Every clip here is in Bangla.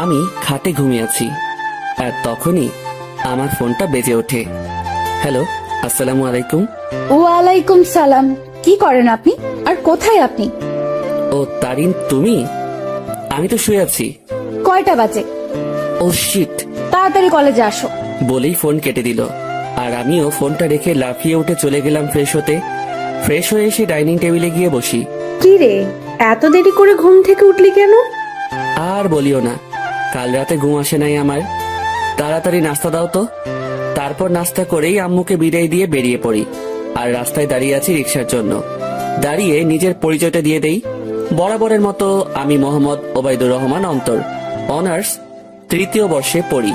আমি খাটে ঘুমিয়ে আছি, আর তখনই আমার ফোনটা বেজে ওঠে। হ্যালো, আসসালামু আলাইকুম। ওয়ালাইকুম সালাম। কি করেন আপনি, আর কোথায় আপনি? ও তারিন, তুমি? আমি তো শুয়ে আছি। কয়টা বাজে? ও শিট, তাড়াতাড়ি কলেজে আসো। বলেই ফোন কেটে দিল। আর আমিও ফোনটা রেখে লাফিয়ে উঠে চলে গেলাম ফ্রেশ হতে। ফ্রেশ হয়ে এসে ডাইনিং টেবিলে গিয়ে বসি। কি রে, এত দেরি করে ঘুম থেকে উঠলি কেন? আর বলিও না, কাল রাতে ঘুম আসে নাই আমার। তাড়াতাড়ি নাস্তা দাও তো। তারপর নাস্তা করেই আম্মুকে বিদায় দিয়ে বেরিয়ে পড়ি। আর রাস্তায় দাঁড়িয়ে আছি রিক্সার জন্য। দাঁড়িয়ে নিজের পরিচয়টা দিয়ে দেই। বরাবরের মতো আমি মোহাম্মদ ওবায়দুর রহমান অন্তর, অনার্স 3য় বর্ষে পড়ি।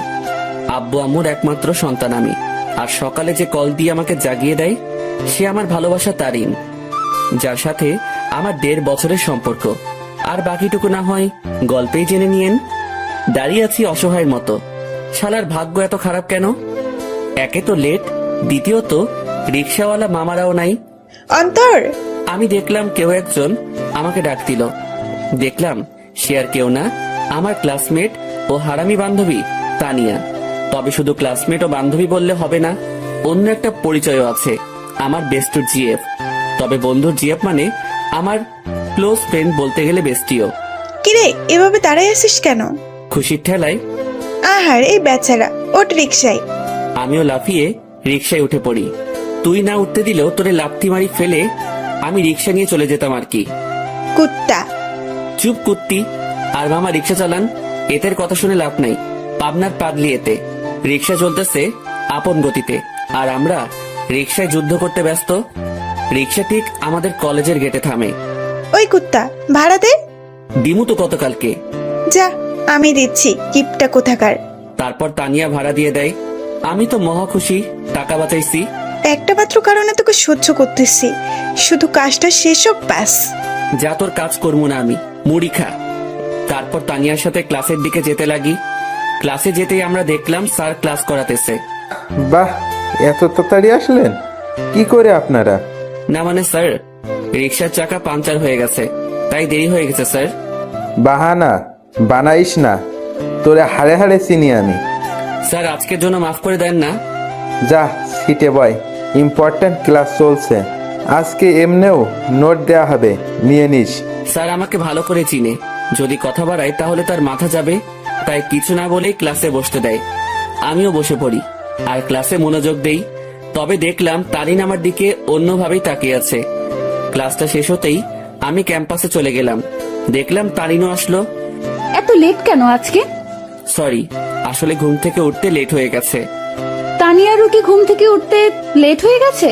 আব্বু আম্মুর একমাত্র সন্তান আমি। আর সকালে যে কল দিয়ে আমাকে জাগিয়ে দেয় সে আমার ভালোবাসা তারিন, যার সাথে আমার 1.5 বছরের সম্পর্ক। আর বাকিটুকু না হয় গল্পেই জেনে নিয়েন। দাঁড়িয়ে আছি অসহায়ের মতো। শালার ভাগ্য এত খারাপ কেন? একে তো লেট, দ্বিতীয়ত রিক্সাওয়ালা মামারাও নাই। অন্তর, আমি দেখলাম কেউ একজন আমাকে ডাক দিল। দেখলাম সে আর কেউ না, আমার ক্লাসমেট ও হারামি বান্ধবী তানিয়া। তবে শুধু ক্লাসমেট ও বান্ধবী বললে হবে না, অন্য একটা পরিচয়ও আছে, আমার বেস্টুর জিএফ। তবে বন্ধুর জিএফ মানে আমার ক্লোজ ফ্রেন্ড, বলতে গেলে বেস্টিও। কিরে এভাবে দাঁড়াই আছিস কেন? খুশির ঠেলায় আহার এই বেচারা, ওঠ রিক্সায়। আমিও লাফিয়ে রিক্সায় উঠে পড়ি। তুই না উঠতে দিলেও তোরে লাথি মারি ফেলে আমি রিক্সা নিয়ে চলে যেতাম আর কি। কুত্তা। চুপ কুত্তি। আর মামা রিক্সা চালান, এদের কথা শুনে লাভ নাই। পাবনার পাগলি এতে। রিক্সা চলতেছে আপন গতিতে, আর আমরা রিক্সায় যুদ্ধ করতে ব্যস্ত। রিক্সা ঠিক আমাদের কলেজের গেটে থামে। ওই কুত্তা, ভাড়া দে। দিমু তো গতকালকে। যা, আমি দিচ্ছি, কিপটা কোথাকার। তারপর তানিয়া ভাড়া দিয়ে দেয়। আমি তো মহা খুশি, টাকা বাঁচাইছি। একটা মাত্র কারণে তোকে সহ্য করতেছি, শুধু কাজটা শেষ হোক ব্যাস। যা, তোর কাজ করবো না আমি, মুড়ি খা। তারপর তানিয়ার সাথে ক্লাসের দিকে যেতে লাগি। ক্লাসে যেতেই আমরা দেখলাম স্যার ক্লাস করাতেছে। বাহ, এত তাড়াতাড়ি আসলেন? কি করে আপনারা? না মানে স্যার, রিক্সার চাকা পাঞ্চার হয়ে গেছে, তাই দেরি হয়ে গেছে স্যার। বাহানা বানাইস না, তোরে হাড়ে হাড়ে চিনি আমি। স্যার আজকের জন্য মাফ করে দেন না। যা সিটে বয়, ইম্পর্টেন্ট ক্লাস চলছে। আজকে এমনেও নোট দেয়া হবে, নিয়ে নিস। স্যার আমাকে ভালো করে চিনে, যদি কথা বাড়ায় তাহলে তার মাথা যাবে, তাই কিছু না বলেই ক্লাসে বসতে দেয়। আমিও বসে পড়ি আর ক্লাসে মনোযোগ দেই। তবে দেখলাম তারিন আমার দিকে অন্যভাবেই তাকিয়ে আছে। ক্লাসটা শেষ হতেই আমি ক্যাম্পাসে চলে গেলাম। দেখলাম তারিনও আসলো। এত লেট কেন আজকে? সরি, আসলে ঘুম থেকে উঠতে লেট হয়ে গেছে। তানিয়ারও কি ঘুম থেকে উঠতে লেট হয়ে গেছে,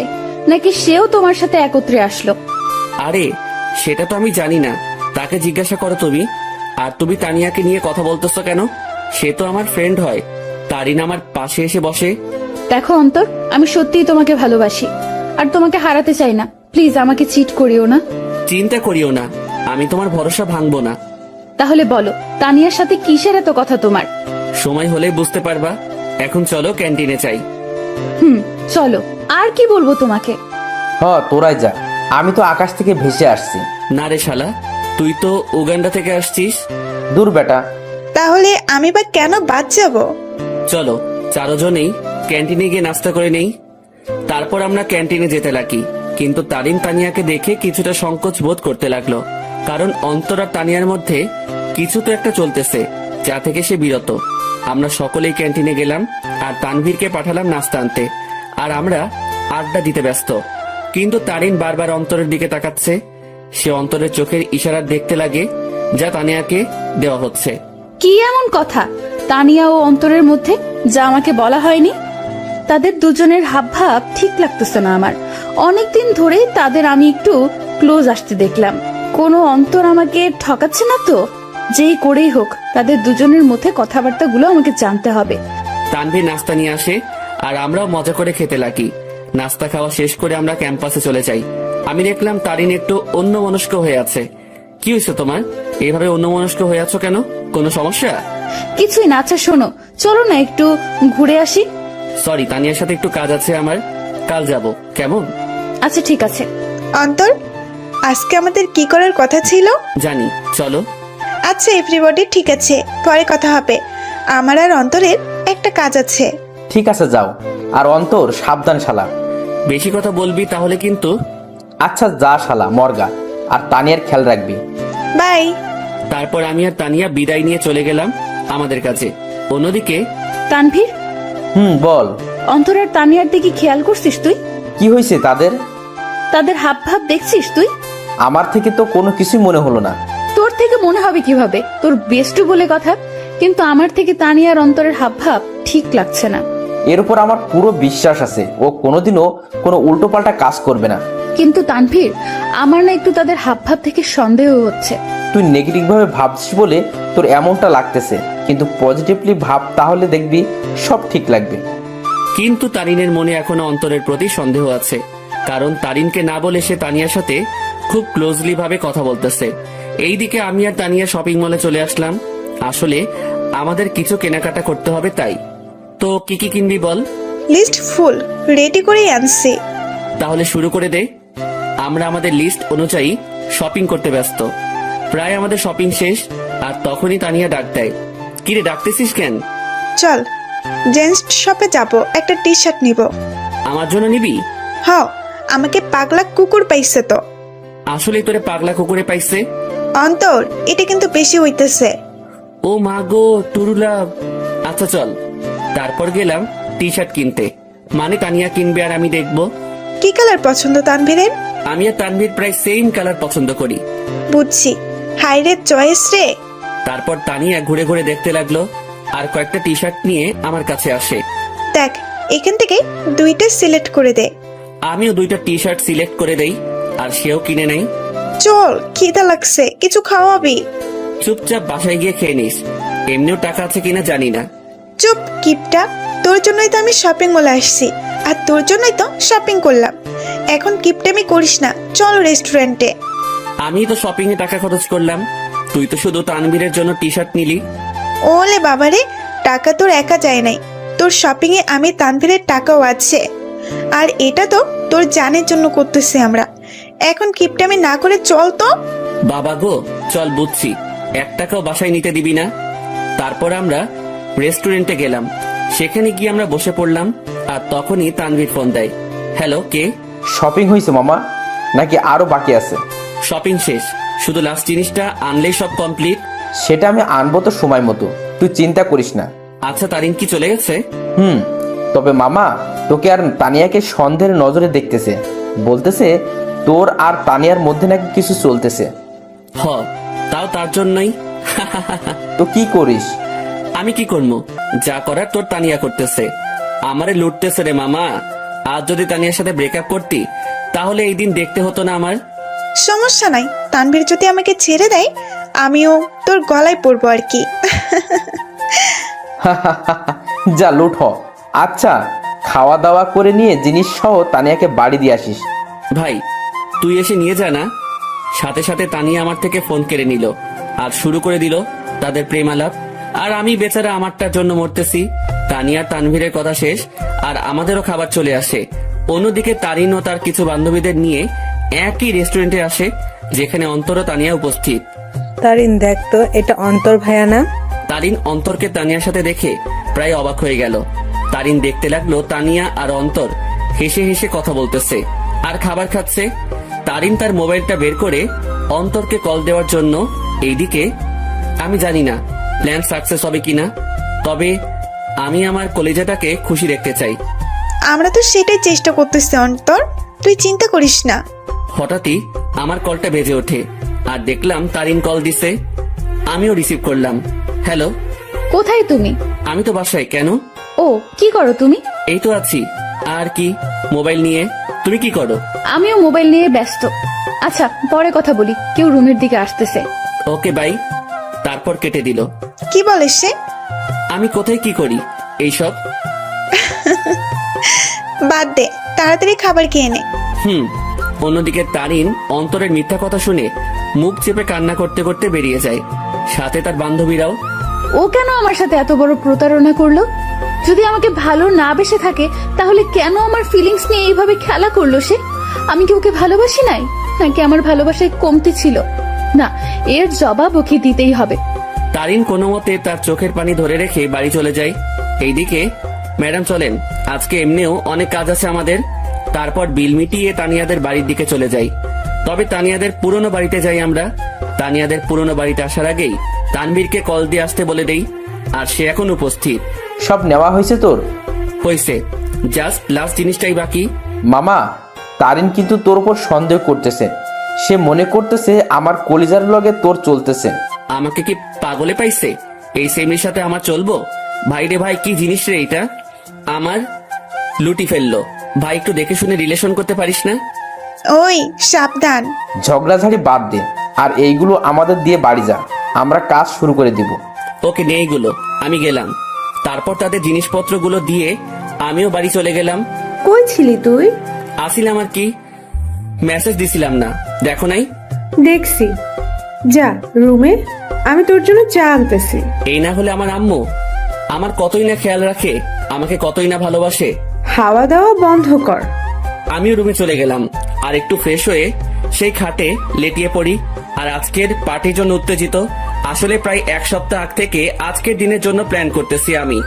নাকি সেও তোমার সাথে একত্রে আসলো? আরে সেটা তো আমি জানি না, তাকে জিজ্ঞাসা করো তুমি। আর তুমি তানিয়াকে নিয়ে কথা বলতেছো কেন? সে তো আমার ফ্রেন্ড হয়। তারিন আমার পাশে এসে বসে। দেখো অন্তর, আমি সত্যিই তোমাকে ভালোবাসি, আর তোমাকে হারাতে চাই না। প্লিজ আমাকে চিট করিও না। চিন্তা করিও না, আমি তোমার ভরসা ভাঙবো না। তাহলে বলো, তানিয়ার সাথে কিসের এত কথা তোমার? সময় হলেই বুঝতে পারবা। এখন চলো ক্যান্টিনে চাই। চলো। আর কি বলবো তোমাকে? তোরাই যা, আমি তো আকাশ থেকে ভেসে আসছি। না রে শালা, তুই তো উগান্ডা থেকে আসছিস। দূর বেটা। তাহলে আমি বা কেন বাদ যাব? চলো চারজনেই ক্যান্টিনে গিয়ে নাস্তা করে নেই। তারপর আমরা ক্যান্টিনে যেতে লাগি। কিন্তু তারিন তানিয়াকে দেখে কিছুটা সংকোচ বোধ করতে লাগলো, কারণ অন্তর আর তানিয়ার মধ্যে কিছু তো একটা চলতেছে, যা থেকে সে বিরত। আমরা সকলেই ক্যান্টিনে গেলাম আর তানভীরকে পাঠালাম নাস্তা আনতে। আর আমরা আড্ডা দিতে ব্যস্ত। কিন্তু তারিন বারবার অন্তরের দিকে তাকাচ্ছে। সে অন্তরের চোখের ইশারা দেখতে লাগে, যা তানিয়াকে দেওয়া হচ্ছে। কি এমন কথা তানিয়া ও অন্তরের মধ্যে, যা আমাকে বলা হয়নি? তাদের দুজনের হাবভাব ঠিক লাগতেছে না আমার। অনেকদিন ধরেই তাদের আমি একটু ক্লোজ আসতে দেখলাম। কোনো অন্তর আমাকে ঠকাচ্ছে না তো? যেই করেই হোক, তাদের দুজনের মধ্যে কথাবার্তাগুলো আমাকে জানতে হবে। তানভীর নাস্তা নিয়ে আসে আর আমরাও মজা করে খেতে লাগি। নাস্তা খাওয়া শেষ করে আমরা ক্যাম্পাসে চলে যাই। আমি দেখলাম তারিন একটু অন্যমনস্ক হয়ে আছে। কি হয়েছে তোমার? এইভাবে অন্যমনস্ক হয়ে আছো কেন? কোনো সমস্যা? কিছুই না। আচ্ছা শোনো, চলো না একটু ঘুরে আসি। সরি, তানিয়ার সাথে একটু কাজ আছে আমার, কাল যাব, কেমন? আচ্ছা ঠিক আছে। অন্তর, আজকে আমাদের কি করার কথা ছিল? জানি, চলো। আচ্ছা এভরিবডি, ঠিক আছে, পরে কথা হবে। আমার আর অন্তরের একটা কাজ আছে। ঠিক আছে যাও। আর অন্তর সাবধান শালা। বেশি কথা বলবি তাহলে কিন্তু। আচ্ছা যা শালা মর্গা। আর তানিয়ার খেয়াল রাখবি। বাই। তারপর আমি আর তানিয়া বিদায় নিয়ে চলে গেলাম আমাদের কাছে। অন্যদিকে তানভীর, বল। অন্তর আর তানিয়ার দিকে খেয়াল করছিস তুই? কি হয়েছে তাদের? তাদের হাব ভাব দেখছিস তুই? আমার থেকে তো কোনো কিছুই মনে হলো না। তোর থেকে মনে হবে কিভাবে? তোর বেস্টু বলে কথা, কিন্তু আমার থেকে তানিয়ার অন্তরের হাব ভাব ঠিক লাগছে না। এর উপর আমার পুরো বিশ্বাস আছে ও কোনোদিনও কোনো উল্টোপাল্টা কাজ করবে না। কিন্তু তানভীর, আমার না একটু তাদের হাব ভাব থেকে সন্দেহ হচ্ছে। তুই নেগেটিভ ভাবে ভাবছিস বলে তোর এমনটা লাগতেছে, কিন্তু পজিটিভলি ভাব, তাহলে দেখবি সব ঠিক লাগবে। কিন্তু তারিনের মনে এখনো অন্তরের প্রতি সন্দেহ আছে, কারণ তারিনকে না বলে সে তানিয়ার সাথে খুব ক্লোজলি ভাবে কথা বলতেছে। এইদিকে আমি আর তানিয়া শপিং মলে চলে আসলাম। আসলে আমাদের কিছু কেনাকাটা করতে হবে, তাই। তো কি কি কিনবি বল? লিস্ট ফুল রেডি করে আনছি। তাহলে শুরু করে দে। আমরা আমাদের লিস্ট অনুযায়ী শপিং করতে ব্যস্ত। প্রায় আমাদের শপিং শেষ, আর তখনই তানিয়া ডাক দেয়। কিরে, ডাকতেছিস কেন? চল জেন্টস শপে যাব, একটা টি শার্ট নিব। আমার জন্য নিবি? হ, আমাকে পাগলা কুকুর পাইছে তো। আসলে তোরে পাগলা কুকুরে পাইছে? অন্তর, এটা কিন্তু বেশি হইতেছে। ও মা গো, টুরুলা। আচ্ছা চল। তারপর গেলাম টি শার্ট কিনতে, মানে তানিয়া কিনবে আর আমি দেখবো। কি কালার পছন্দ তানভীরের? আমি আর তানভীর প্রায় সেম কালার পছন্দ করি। বুঝছি, হাই রে চয়েস রে। তারপর তানিয়া ঘুরে ঘুরে দেখতে লাগলো, আর কয়েকটা টি শার্ট নিয়ে আমার কাছে আসে। দেখ, এখান থেকে দুইটা সিলেক্ট করে দে। আমিও দুইটা টি শার্ট সিলেক্ট করে দেই, আর সেও কিনে নেই। চল, খিদা লাগছে, কিছু খাওয়াবি? চুপচাপ বাসায় গিয়ে খেয়ে নিস, এমনিও টাকা আছে কিনা জানি না। চুপ কিপটা, তোর জন্যই তো আমি শপিং মলে আসছি, আর তোর জন্যই তো শপিং করলাম। এখন কিপটামি করিস না, চল রেস্টুরেন্টে। আমি তো শপিং এ টাকা খরচ করলাম, তুই তো শুধু তানভীরের জন্য টি শার্ট নিলি। ওলে বাবারে, টাকা তোর একা যায় নাই, তোর শপিং এ আমি তানভীরের টাকাও আছে। আর এটা তো তোর জানের জন্য করতেছি আমরা। এখন কিপটামি না করে চল তো। বাবা গো, চল বুঝছি, 1 টাকাও বাসায় নিতে দিবি না। তারপর আমরা রেস্টুরেন্টে গেলাম। সেখানে গিয়ে আমরা বসে পড়লাম, আর তখনই তানভীর ফোন দেয়। হ্যালো, কে? শপিং হয়েছে মামা, নাকি আরো বাকি আছে? শপিং শেষ, শুধু লাস্ট জিনিসটা আনলেই সব কমপ্লিট। সেটা আমি আনবো তো সময় মতো, তুই চিন্তা করিস না। আচ্ছা, তারিন কি চলে গেছে? তবে মামা, তোকে আর তানিয়াকে সন্দেহের নজরে দেখতেছে, বলতেছে তোর আর তানিয়ার মধ্যে নাকি কিছু চলতেছে। হ, তাও তার জন্যই। তো কি করিস? আমি কি করবো? যা করার তোর তানিয়া করতেছে, আমারে লুটতেছে রে মামা। আজ যদি তানিয়ার সাথে ব্রেকআপ করতি, তাহলে এই দিন দেখতে হতো না আমার। সমস্যা নাই, তানভীর যদি আমাকে ছেড়ে দেয়, আমিও তোর গলায় পড়বো আর কি। যা লুট হ। আচ্ছা, খাওয়া দাওয়া করে নিয়ে জিনিস সহ তানিয়াকে বাড়ি দিয়ে আসিস। ভাই, তুই এসে নিয়ে যা না। সাথে সাথে তানিয়া আমার থেকে ফোন কেড়ে নিল, আর শুরু করে দিল তাদের প্রেমালাপ। আর আমি বেচারা আমারটার জন্য মরতেছি। তানিয়া তানভীরের কথা শেষ, আর আমাদেরও খাবার চলে আসে। অন্যদিকে তারিন ও তার কিছু বান্ধবীদের নিয়ে একই রেস্টুরেন্টে আসে, যেখানে অন্তর ও তানিয়া উপস্থিত। তারিন, দেখ তো, এটা অন্তর ভাইয়া না? তারিন অন্তরকে তানিয়ার সাথে দেখে প্রায় অবাক হয়ে গেল। তারিন দেখতে লাগলো তানিয়া আর অন্তর হেসে হেসে কথা বলতেছে আর খাবার খাচ্ছে। তারিন তার মোবাইলটা বের করে অন্তরকে কল দেওয়ার জন্য। এইদিকে আমি জানি না প্ল্যান সাকসেস হবে কিনা, তবে আমি আমার কলেজাটাকে খুশি রাখতে চাই। আমরা তো সেটাই চেষ্টা করতেছি অন্তর, তুই চিন্তা করিস না। হঠাৎই আমার কলটা বেজে ওঠে, আর দেখলাম তারিন কল দিছে। আমিও রিসিভ করলাম। হ্যালো। কোথায় তুমি? আমি তো বাসায়। কেন? ও, কি করো তুমি? এই তো আছি। আর কি, মোবাইল নিয়ে। তুমি কি করো? আমিও মোবাইল নিয়ে ব্যস্ত। আচ্ছা, পরে কথা বলি, কেউ রুমের দিকে আসতেছে। Okay bye. তারপর কেটে দিল। কি বলিস সে? আমি কোথায় কি করি এইসব? বাদ দে, তাড়াতাড়ি খাবার খেয়ে নে। অন্যদিকে তারিন অন্তরের মিথ্যা কথা শুনে মুখ চেপে কান্না করতে করতে বেরিয়ে যায়, সাথে তার বান্ধবীরাও। ও কেন আমার সাথে এত বড় প্রতারণা করলো? যদি আমাকে ভালো না বেসে থাকে, তাহলে কেন আমার ফিলিংস নিয়ে এইভাবে খেলা করলো সে? আমি কি ওকে ভালোবাসি নাই? নাকি আমার ভালোবাসায় কমতি ছিল? না, এর জবাব ওকে দিতেই হবে। তারিন কোনো মতে তার চোখের পানি ধরে রেখে বাড়ি চলে যায়। এইদিকে, ম্যাডাম চলেন, আজকে এমনিও অনেক কাজ আছে আমাদের। তারপর বিল মিটিয়ে তানিয়াদের বাড়ির দিকে চলে যাই। তবে তানিয়াদের পুরনো বাড়িতে যাই আমরা। তানিয়াদের পুরনো বাড়িতে আসার আগেই তানবীরকে কল দিয়ে আসতে বলে দেই, আর সে এখন উপস্থিত। সব নেওয়া হয়েছে তোর? হয়েছে, জাস্ট লাস্ট জিনিসটাই বাকি। মামা, তারিন কিন্তু তোর উপর সন্দেহ করতেছে। সে মনে করতেছে আমার কলিজার লগে তোর চলতেছে। আমাকে কি পাগলে পাইছে? এই সেমির সাথে আমার চলবো? ভাই রে ভাই, কি জিনিস রে এটা? আমার লুটি ফেললো। ভাই, একটু দেখে শুনে রিলেশন করতে পারিস না? ওই সাবধান। ঝগড়াঝাড়ি বাদ দে, আর এইগুলো আমাদের দিয়ে বাড়ি যা, আমরা কাজ শুরু করে দিব। ওকে, নে এইগুলো, আমি গেলাম। তারপর তাদের জিনিসপত্রগুলো দিয়ে আমিও বাড়ি চলে গেলাম। কই ছিলি তুই? আসিলাম আর কি, মেসেজ দিছিলাম না, দেখো নাই? দেখছি। যা রুমে, আমি তোর জন্য চা আনতেছি। এই না হলে আমার আম্মু আমার কতই না খেয়াল রাখে, আমাকে কতই না ভালোবাসে। হাওয়া দাওয়া বন্ধ কর। আমিও রুমে চলে গেলাম, আর একটু ফ্রেশ হয়ে সেই খাটে লেটিয়ে পড়ি। আর আজকের পার্টির জন্য উত্তেজিত। আসলে প্রায় এক সপ্তাহ আগ থেকে আজকের দিনের জন্য প্ল্যান করতেছি আমি,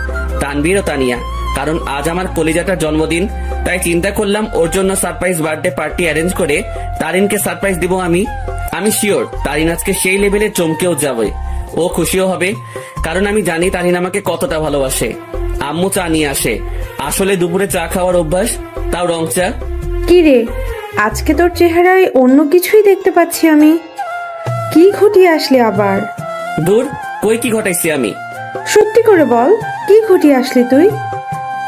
তানবীর ও তানিয়া। কারণ আজ আমার কলিজাটার জন্মদিন, তাই চিন্তা করলাম ওর জন্য সারপ্রাইজ বার্থডে পার্টি অ্যারেঞ্জ করে তারিনকে সারপ্রাইজ দিব আমি। আমি শিওর তারিন আজকে সেই লেভেলে চমকেও যাবে, ও খুশিও হবে। কারণ আমি জানি তারিন আমাকে কতটা ভালোবাসে। আম্মু চা নিয়ে আসে। আসলে দুপুরে চা খাওয়ার অভ্যাস, তাও রং চা। কি রে, আজকে তোর চেহারায় অন্য কিছুই দেখতে পাচ্ছি আমি। কি ঘটিয়ে আসলি আবার? দূর, কই কি ঘটাইছি আমি? সত্যি করে বল, কি ঘটিয়ে আসলি তুই?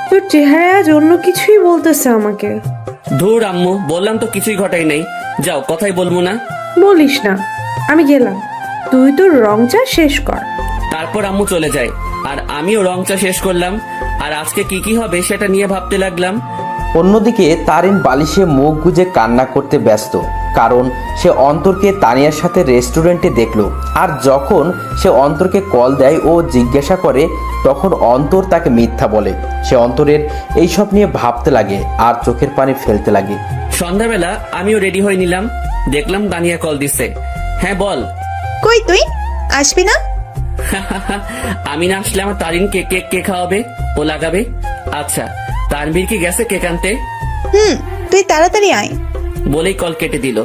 তোর চেহারায় আজ অন্য কিছুই বলতেছে আমাকে। ধুর আম্মু, বললাম তো কিছুই ঘটাই নাই। যাও, কথাই বলবো না। বলিস না, আমি গেলাম। তুই তোর রং চা শেষ কর। তারপর আম্মু চলে যায়, আর আমিও রং চা শেষ করলাম। আর আজকে কি কি হবে সেটা নিয়ে ভাবতে লাগলাম। অন্যদিকে তারিন বালিশে মুখ গুজে কান্না করতে ব্যস্ত, কারণ সে অন্তরকে তানিয়ার সাথে রেস্টুরেন্টে দেখলো। আর যখন সে অন্তরকে কল দেয় ও জিজ্ঞাসা করে, তখন অন্তর তাকে মিথ্যা বলে। সে অন্তরের এইসব নিয়ে ভাবতে লাগে আর চোখের পানি ফেলতে লাগে। সন্ধ্যাবেলা আমিও রেডি হয়ে নিলাম, দেখলাম তানিয়া কল দিছে। হ্যাঁ বল। কই তুই আসবি না? আমি না আসলে আমার তারিনকে কেক কে খাওয়াবে, ও লাগাবে। আচ্ছা, তানবীর কি গেছে কেক আনতে? তুই তাড়াতাড়ি আয়। বলেই কল কেটে দিল।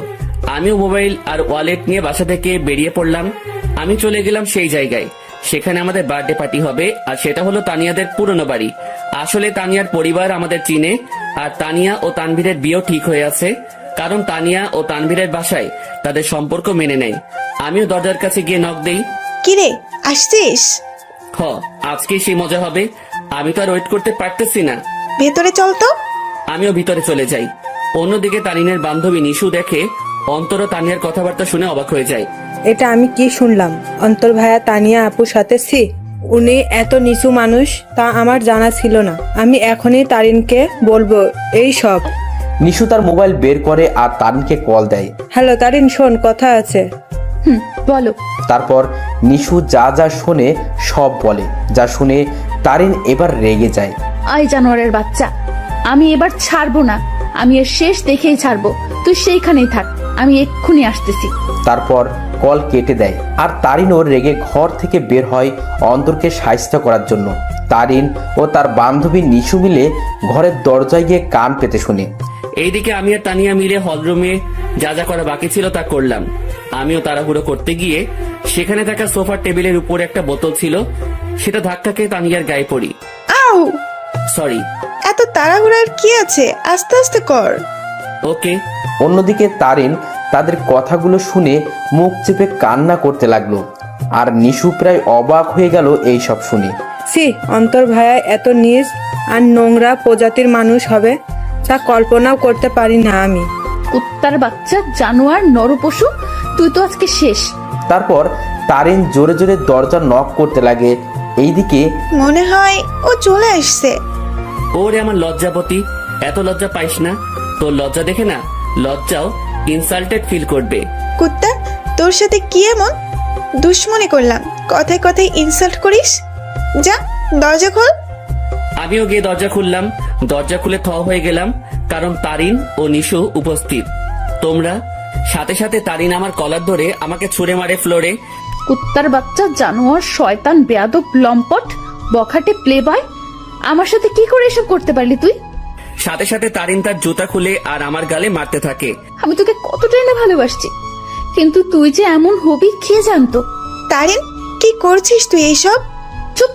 আমিও মোবাইল আর ওয়ালেট নিয়ে বাসা থেকে বেরিয়ে পড়লাম। আমি চলে গেলাম সেই জায়গায়, সেখানে আমাদের বার্থডে পার্টি হবে। আর সেটা হলো তানিয়াদের পুরনো বাড়ি। আসলে তানিয়ার পরিবার আমাদের চিনে, আর তানিয়া ও তানভীরের বিয়েও ঠিক হয়ে আছে। কারণ তানিয়া ও তানভীরের বাসায় তাদের সম্পর্ক মেনে নেয়। আমিও দরজার কাছে গিয়ে নক দেই। কিরে, আসছিস? আজকেই সেই মজা হবে। আমি তো আর ওয়েট করতে পারতেছি না। ভেতরে চল তো। আমিও ভিতরে চলে যাই। অন্যদিকে তারিনের বান্ধবী নিশু দেখে অন্তর ও তানিয়ার কথাবার্তা শুনে অবাক হয়ে যায়। এটা আমি কি শুনলাম? অন্তর ভাইয়া তানিয়া আপুর সাথে উনি এত নিচু মানুষ তা আমার জানা ছিল না। আমি এখনই তারিনকে বলবো এই সব। নিশু তার মোবাইল বের করে আর তারিনকে কল দেয়। হ্যালো তারিন, শোন, কথা আছে। বলো। তারপর নিশু যা যা শোনে সব বলে। যা শুনে তারিন এবার রেগে যায়। আই জানোয়ারের বাচ্চা, আমি এবার ছাড়বো না। আমি এর শেষ দেখেই ছাড়বো। তুই সেইখানেই থাক, আমি এক্ষুনি আসতেছি। তারপর কল কেটে দেয়। আর তারিনও রেগে ঘর থেকে বের হয় অন্তরকে সাহায্য করার জন্য। তারিন ও তার বান্ধবী নিশু মিলে ঘরের দরজায় গিয়ে কান পেতে শুনে। এইদিকে আমি আর তানিয়া মিলে হলরুমে যা যা করা বাকি ছিল তা করলাম। আমিও তাড়াহুড়ো করতে গিয়ে সেখানে থাকা সোফার টেবিলের উপরে একটা বোতল ছিল, সেটা ধাক্কা খেয়ে তানিয়ার গায়ে পড়ি। আউ! সরি। এত তাড়াহুড়ার কি আছে, আস্তে আস্তে কর। ওকে। অন্যদিকে তারিন তাদের কথাগুলো শুনে মুখ চেপে কান্না করতে লাগলো। আর নিশু প্রায় অবাক হয়ে গেল এই সব শুনে। অন্তর ভাইয়া এত নিজ আর নোংরা প্রজাতির মানুষ হবে তা কল্পনাও করতে পারি না আমি। কুত্তার বাচ্চা, জানোয়ার, নরপশু, তুই তো আজকে শেষ। তারপর তারিন জোরে জোরে দরজা নক করতে লাগে। এইদিকে মনে হয় ও চলে আসছে। ওরে আমার লজ্জাপতি, এত লজ্জা পাইস না। তোর লজ্জা দেখে না লজ্জাও ইনসাল্টেড ফিল করবে। কুত্তা, তোর সাথে কি এমন দুশ্মনী করলাম, কথায় কথায় ইনসাল্ট করিস? যা দরজা খোল। আমিও গিয়ে দরজা খুললাম। দরজা খুলে থ হয়ে গেলাম, কারণ তারিন ও নিশু উপস্থিত। তোমরা সাথে সাথে তারিন আমার কলার ধরে আমাকে ছুঁড়ে মারে ফ্লোরে। কুত্তার বাচ্চা, জানোয়ার, শয়তান, বেয়াদব, লম্পট, বখাটে, প্লে বয়, আমার সাথে কি করে এসব করতে পারলি তুই? সাথে সাথে তারিন তার জুতা খুলে আর আমার গালে মারতে থাকে। আমি তোকে কতটাই না ভালোবাসছি, কিন্তু তুই যে এমন হবি কে জানতো? তারিন, কি করছিস তুই এইসব? চুপ,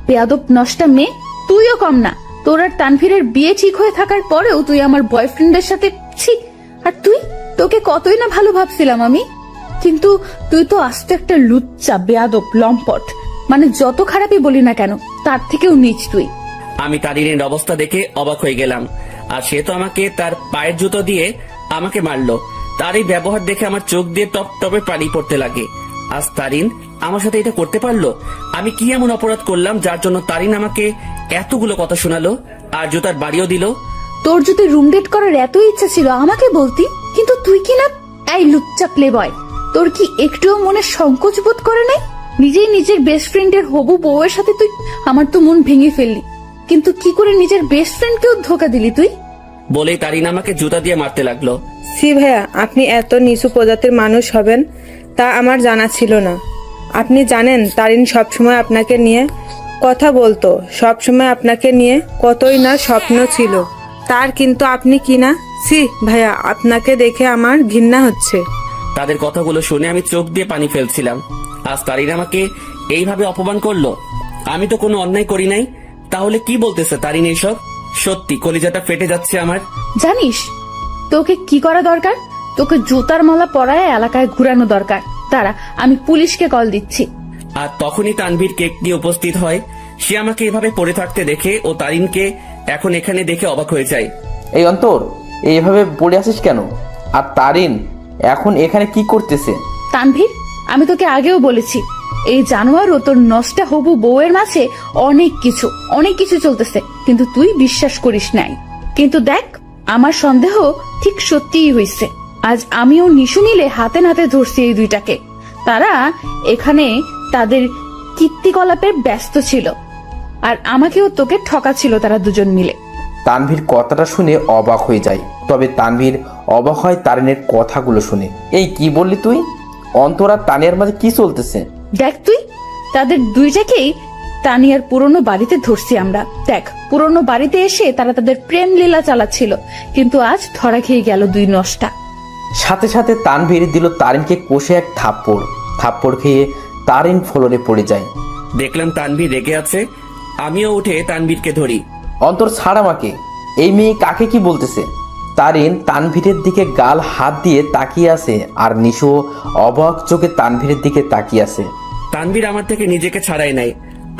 বেয়াদব নষ্টা মেয়ে। তুইও কম না, তোর আর তানভীরের বিয়ে ঠিক হয়ে থাকার পরেও তুই আমার বয়ফ্রেন্ডের সাথে ছি। আর তুই, তোকে কতই না ভালো ভাবছিলাম আমি, কিন্তু তুই তো আস্ত একটা লুচ্চা, বেয়াদব, লম্পট, মানে যত খারাপই বলি না কেন তার থেকেও নিচ তুই। আমি তারিনের অবস্থা দেখে অবাক হয়ে গেলাম, আর সে তো আমাকে তার পায়ের জুতো দিয়ে আমাকে মারলো। তার এই ব্যবহার দেখে আমার চোখ দিয়ে টপ টপে পানি পড়তে লাগে। আজ তারিন আমার সাথে এটা করতে পারলো? আমি কি এমন অপরাধ করলাম যার জন্য তারিন আমাকে এতগুলো কথা শোনালো আর জুতার বাড়িও দিল? তোর যদি রুম ডেট করার এত ইচ্ছা ছিল আমাকে বলতি, কিন্তু তুই কি না? এই লুচ্চা প্লে বয়, তোর কি একটুও মনে সংকোচ বোধ করে নাই? নিজেই নিজের বেস্ট ফ্রেন্ডের হবু বউয়ের সাথে তুই, আমার তো মন ভেঙে ফেললি, কিন্তু কি করে নিজের বেস্ট ফ্রেন্ডকেও ধোকা দিলি তুই? বলেই তারিন আমাকে জুতা দিয়ে মারতে লাগলো। সি ভাইয়া, আপনি এত নিচু প্রজাতির মানুষ হবেন তা আমার জানা ছিল না। আপনি জানেন তারিন সবসময় আপনাকে নিয়ে কথা বলতো, সবসময় আপনাকে নিয়ে কতই না স্বপ্ন ছিল তার, কিন্তু আপনি কি না? সি ভাইয়া, আপনাকে দেখে আমার ঘৃণা হচ্ছে। তাদের কথাগুলো শুনে আমি চোখ দিয়ে পানি ফেলছিলাম। আজ তারিন আমাকে এইভাবে অপমান করলো। আমি তো কোনো অন্যায় করি নাই, তাহলে কি বলতেছে তারিন এইসব? সত্যি কলিজাটা ফেটে যাচ্ছে আমার। জানিস তোকে কি করা দরকার? তোকে জুতার মালা পরায় এলাকায় ঘুরানো দরকার। দাঁড়া, আমি পুলিশকে কল দিচ্ছি। আর তখনই তানভীর কেক নিয়ে উপস্থিত হয়। সে আমাকে এভাবে পড়ে থাকতে দেখে ও তারিনকে এখন এখানে দেখে অবাক হয়ে যায়। এই অন্তর, এইভাবে পড়ে আসিস কেন? আর তারিন এখন এখানে কি করতেছে? তানভীর, আমি তোকে আগেও বলেছি এই জানোয়ার ও তোর নষ্টা হবু বউয়ের মাঝে অনেক কিছু চলতেছে, কিন্তু তুই বিশ্বাস করিস নাই। কিন্তু দেখ, আমার সন্দেহ ঠিক সত্যিই হইছে। আজ আমিও নিশু মিলে হাতে নাতে ধরছি এই দুইটাকে। তারা এখানে তাদের কীর্তিকলাপে ব্যস্ত ছিল, আর আমাকেও তোকে ঠকাচ্ছিল তারা দুজন মিলে। তানভীর কথাটা শুনে অবাক হয়ে যায়, তবে তানভীর অবাক হয় তারিনের কথাগুলো শুনে। এই কি বললি তুই? অন্তর আর তানিয়ার মাঝে কি চলতেছে? দেখ তুই, তাদের দুইটাকেই তানিয়ার পুরনো বাড়িতে ধরছি আমরা। দেখ, পুরনো বাড়িতে এসে তারা তাদের প্রেম লীলা চালাচ্ছিল, কিন্তু আজ ধরা খেয়ে গেল দুই নষ্টা। সাথে সাথে তানভীর দিল তারিনকে কষে এক থাপ্পড় খেয়ে তারিন ফ্লোরে পড়ে যায়। দেখলাম তানভীর রেগে আছে, আমিও উঠে তানভীরকে ধরি। অন্তর, ছাড় আমাকে। এই মেয়ে কাকে কি বলতেছে? তারিন তানভীরের দিকে গাল হাত দিয়ে তাকিয়ে আছে, আর নিশো অবাক চোখে তানভীরের দিকে তাকিয়ে আছে। তানভীর আমার থেকে নিজেকে ছাড়াই নাই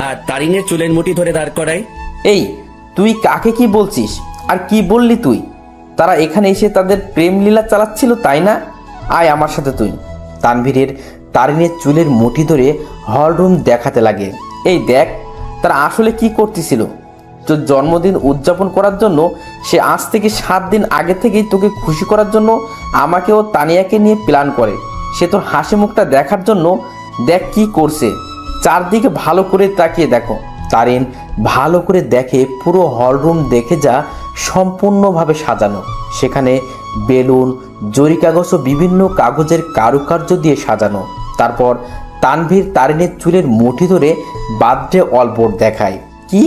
আর তারিনের চুলের মুঠি ধরে দাঁড় করায়। এই, তুই কাকে কি বলছিস? আর কি বললি তুই? তারা এখানে এসে তাদের প্রেম লীলা চালাচ্ছিল, তাই না? আয় আমার সাথে তুই। তারিনের চুলের মুঠি ধরে হলরুম দেখাতে লাগে। এই দেখ, তারা আসলে কি করতেছিল। তোর জন্মদিন উদযাপন করার জন্য সে আজ থেকে 7 দিন আগে থেকেই তোকে খুশি করার জন্য আমাকে ও তানিয়াকে নিয়ে প্ল্যান করে। সে তোর হাসি মুখটা দেখার জন্য দেখ কি করছে। চারদিকে ভালো করে তাকিয়ে দেখো। তারিন ভালো করে দেখে পুরো হলরুম দেখে যা সম্পূর্ণভাবে সাজানো। সেখানে বেলুন, জরি কাগজ ও বিভিন্ন কাগজের কারুকার্য দিয়ে সাজানো। তারপর তানভীর তারিনের চুলের মুঠি ধরে বার্থডে অলবোর্ড দেখায়। কি,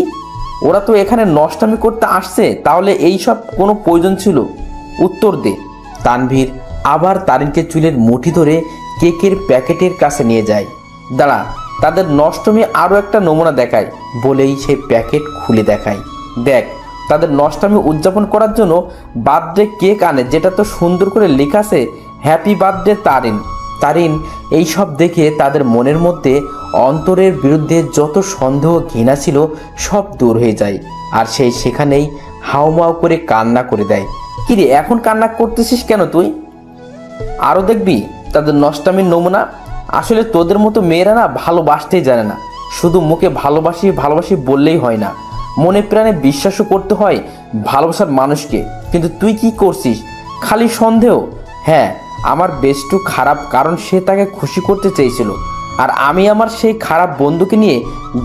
ওরা তো এখানে নষ্টামি করতে আসছে, তাহলে এই সব কোনো প্রয়োজন ছিল? উত্তর দে। তানভীর আবার তারিনকে চুলের মুঠি ধরে কেকের প্যাকেটের কাছে নিয়ে যায়। দাঁড়া, তাদের নষ্টমী আরও একটা নমুনা দেখায় বলেই সেই প্যাকেট খুলে দেখায়। দেখ, তাদের নষ্টামি উদযাপন করার জন্য বার্থডে কেক আনে, যেটা তো সুন্দর করে লেখা আছে হ্যাপি বার্থডে তারিন। তারিন এই সব দেখে তাদের মনের মধ্যে অন্তরের বিরুদ্ধে যত সন্দেহ ঘৃণা ছিল সব দূর হয়ে যায়, আর সেই সেখানেই হাউমাউ করে কান্না করে দেয়। কিরে, এখন কান্না করতেছিস কেন তুই? আরও দেখবি তাদের নষ্টামির নমুনা। আসলে তোদের মতো মেয়েরা না ভালোবাসতেই জানে না। শুধু মুখে ভালোবাসি ভালোবাসি বললেই হয় না, মনে প্রাণে বিশ্বাসও করতে হয় ভালোবাসার মানুষকে। কিন্তু তুই কি করছিস? খালি সন্দেহ। হ্যাঁ, আমার বেস্টু খারাপ, কারণ সে তাকে খুশি করতে চেয়েছিল, আর আমি আমার সেই খারাপ বন্ধুকে নিয়ে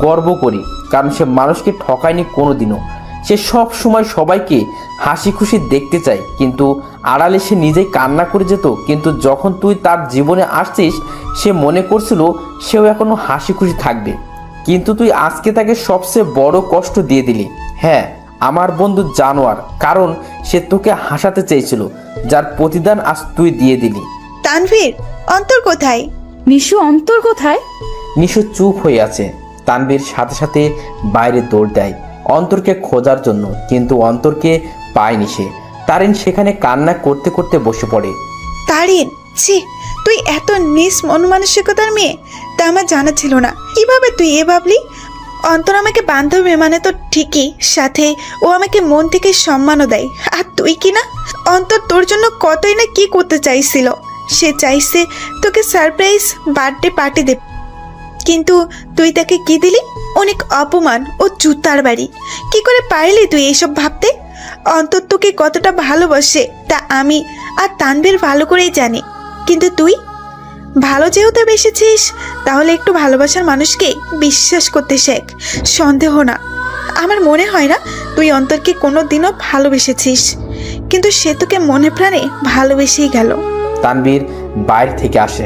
গর্ব করি, কারণ সে মানুষকে ঠকায়নি কোনোদিনও। সে সব সময় সবাইকে হাসি খুশি দেখতে চায়, কিন্তু আড়ালে সে নিজেই কান্না করে যেত। কিন্তু যখন তুই তার জীবনে আসছিস, সে মনে করছিল সেও এখনো হাসি খুশি থাকবে, কিন্তু তুই আজকে তাকে সবচেয়ে বড় কষ্ট দিয়ে দিলি। হ্যাঁ, আমার বন্ধু জানোয়ার, কারণ সে তোকে হাসাতে চেয়েছিল, যার প্রতিদান আজ তুই দিয়ে দিলি। তানভীর, অন্তর কোথায়? নিশু, অন্তর কোথায়? নিশু চুপ হয়ে আছে। তানভীর সাথে সাথে বাইরে দৌড় দেয় অন্তরকে খোঁজার জন্য, কিন্তু অন্তরকে পায়নি সে। তারিন সেখানে কান্না করতে করতে বসে পড়ে। তারিন, ছি, তুই এত নিস মন মানসিকতার মেয়ে, তা আমার জানা ছিল না। কিভাবে তুই এ ভাবলি? অন্তর আমাকে বান্ধবী মানে তো ঠিকই, সাথে ও আমাকে মন থেকে সম্মানও দেয়। আর তুই কি না, অন্তর তোর জন্য কতই না কি করতে চাইছিল। সে চাইছে তোকে সারপ্রাইজ বার্থডে পার্টি দেবে, কিন্তু তুই তাকে কি দিলি? অনেক অপমান ও জুতার বাড়ি। কি করে পারলি তুই এসব ভাবতে? অন্তর তোকে কতটা ভালোবাসে তা আমি আর তানভীর ভালো করেই জানি, কিন্তু তুই ভালো যেহেতু বেসেছিস, তাহলে একটু ভালোবাসার মানুষকে বিশ্বাস করতে শেখ, সন্দেহ না। আমার মনে হয় না তুই অন্তরকে কোনো দিনও ভালোবেসেছিস, কিন্তু সে তোকে মনে প্রাণে ভালোবেসেই গেল। তানভীর বাইরে থেকে আসে।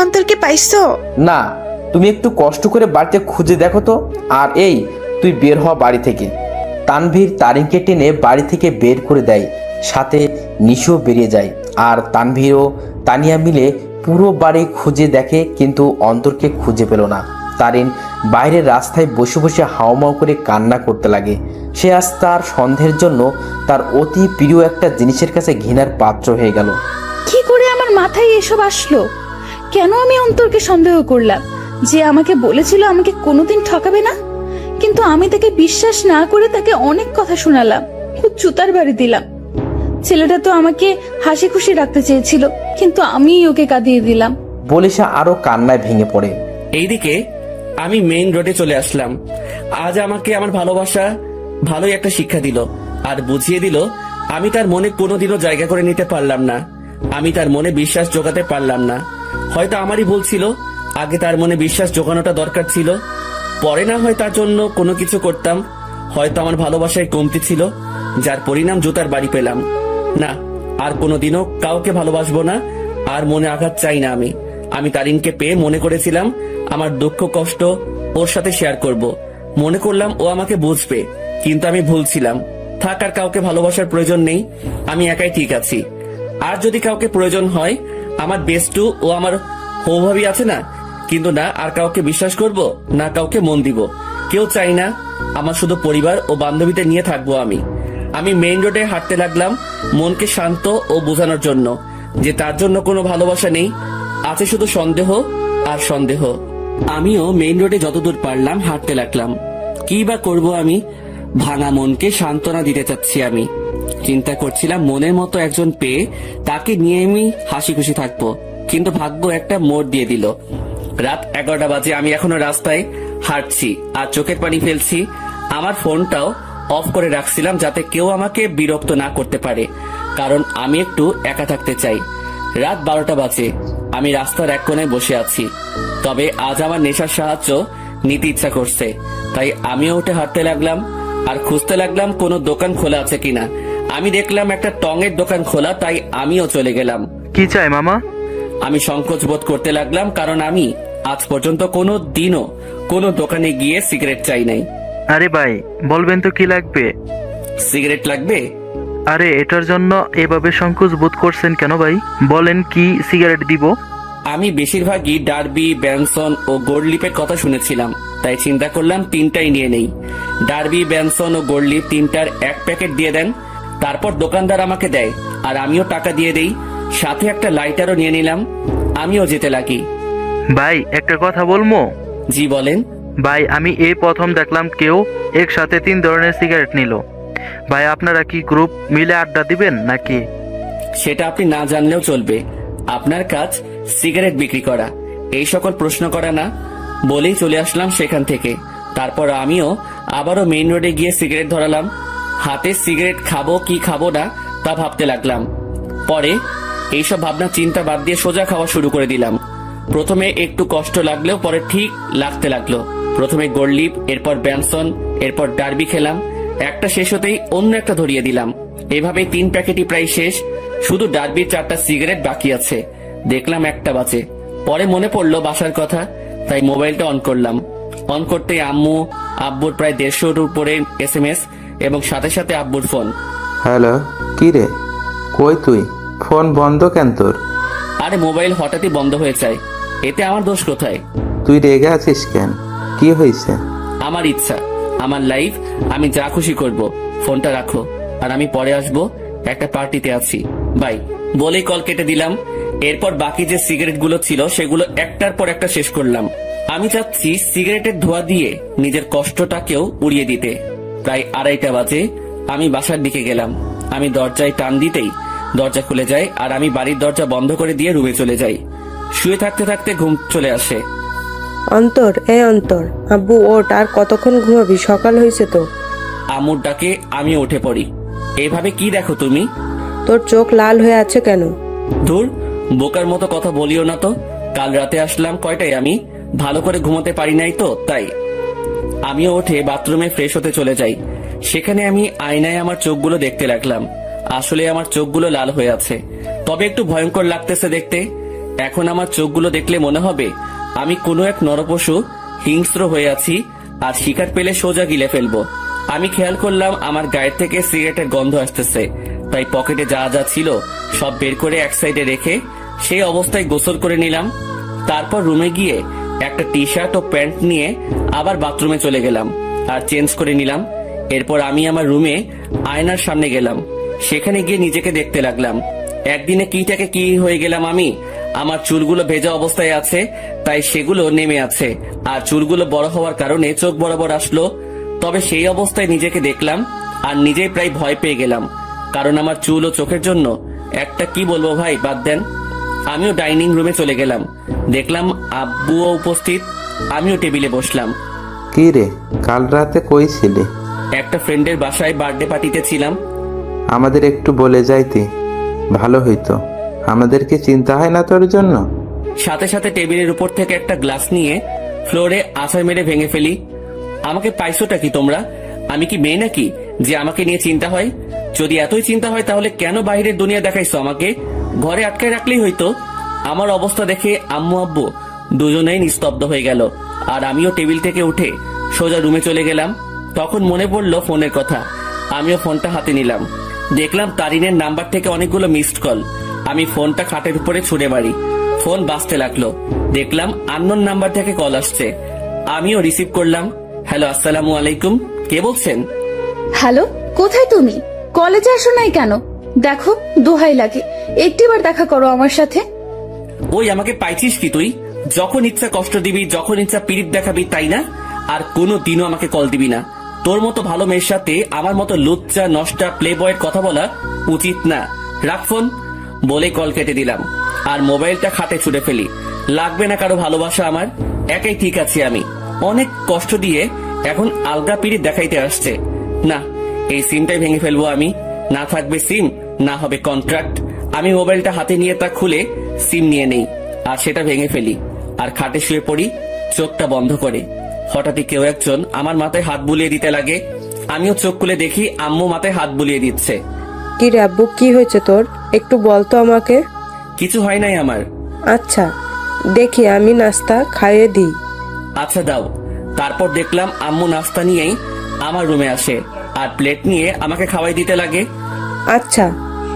অন্তরকে পাইছো? না, তুমি একটু কষ্ট করে বাড়িতে খুঁজে দেখো তো। আর এই, তুই বের হ বাড়ি থেকে। তানভীর তারিনকে টেনে বাড়ি থেকে বের করে দেয়, সাথে নিশিও বেরিয়ে যায়। আর তানভীর ও তানিয়া মিলে পুরো বাড়ি খুঁজে দেখে, কিন্তু অন্তরকে খুঁজে পেল না। তারিন বাইরের রাস্তায় বসে বসে হাওমাও করে কান্না করতে লাগে। সে আজ তার সন্দেহের জন্য তার অতি প্রিয় একটা জিনিসের কাছে ঘৃণার পাত্র হয়ে গেল। কি করে আমার মাথায় এসব আসলো? কেন আমি অন্তরকে সন্দেহ করলাম? যে আমাকে বলেছিল আমাকে কোনোদিন ঠকাবে না, কিন্তু আমি তাকে বিশ্বাস না করে তাকে অনেক কথা শোনালাম, জুতার বাড়ি দিলাম। ছেলেটা তো আমাকে হাসি খুশি রাখতে চেয়েছিল, কিন্তু আমিই ওকে কাঁদিয়ে দিলাম। বলে সে আরো কান্নায় ভেঙে পড়ে। এইদিকে আমি মেইন রোডে চলে আসলাম। আজ আমাকে আমার ভালোবাসা ভালোই একটা শিক্ষা দিল, আর বুঝিয়ে দিল আমি তার মনে কোনোদিনও জায়গা করে নিতে পারলাম না। আমি তার মনে বিশ্বাস জোগাতে পারলাম না। হয়তো আমারই ভুল ছিল, আগে তার মনে বিশ্বাস জোগানোটা দরকার ছিল। পরে না হয় তার জন্য কোনো কিছু করতাম। হয়তো আমার ভালোবাসায় কমতি ছিল, যার পরিণাম জুতার বাড়ি পেলাম। না, আর কোনোদিনও কাউকে ভালোবাসবো না, আর মনে আঘাত চাই না। আমি তারিনকে পেয়ে মনে করেছিলাম আমার দুঃখ কষ্ট ওর সাথে শেয়ার করব। মনে করলাম ও আমাকে বুঝবে, কিন্তু আমি ভুল ছিলাম। থাক, আর কাউকে ভালোবাসার প্রয়োজন নেই, আমি একাই ঠিক আছি। আর যদি কাউকে প্রয়োজন হয়, আমার বেস্টু ও আমার হৌভাবি আছে না, কিন্তু না আর কাউকে বিশ্বাস করব, না কাউকে মন দিব। কেউ চাই না, আমার শুধু পরিবার ও বান্ধবীদের নিয়ে থাকবো আমি মেইন রোডে হাঁটতে লাগলাম, মনকে শান্ত ও বোঝানোর জন্য যে তার জন্য কোনো ভালোবাসা নেই, আছে শুধু সন্দেহ আর সন্দেহ। আমিও মেইন রোডে যতদূর পারলাম হাঁটতে লাগলাম। কি বা করবো আমি? ভাঙা মনকে সান্ত্বনা দিতে চাচ্ছি। আমি চিন্তা করছিলাম মনের মতো একজন পেয়ে তাকে নিয়ে আমি হাসি খুশি থাকবো, কিন্তু ভাগ্য একটা মোড় দিয়ে দিল। রাত 11টা বাজে, আমি এখনো রাস্তায় হাঁটছি আর চোখের পানি ফেলছি। আমার ফোনটাও অফ করে রাখছিলাম যাতে কেউ আমাকে বিরক্ত না করতে পারে, কারণ আমি একটু একা থাকতে চাই। রাত 12টা বাজে, আমি রাস্তার এক কোণায় বসে আছি। তবে আজ আমার নেশার সাহায্য নিতে ইচ্ছা করছে, তাই আমিও উঠে হাঁটতে লাগলাম আর খুঁজতে লাগলাম কোনো দোকান খোলা আছে কিনা। আমি দেখলাম একটা টঙের দোকান খোলা, তাই আমিও চলে গেলাম। কি চাই মামা? আমি সংকোচ বোধ করতে লাগলাম, কারণ আমি আজ পর্যন্ত কোনো দিনও কোনো দোকানে গিয়ে সিগারেট চাই নাই। আরে ভাই, বলবেন তো কি লাগবে? সিগারেট লাগবে? আরে এটার জন্য এভাবে সংকোচ বোধ করছেন কেন ভাই? বলেন কি সিগারেট দিব? আমি বেশিরভাগই ডার্বি, ব্যানসন ও গোল্ডলিপের কথা শুনেছিলাম, তাই চিন্তা করলাম তিনটাই নিয়ে নেই। ডার্বি, ব্যানসন ও গোল্ডলিপ তিনটার এক প্যাকেট দিয়ে দেন। তারপর দোকানদার আমাকে দেয় আর আমিও টাকা দিয়ে দেই, সাথে একটা লাইটারও নিয়ে নিলাম। আমিও যেতে লাগি। ভাই একটা কথা বলবো? জি বলেন। ভাই আমি এই প্রথম দেখলাম কেউ একসাথে 3 ধরনের সিগারেট নিল। ভাই আপনারা কি গ্রুপ মিলে আড্ডা দিবেন নাকি? সেটা আপনি না জানলেও চলবে, আপনার কাজ সিগারেট বিক্রি করা, এই সকল প্রশ্ন করা না। বলেই চলে আসলাম সেখান থেকে। তারপর আমিও আবারও মেইন রোডে গিয়ে সিগারেট ধরালাম। হাতে সিগারেট খাবো কি খাবো না তা ভাবতে লাগলাম। পরে এইসব ভাবনা চিন্তা বাদ দিয়ে সোজা খাওয়া শুরু করে দিলাম। প্রথমে একটু কষ্ট লাগলেও পরে ঠিক লাগতে লাগলো। প্রথমে গোল্ডলিপ, এরপর ব্যানসন, এরপর ডার্বি খেলাম। একটা শেষ হতেই অন্য একটা ধরিয়ে দিলাম। এভাবে 3 প্যাকেটই প্রায় শেষ, শুধু ডার্বির 4টা সিগারেট বাকি আছে। দেখলাম 1টা বাজে। পরে মনে পড়লো বাসার কথা, তাই মোবাইলটা অন করলাম। অন করতেই আম্মু আব্বুর প্রায় 150-র উপরে SMS এবং সাথে সাথে আব্বুর ফোন। হ্যালো, কি রে? কই তুই? ফোন বন্ধ কেন তোর? আরে মোবাইল হঠাৎই বন্ধ হয়ে যায়, এতে আমার দোষ কোথায়? তুই রেগে আছিস কেন? কি হয়েছে? আমার ইচ্ছা, আমার লাইফ, আমি যা খুশি করব। ফোনটা রাখো, আর আমি পরে আসবো, একটা পার্টিতে আছি, বাই বলেই কল কেটে দিলাম। এরপর বাকি যে সিগারেট গুলো ছিল সেগুলো একটার পর একটা শেষ করলাম। আমি চাচ্ছি সিগারেটের ধোঁয়া দিয়ে নিজের কষ্টটাকেও উড়িয়ে দিতে। প্রায় 2:30 বাজে আমি বাসার দিকে গেলাম। আমি দরজায় টান দিতেই দরজা খুলে যায়, আর আমি বাড়ির দরজা বন্ধ করে দিয়ে রুমে চলে যাই। শুয়ে থাকতে থাকতে ঘুম চলে আসে। অন্তর, অন্তর, আব্বু ওঠ, আর কতক্ষণ ঘুমাবি? সকাল হয়েছে তো। আম্মুর ডাকে আমি উঠে পড়ি। এভাবে কি দেখো তুমি? তোর চোখ লাল হয়ে আছে কেন? ধুর, বোকার মতো কথা বলিও না তো। কাল রাতে আসলাম কয়টায়, আমি ভালো করে ঘুমোতে পারি নাই তো, তাই। আমিও উঠে বাথরুমে ফ্রেশ হতে চলে যাই। সেখানে আমি আয়নায় আমার চোখগুলো দেখতে লাগলাম। আসলে আমার চোখগুলো লাল হয়ে আছে, তবে একটু ভয়ঙ্কর লাগতেছে দেখতে। এখন আমার চোখগুলো দেখলে মনে হবে আমি কোনো এক নরপশু হিংস্র হয়ে আছি, আর শিকার পেলে সোজা গিলে ফেলবো। আমি খেয়াল করলাম আমার গায়ের থেকে সিগারেটের গন্ধ আসতেছে, তাই পকেটে যা যা ছিল সব বের করে এক সাইডে রেখে সেই অবস্থায় গোসল করে নিলাম। তারপর রুমে গিয়ে একটা টি শার্ট ও প্যান্ট নিয়ে আবার বাথরুমে চলে গেলাম আর চেঞ্জ করে নিলাম। এরপর আমি আমার রুমে আয়নার সামনে গেলাম। সেখানে গিয়ে নিজেকে দেখতে লাগলাম। একদিনে কিটাকে কি হয়ে গেলাম আমি। আমার চুলগুলো ভেজা অবস্থায় আছে, তাই সেগুলো নেমে আছে, আর চুলগুলো বড় হওয়ার কারণে চোখ বরাবর আসলো। তবে সেই অবস্থায় নিজেকে দেখলাম আর নিজেই প্রায় ভয় পেয়ে গেলাম, কারণ আমার চুল ও চোখের জন্য একটা কি বলবো ভাই, বাদ দেন। আমিও ডাইনিং রুমে চলে গেলাম। দেখলাম আব্বুও উপস্থিত। আমিও টেবিলে বসলাম। কি রে, কাল রাতে কই ছিলি? একটা ফ্রেন্ডের বাসায় বার্থডে পার্টিতে ছিলাম। আমাদের একটু বলে যাইতি, ভালো হইতো। আমাদেরকে চিন্তা হয় না তোর জন্য? সাথে সাথে টেবিলের উপর থেকে একটা গ্লাস নিয়ে ফ্লোরে আছাড় মেরে ভেঙে ফেলি। আমাকে পাইছোটা কি তোমরা? আমি কি মেয়ে নাকি যে আমাকে নিয়ে চিন্তা হয়? যদি এতই চিন্তা হয় তাহলে কেন বাইরের দুনিয়া দেখাইছো আমাকে? ঘরে আটকায় রাখলেই হইতো। আমার অবস্থা দেখে আম্মু আব্বু দুজনেই নিস্তব্ধ হয়ে গেল, আর আমিও টেবিল থেকে উঠে সোজা রুমে চলে গেলাম। তখন মনে পড়লো ফোনের কথা। আমিও ফোনটা হাতে নিলাম। দেখলাম তারিনের নাম্বার থেকে অনেকগুলো মিসড কল। আমি ফোনটা খাটের উপরে ছুঁড়ে মারি। ফোন বাজতে লাগলো। দেখলাম আননোন নাম্বার থেকে কল আসছে। আমিও রিসিভ করলাম। হ্যালো, আসসালামু আলাইকুম, কে বলছেন? হ্যালো, কোথায় তুমি? কলেজে আসো নাই কেন? দেখো, দোহাই লাগে, একটিবার দেখা করো আমার সাথে। ওই আমাকে পাইছিস কি তুই? যখন ইচ্ছা কষ্ট দিবি, যখন ইচ্ছা পিরিত দেখাবি, তাই না? আর কোনো দিনও আমাকে কল দিবি না। তোর মতো ভালো মেয়ের সাথে আমার মতো লুচ্চা নষ্টা প্লে বয়ের কথা বলা উচিত না। রাখ ফোন বলে কল কেটে দিলাম আর মোবাইলটা খাটে ছুড়ে ফেলি। লাগবে না কারো ভালোবাসা আমার, একাই ঠিক আছি আমি। অনেক কষ্ট দিয়ে এখন আলগা পিরিত দেখাইতে আসছে। না, এই সিমটাই ভেঙে ফেলবো আমি। না থাকবে সিম, না হবে কন্ট্রাক্ট। আমি মোবাইলটা হাতে নিয়ে তা খুলে সিম নিয়ে নেই আর সেটা ভেঙে ফেলি, আর খাটে শুয়ে পড়ি চোখটা বন্ধ করে। হঠাৎই কেউ একজন আমার মাথায় হাত বুলিয়ে দিতে লাগে। আমিও চোখ খুলে দেখি আম্মু মাথায় হাত বুলিয়ে দিচ্ছে। কি রে আব্বু, কি হয়েছে তোর? একটু বলতো আমাকে। কিছু হয় নাই আমার। আচ্ছা, দেখি আমি নাস্তা খাইয়ে দিই। আচ্ছা দাও। তারপর দেখলাম আম্মু নাস্তা নিয়েই আমার রুমে আসে আর প্লেট নিয়ে আমাকে খাওয়াই দিতে লাগে। আচ্ছা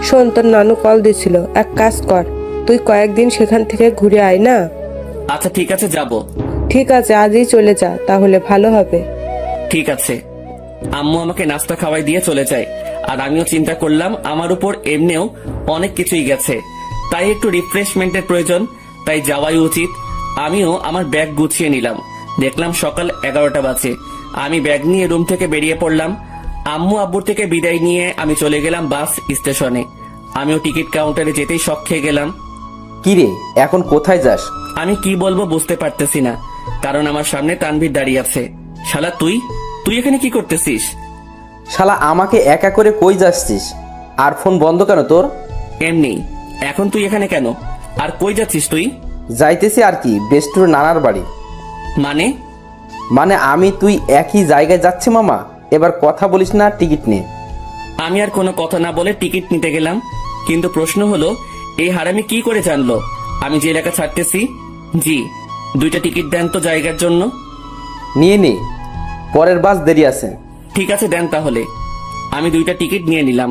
শোন, তোর নানু কল দিছিল, এক কাজ কর, তুই কয়েকদিন সেখান থেকে ঘুরে আয় না। আচ্ছা ঠিক আছে, যাব। ঠিক আছে, আজই চলে যা, তাহলে ভালো হবে। ঠিক আছে। আম্মু আমাকে নাস্তা খাওয়াই দিয়ে চলে যায়, আর আমিও চিন্তা করলাম আমার উপর এমনিও অনেক কিছুই গেছে, তাই একটু রিফ্রেশমেন্টের প্রয়োজন, তাই যাওয়াই উচিত। আমিও আমার ব্যাগ গুছিয়ে নিলাম। দেখলাম সকাল 11টা বাজে। আমি ব্যাগ নিয়ে রুম থেকে বেরিয়ে পড়লাম। আম্মু আব্বুর থেকে বিদায় নিয়ে আমি চলে গেলাম বাস স্টেশনে। আমিও টিকিট কাউন্টারে যেতেই শক খেয়ে গেলাম। কি রে, এখন কোথায় যাস? আমি কি বলবো বুঝতে পারতেছি না, কারণ আমার সামনে তানভীর দাঁড়িয়ে আছে। শালা তুই তুই এখানে কি করতেছিস? শালা আমাকে একা করে কই যাচ্ছিস? আর ফোন বন্ধ কেন তোর? এমনি। এখন তুই এখানে কেন? আর কই যাচ্ছিস তুই? যাইতেছি আর কি, বেস্টুর নানার বাড়ি। মানে? মানে আমি তুই একই জায়গায় যাচ্ছি মামা, এবার কথা বলিস না, টিকিট নে। আমি আর কোনো কথা না বলে টিকিট নিতে গেলাম, কিন্তু প্রশ্ন হলো এই হারামি কি করে জানলো আমি যে এলাকা ছাড়তেছি? জি, 2টা টিকিট দেন তো জায়গার জন্য। নিয়ে নে, পরের বাস দেরি আছে। ঠিক আছে, দেন তাহলে। আমি 2টা টিকিট নিয়ে নিলাম,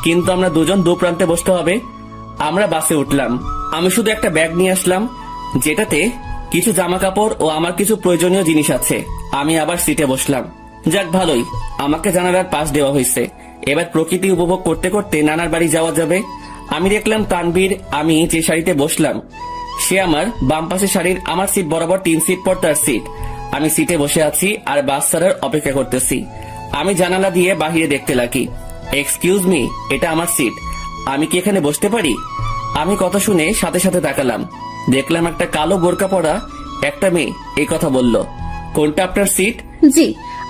কিন্তু আমরা দুজন দু প্রান্তে বসতে হবে। আমরা বাসে উঠলাম। আমি শুধু একটা ব্যাগ নিয়ে আসলাম, যেটাতে কিছু জামা কাপড় ও আমার কিছু প্রয়োজনীয় জিনিস আছে। আমি আবার সিটে বসলাম। যাক ভালোই, আমাকে জানালার পাশ দেওয়া হয়েছে। এবার প্রকৃতি উপভোগ করতে করতে নানার বাড়ি যাওয়া যাবে। আমি দেখলাম তানভীর, আমি যে সারিতে বসলাম সে আমার বাম পাশে সারির আমার সিট বরাবর 3 সিট পর তার সিট। আমি সিটে বসে আছি আর বাস ছাড়ার অপেক্ষা করতেছি। আমি জানালা দিয়ে বাহিরে দেখতে লাগি। এক্সকিউজ মি, এটা আমার সিট, আমি কি এখানে বসতে পারি? আমি কথা শুনে সাথে সাথে তাকালাম। দেখলাম একটা কালো বোরকা পরা একটা মেয়ে এই কথা বলল। কোনটা আপনার সিট? জি,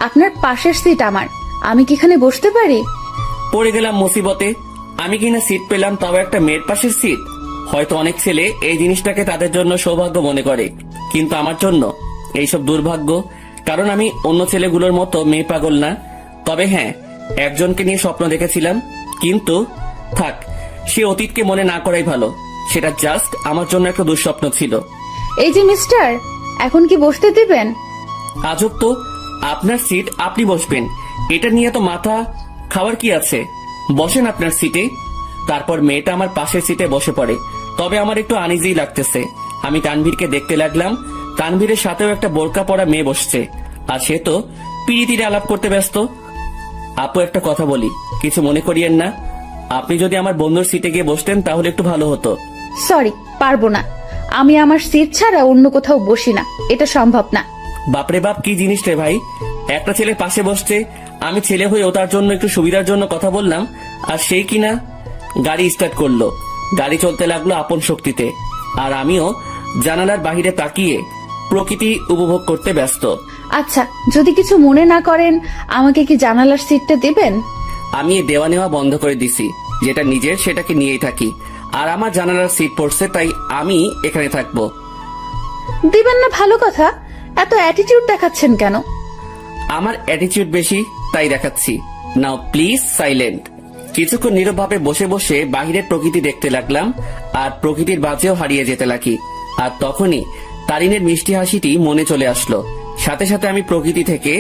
আপনার পাশের সিট আমার। আমি কি এখানে বসতে পারি? পড়ে গেলাম মুসিবতে। আমি কিনা সিট পেলাম, তাও একটা মেয়ের পাশের সিট। হয়তো অনেক ছেলে এই জিনিসটাকে তাদের জন্য সৌভাগ্য মনে করে, কিন্তু আমার জন্য এইসব দুর্ভাগ্য। কারণ আমি অন্য ছেলেগুলোর মতো মেয়ে পাগল না। তবে হ্যাঁ, একজনকে নিয়ে স্বপ্ন দেখেছিলাম, কিন্তু থাক, সে অতীতকে মনে না করাই ভালো। সেটা জাস্ট আমার জন্য একটা দুঃস্বপ্ন ছিল। এই যে মিস্টার, এখন কি বসতে দিবেন? আজব তো, আপনার সিট আপনি বসবেন, এটা নিয়ে তো মাথা খাওয়ার কি আছে? বসেন আপনার সিটে। তারপর মেয়েটা আমার পাশের সিটে বসে পড়ে। তবে আমার একটু আনইজি লাগতেছে। আমি তানভীরকে দেখতে লাগলাম। তানভীরের সাথেও একটা বোরকা পরা মেয়ে বসছে, আর সে তো পিড়িতিরে আলাপ করতে ব্যস্ত। আপু, একটা কথা বলি, কিছু মনে করিয়েন না। আপনি যদি আমার বন্ধুর সিটে গিয়ে বসতেন তাহলে একটু ভালো হতো। সরি, পারবো না। আমি আমার সিট ছাড়া অন্য কোথাও বসি না, এটা সম্ভব না। বাপরে বাপ, কি জিনিস রে ভাই! একটা ছেলের পাশে বসছে, আমি ছেলে হয়েও তার জন্য একটু সুবিধার জন্য কথা বললাম, আর সেই কিনা গাড়ি স্টার্ট করলো। গাড়ি চলতে লাগলো আপন শক্তিতে, আর আমিও জানালার বাহিরে তাকিয়ে প্রকৃতি উপভোগ করতে ব্যস্ত। আচ্ছা, যদি কিছু মনে না করেন, আমাকে কি জানালার সিটটা দিবেন? আমি এই দেওয়া নেওয়া বন্ধ করে দিছি। যেটা নিজের সেটাকে নিয়েই থাকি, আর আমার জানালার সিট পড়ছে, তাই আমি এখানে থাকবো। দিবেন না ভালো কথা, এত অ্যাটিটিউড দেখাচ্ছেন কেন? আমার অ্যাটিটিউড বেশি, তাই দেখাচ্ছি। নাও প্লিজ সাইলেন্ট। কিছুক্ষণ নীরবভাবে বসে বসে বাহিরের প্রকৃতি দেখতে লাগলাম, আর প্রকৃতির বাজেও হারিয়ে যেতে লাগি। আর তখনই তারিনের মিষ্টি হাসিটি মনে চলে আসলো। সাথে সাথে আমি প্রকৃতি থেকে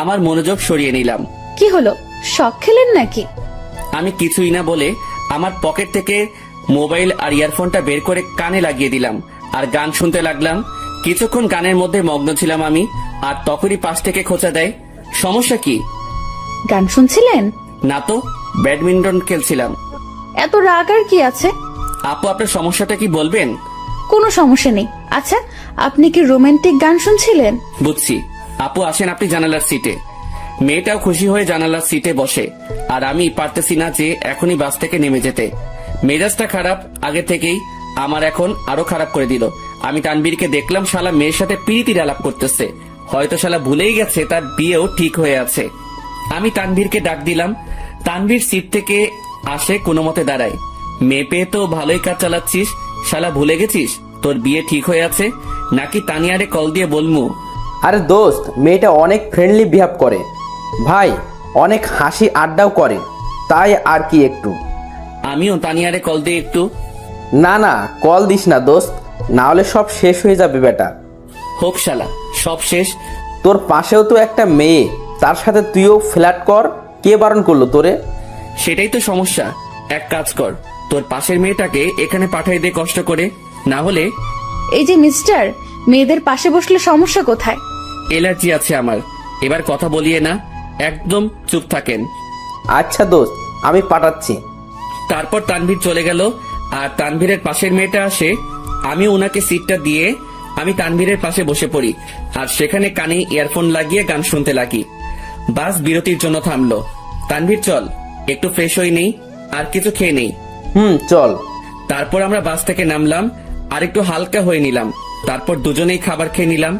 আমার মনোযোগ সরিয়ে নিলাম। কি হলো, শখ খেলেন নাকি? আমি কিছুই না বলে আমার পকেট থেকে মোবাইল আর ইয়ারফোনটা বের করে কানে লাগিয়ে দিলাম, আর গান শুনতে লাগলাম। কিছুক্ষণ গানের মধ্যে মগ্ন ছিলাম আমি, আর তখনই পাশ থেকে খোঁচা দেয়। সমস্যা কি? গান শুনছিলেন? না তো, ব্যাডমিন্টন খেলছিলাম। এত রাগ আর কি আছে? আপু, আপনার সমস্যাটা কি বলবেন? কোনো সমস্যা নেই। আচ্ছা, আপনি কি রোমান্টিক গান শুনছিলেন? বুঝছি। আপু আসেন আপনি জানালার সিটে। মেয়েটাও খুশি হয়ে জানালার সিটে বসে, আর আমি পারতেছি না যে এখনই বাস থেকে নেমে যেতে। মেজাজটা খারাপ আগে থেকেই, আমার এখন আরো খারাপ করে দিল। আমি তানবীরকে দেখলাম, শালা মেয়ের সাথে পিরিতির আলাপ করতেছে। হয়তো শালা ভুলেই গেছে তার বিয়েও ঠিক হয়ে আছে। আমি তানভীরকে ডাক দিলাম। তানভীর সিট থেকে আসে, কোনো মতে দাঁড়ায়। মেয়ে পেয়ে তো ভালোই কাজ চালাচ্ছিস, শালা ভুলে গেছিস তোর বিয়ে ঠিক হয়ে আছে? নাকি তানিয়ারে কল দিয়ে বলমু? আরে দোস্ত, মেয়েটা অনেক ফ্রেন্ডলি বিহেভ করে ভাই, অনেক হাসি আড্ডাও করে, তাই আর কি একটু। আমিও তানিয়ারে কল দিয়ে একটু। না না, কল দিস না দোস্ত, না হলে সব শেষ হয়ে যাবে বেটা। হোক শালা, সব শেষ। তোর পাশেও তো একটা মেয়ে, তার সাথে তুইও ফ্ল্যাট কর, কে বারণ করলো তোরে? সেটাই তো সমস্যা। এক কাজ কর, তোর পাশের মেয়েটাকে এখানে পাঠাই দে কষ্ট করে, না হলে। এই যে মিস্টার, মেয়েদের পাশে বসলে সমস্যা কোথায়? এলার্জি আছে আমার। এবার কথা বলিয়ে না, একদম চুপ থাকেন। আচ্ছা দোস্ত, আমি পাঠাচ্ছি। তারপর তানভীর চলে গেল, আর তানভীরের পাশের মেয়েটা আসে। আমি ওনাকে সিটটা দিয়ে আমি তানভীরের পাশে বসে পড়ি, আর সেখানে কানে ইয়ারফোন লাগিয়ে গান শুনতে লাগি। বাস বিরতির জন্য থামলো। তানভীর চল, একটু ফ্রেশ হয়ে নেই, আর কিছু খেয়ে নেই। চল। তারপর আমরা বাস থেকে নামলাম, আর একটু হালকা হয়ে নিলাম। তারপর দুজনেই খাবার খেয়ে নিলাম।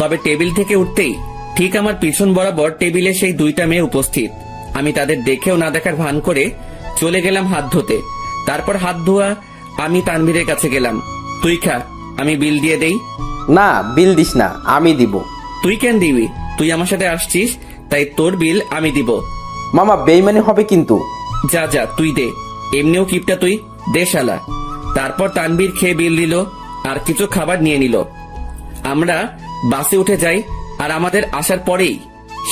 তবে টেবিল থেকে উঠতেই ঠিক আমার পিছন বরাবর টেবিলে সেই 2টা মেয়ে উপস্থিত। আমি তাদের দেখেও না দেখার ভান করে চলে গেলাম হাত ধুতে। তারপর হাত ধোয়া আমি তানভীরের কাছে গেলাম। তুই খা, আমি বিল দিয়ে দেই। না, বিল দিস না, আমি দিব। তুই কেন দিবি? তুই আমার সাথে আসছিস, তাই তোর বিল আমি দিব। মামা বেইমানি হবে কিন্তু। যা যা তুই দে, এমনিও কিপটা তুই, দে শালা। তারপর তানভীর খেয়ে বিল দিল আর কিছু খাবার নিয়ে নিল। আমরা বাসে উঠে যাই আর আমাদের আসার পরেই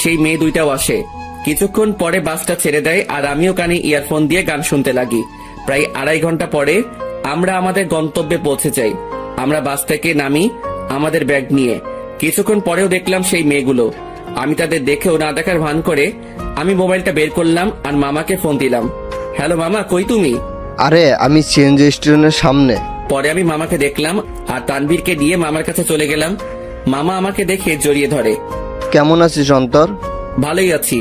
সেই মেয়ে দুইটাও আসে। কিছুক্ষণ পরে বাসটা ছেড়ে দেয় আর আমিও কানে ইয়ারফোন দিয়ে গান শুনতে লাগি। প্রায় 2.5 ঘন্টা পরে আমরা আমাদের গন্তব্যে পৌঁছে যাই। আমরা বাস থেকে নামি আমাদের ব্যাগ নিয়ে। কিছুক্ষণ পরেও দেখলাম সেই মেয়েগুলো। আমি তাদের দেখেও না দেখার ভান করে আমি মোবাইলটা বের করলাম আর মামাকে ফোন দিলাম। হ্যালো মামা, কই তুমি? আরে আমি সিএনজি স্টেশনের সামনে। পরে আমি মামাকে দেখলাম আর তানভীরকে দিয়ে মামার কাছে চলে গেলাম। মামা আমাকে দেখে জড়িয়ে ধরে। কেমন আছিস অন্তর? ভালোই আছি।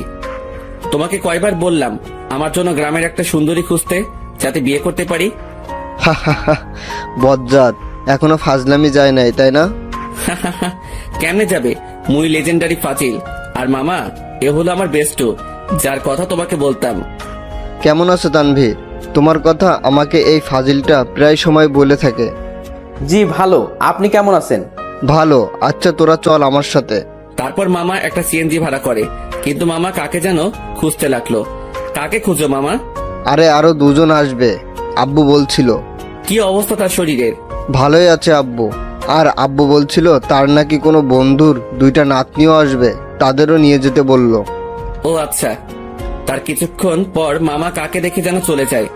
তোমাকে কয়বার বললাম আমার জন্য গ্রামের একটা সুন্দরী খুঁজতে, যাতে বিয়ে করতে পারি। বজ্জাত, এখনো ফাজলামি যায় নাই তাই না? কেমনে যাবে, মুই লেজেন্ডারি ফাজিল। আর মামা, এ হলো আমার বেস্টু, যার কথা তোমাকে বলতাম। কেমন আছো তানভীর? তোমার কথা আমাকে এই ফাজিলটা প্রায় সময় বলে থাকে। জি ভালো, আপনি কেমন আছেন? ভালো। আচ্ছা তোরা চল আমার সাথে। তারপর মামা একটা সিএনজি ভাড়া করে, কিন্তু মামা কাকে যেন খুঁজতে লাগলো। কাকে খুঁজো মামা? আরে আরো 2 জন আসবে, আব্বু বলছিল। কি অবস্থা তার শরীরের? ভালোই আছে আব্বু। আর আব্বু বলছিল তার নাকি কোনো বন্ধুর 2টা নাতনিও আসবে, তাদেরও নিয়ে যেতে বলল। ও আচ্ছা। তার কিছুক্ষণ পর মামা কাকে দেখে যেন চলে যায়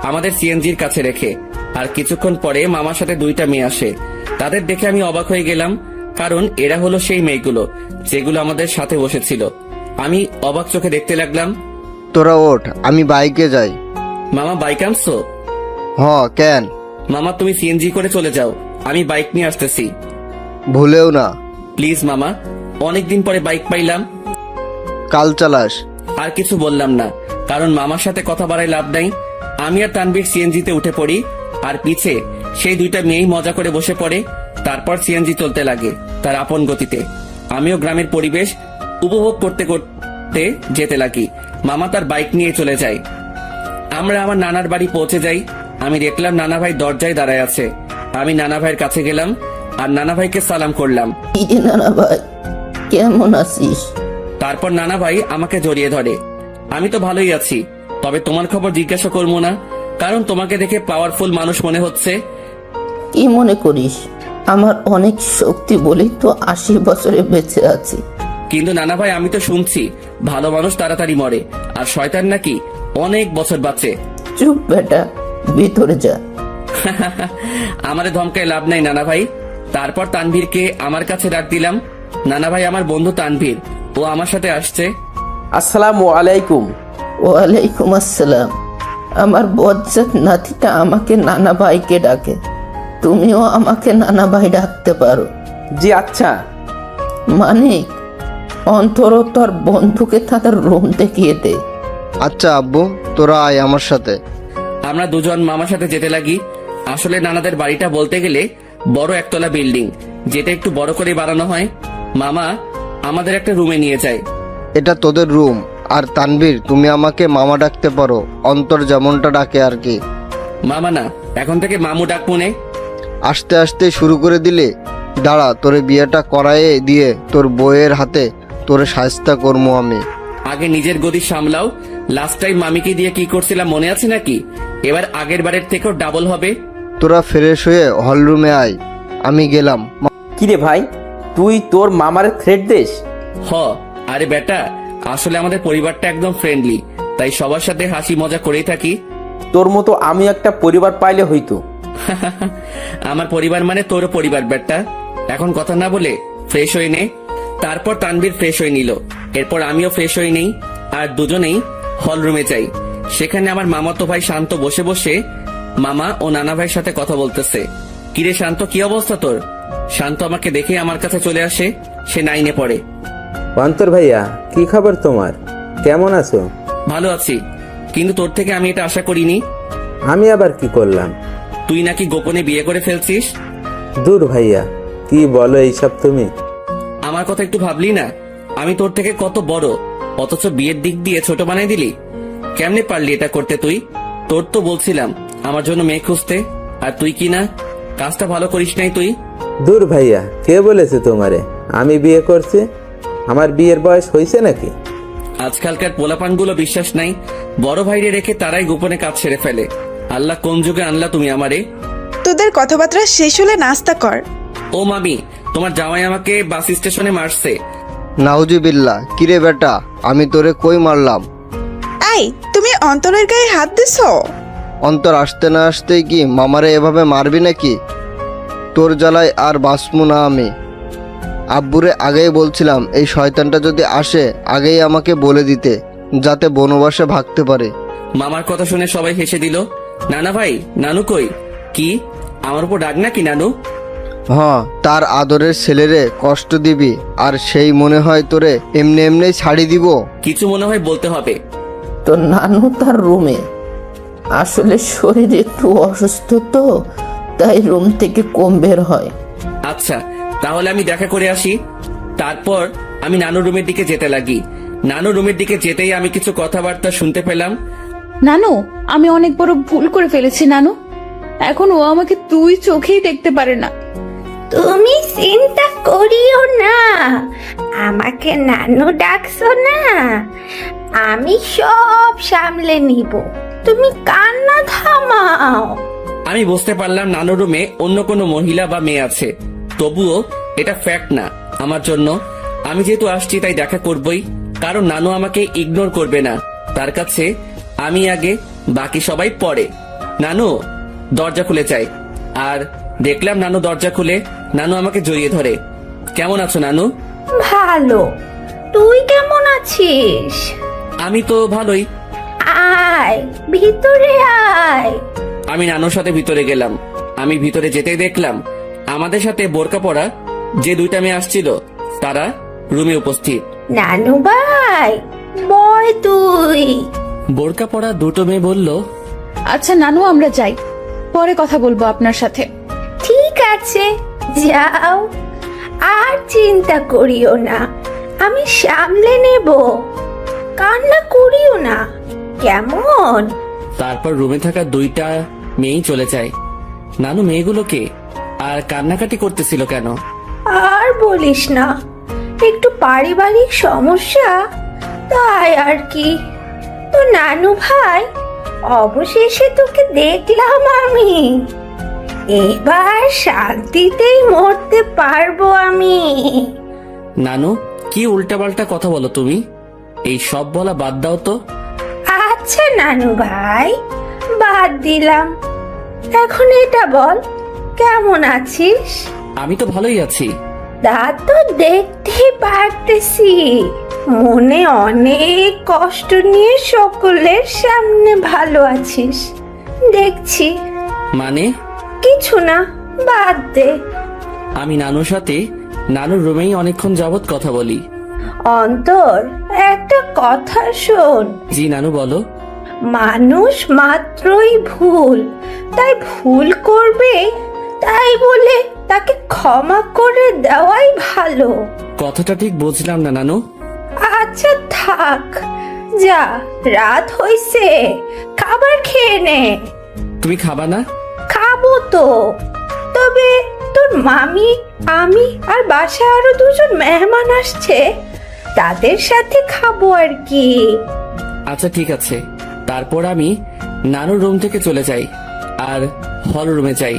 আমাদের সিএনজির কাছে রেখে। আর কিছুক্ষণ পরে মামার সাথে 2টা মেয়ে আসে। তাদের দেখে আমি অবাক হয়ে গেলাম, কারণ এরা হলো সেই মেয়েগুলো যেগুলো আমাদের সাথে বসেছিল। আমি অবাক চোখে দেখতে লাগলাম। তোরা ওঠ, আমি বাইকে যাই। মামা বাইক আনছো? কেন? মামা তুমি সিএনজি করে চলে যাও, আমি বাইক নিয়ে আসতেছি। ভুলেও না। প্লিজ মামা, অনেকদিন পরে বাইক পাইলাম। কাল চালাস। আর কিছু বললাম না, কারণ মামার সাথে কথা বাড়ায় লাভ নাই। আমি আর তানভীর সিএনজিতে উঠে পড়ি আর পিছে সেই 2টা মেয়েই মজা করে বসে পড়ে। তারপর সিএনজি চলতে লাগে তার আপন গতিতে। আমিও গ্রামের পরিবেশ উপভোগ করতে করতে যেতে লাগি। মামা তার বাইক নিয়ে চলে যায়। আমরা আমার নানার বাড়ি পৌঁছে যাই। আমি দেখলাম নানা ভাই দরজায় দাঁড়ায় আছে। আমি নানা ভাইয়ের কাছে গেলাম আর নানা ভাইকে সালাম করলাম। নানা ভাই, কেমন আছিস? তারপর নানা ভাই আমাকে জড়িয়ে ধরে। আমি তো ভালোই আছি, তবে তোমার খবর জিজ্ঞাসা করবো না, কারণ তোমাকে দেখে পাওয়ারফুল মানুষ মনে হচ্ছে। কি মনে করিস? আমার অনেক শক্তি বলেই তো 80 বছরে বেঁচে আছি। কিন্তু নানা ভাই, আমি তো শুনছি ভালো মানুষ তাড়াতাড়ি মরে আর শয়তান নাকি অনেক বছর বাঁচে। চুপ বেটা, ভিতরে যা। আমারে ধমকায় লাভ নাই নানা ভাই। তারপর তানভীরকে আমার কাছে ডাক দিলাম। নানা ভাই, আমার বন্ধু তানভীর, ও আমার সাথে আসছে। আসসালামু আলাইকুম। ওয়ালাইকুম আসসালাম। আমার বজ্জাত নাতিটা আমাকে নানা ভাইকে ডাকে, তুমিও আমাকে নানা ভাই ডাকতে পারো। জি আচ্ছা। মানিক, অন্তর তোর বন্ধুকে তাদের রুম দেখিয়ে দে। আচ্ছা আব্বু, তোরা আয় আমার সাথে। আমরা 2 জন মামার সাথে যেতে লাগি। আসলে নানাদের বাড়িটা বলতে গেলে বড় একতলা বিল্ডিং, যেটা একটু বড় করে বানানো হয়। মামা আমাদের একটা রুমে নিয়ে যায়। এটা তোদের রুম। আর তানভীর, তুমি আমাকে মামা ডাকতে পারো, অন্তর যেমনটা ডাকে আর কি। মামা না, এখন থেকে মামু ডাক মনে। আস্তে আস্তে শুরু করে দিলে। দাঁড়া, তোরে বিয়েটা করায়ে দিয়ে তোর বউয়ের হাতে তোরে শায়েস্তা করবো আমি। আগে নিজের গদি সামলাও। লাস্ট টাইম মামিকে দিয়ে কি করছিলাম মনে আছে নাকি? এবার আগের বারের থেকেও ডাবল হবে। তোরা ফ্রেশ হয়ে হলরুমে আয়, আমি গেলাম। কিরে ভাই, তুই তোর মামার থ্রেট দেশ? আরে বেটা, আসলে আমাদের পরিবারটা একদম ফ্রেন্ডলি, তাই সবার সাথে হাসি মজা করেই থাকি। তোর মতো আমি একটা পরিবার পাইলে হইতো। আমার পরিবার মানে তোর পরিবার বেটা। এখন কথা না বলে ফ্রেশ হয়ে নে। তারপর তানভীর ফ্রেশ হয়ে নিল। এরপর আমিও ফ্রেশ হয়ে নেই আর দুজনেই হল রুমে যাই। সেখানে আমার মামাতো ভাই শান্ত বসে বসে মামা ও নানা ভাইয়ের সাথে কথা বলতেছে। কিরে শান্ত, কি অবস্থা তোর? শান্ত আমাকে দেখে আমার কাছে চলে আসে। সে 9-এ পড়ে। অন্তর ভাইয়া, কি খবর তোমার? কেমন আছো? ভালো আছি, কিন্তু তোর থেকে আমি এটা আশা করিনি। আমি আবার কি করলাম? তুই নাকি গোপনে বিয়ে করে ফেলছিস। দূর ভাইয়া, কি বলো এইসব তুমি? আমার কথা একটু ভাবলি না? আমি তোর থেকে কত বড়, অথচ বিয়ের দিক দিয়ে ছোট বানাই দিলি। কেমনে পারলি এটা করতে তুই? তোর তো বলছিলাম আমার জন্য মেয়ে খুঁজতে, আর তুই কি না, কাজটা ভালো করিস নাই তুই। দূর ভাইয়া, কে বলেছে তোমারে আমি বিয়ে করছি? আমার বিয়ের বয়স হয়েছে নাকি? আজকালকার পোলাপানগুলো বিশ্বাস নাই, বড় ভাইরে রেখে তারাই গোপনে কাজ সেরে ফেলে। আল্লাহ কোন যুগে আনলা তুমি আমারে? তোদের কথাবার্তা শেষ হলে নাস্তা কর। ও মামি, তোমার জামাই আমাকে বাস স্টেশনে মারছে। নাউজুবিল্লাহ, কিরে বেটা, আমি তোরে কই মারলাম? আই, তুমি অন্তরের গায়ে হাত দিছো? অন্তর আসতে না আসতেই কি মামারে এভাবে মারবি নাকি? তোর জ্বালায় আর বাঁচমু না আমি। আব্বুরে আগেই বলছিলাম এই শয়তানটা যদি আসে আগেই আমাকে বলে দিতে, যাতে বনবাসে ভাগতে পারে। মামার কথা শুনে সবাই হেসে দিল। নানা ভাই, নানু কই? কি আমার উপর রাগ নাকি নানু? হ্যাঁ, তার আদরের ছেলেরে কষ্ট দিবি আর সেই মনে হয় তোরে এমনি এমনি ছাড়ি দিব? কিছু মনে হয় বলতে হবে। তো নানু তার রুমে, আসলে শরীর একটু অসুস্থ তো, তাই রুম থেকে কম বের হয়। আচ্ছা, তাহলে আমি দেখা করে আসি। তারপর আমি নানু রুমের দিকে যেতে লাগি। নানু রুমের দিকে যেতেই আমি কিছু কথাবার্তা শুনতে পেলাম। নানু, আমি অনেক বড় ভুল করে ফেলেছি নানু। এখন ও আমাকে দুই চোখেই দেখতে পারে না। তুমি চিন্তা করিও না, আমাকে নানু ডাকছো না, আমি সব সামলে নিব, তুমি কান্না থামাও। আমি বুঝতে পারলাম নানু রুমে অন্য কোনো মহিলা বা মেয়ে আছে, তবুও এটা ফ্যাক্ট না আমার জন্য। আমি যেহেতু আসছি তাই দেখা করবই, কারণ নানু আমাকে ইগনোর করবে না। তার কাছে আমি আগে, বাকি সবাই পরে। নানু, দরজা খুলে চাই। আর দেখলাম নানু দরজা খুলে নানু আমাকে জড়িয়ে ধরে। কেমন আছো নানু? ভালো, তুই কেমন আছিস? আমি তো ভালোই। আয় ভিতরে আয়। আমি নানুর সাথে ভিতরে গেলাম। আমি ভিতরে যেতেই দেখলাম আমাদের সাথে বোরকা পরা যে দুইটা মেয়ে আসছিল তারা রুমে উপস্থিত। নানু ভাই, বয় তুই। বোরকা পরা দুটো মেয়ে বলল, আচ্ছা নানু, আমরা যাই, পরে কথা বলবো আপনার সাথে। ঠিক আছে, যাও, আর চিন্তা করিও না, আমি সামলে নেব, কান্না করিও না, কেমন? তারপর রুমে থাকা দুইটা মেয়েই চলে যায়। নানু মেয়েগুলোকে আর কান্নাকাটি করতেছিল কেন? আর বলিস না, একটু পারিবারিক সমস্যা, তাই আর কি। তো নানু ভাই, অবশেষে তোকে দেখলাম আমি, এবার শান্তিতেই মরতে পারবো আমি। নানু, কি উল্টাপাল্টা কথা বলো তুমি? এই সব বলা বাদ দাও তো। আচ্ছা নানু ভাই, বাদ দিলাম, এখন এটা বল, কেমন আছিস? আমি তো ভালোই আছি। তা তো দেখতেই পারতেছি, মনে অনেক কষ্ট নিয়ে সকলের সামনে ভালো আছিস দেখছি। মানে? কিছু না, বাদ দে। আমি নানুর সাথে নানুর রুমেই অনেকক্ষণ যাবত কথা বলি। অন্তর, একটা কথা শোন। জি নানু, বলো। মানুষ মাত্রই ভুল, তাই ভুল করবে, তাই বলে তাকে ক্ষমা করে দেওয়াই ভালো। কথাটা ঠিক বুঝলাম না নানু। আচ্ছা থাক, যা, রাত হইছে, খাবার খেয়ে নে। তুমি খাবা না? খাবো তো, তবে তোর মামি, আমি আর বাসায় আরো দুজন মেহমান আসছে, তাদের সাথে খাবো আর কি। আচ্ছা ঠিক আছে। তারপর আমি নানুর রুম থেকে চলে যাই আর হল রুমে যাই।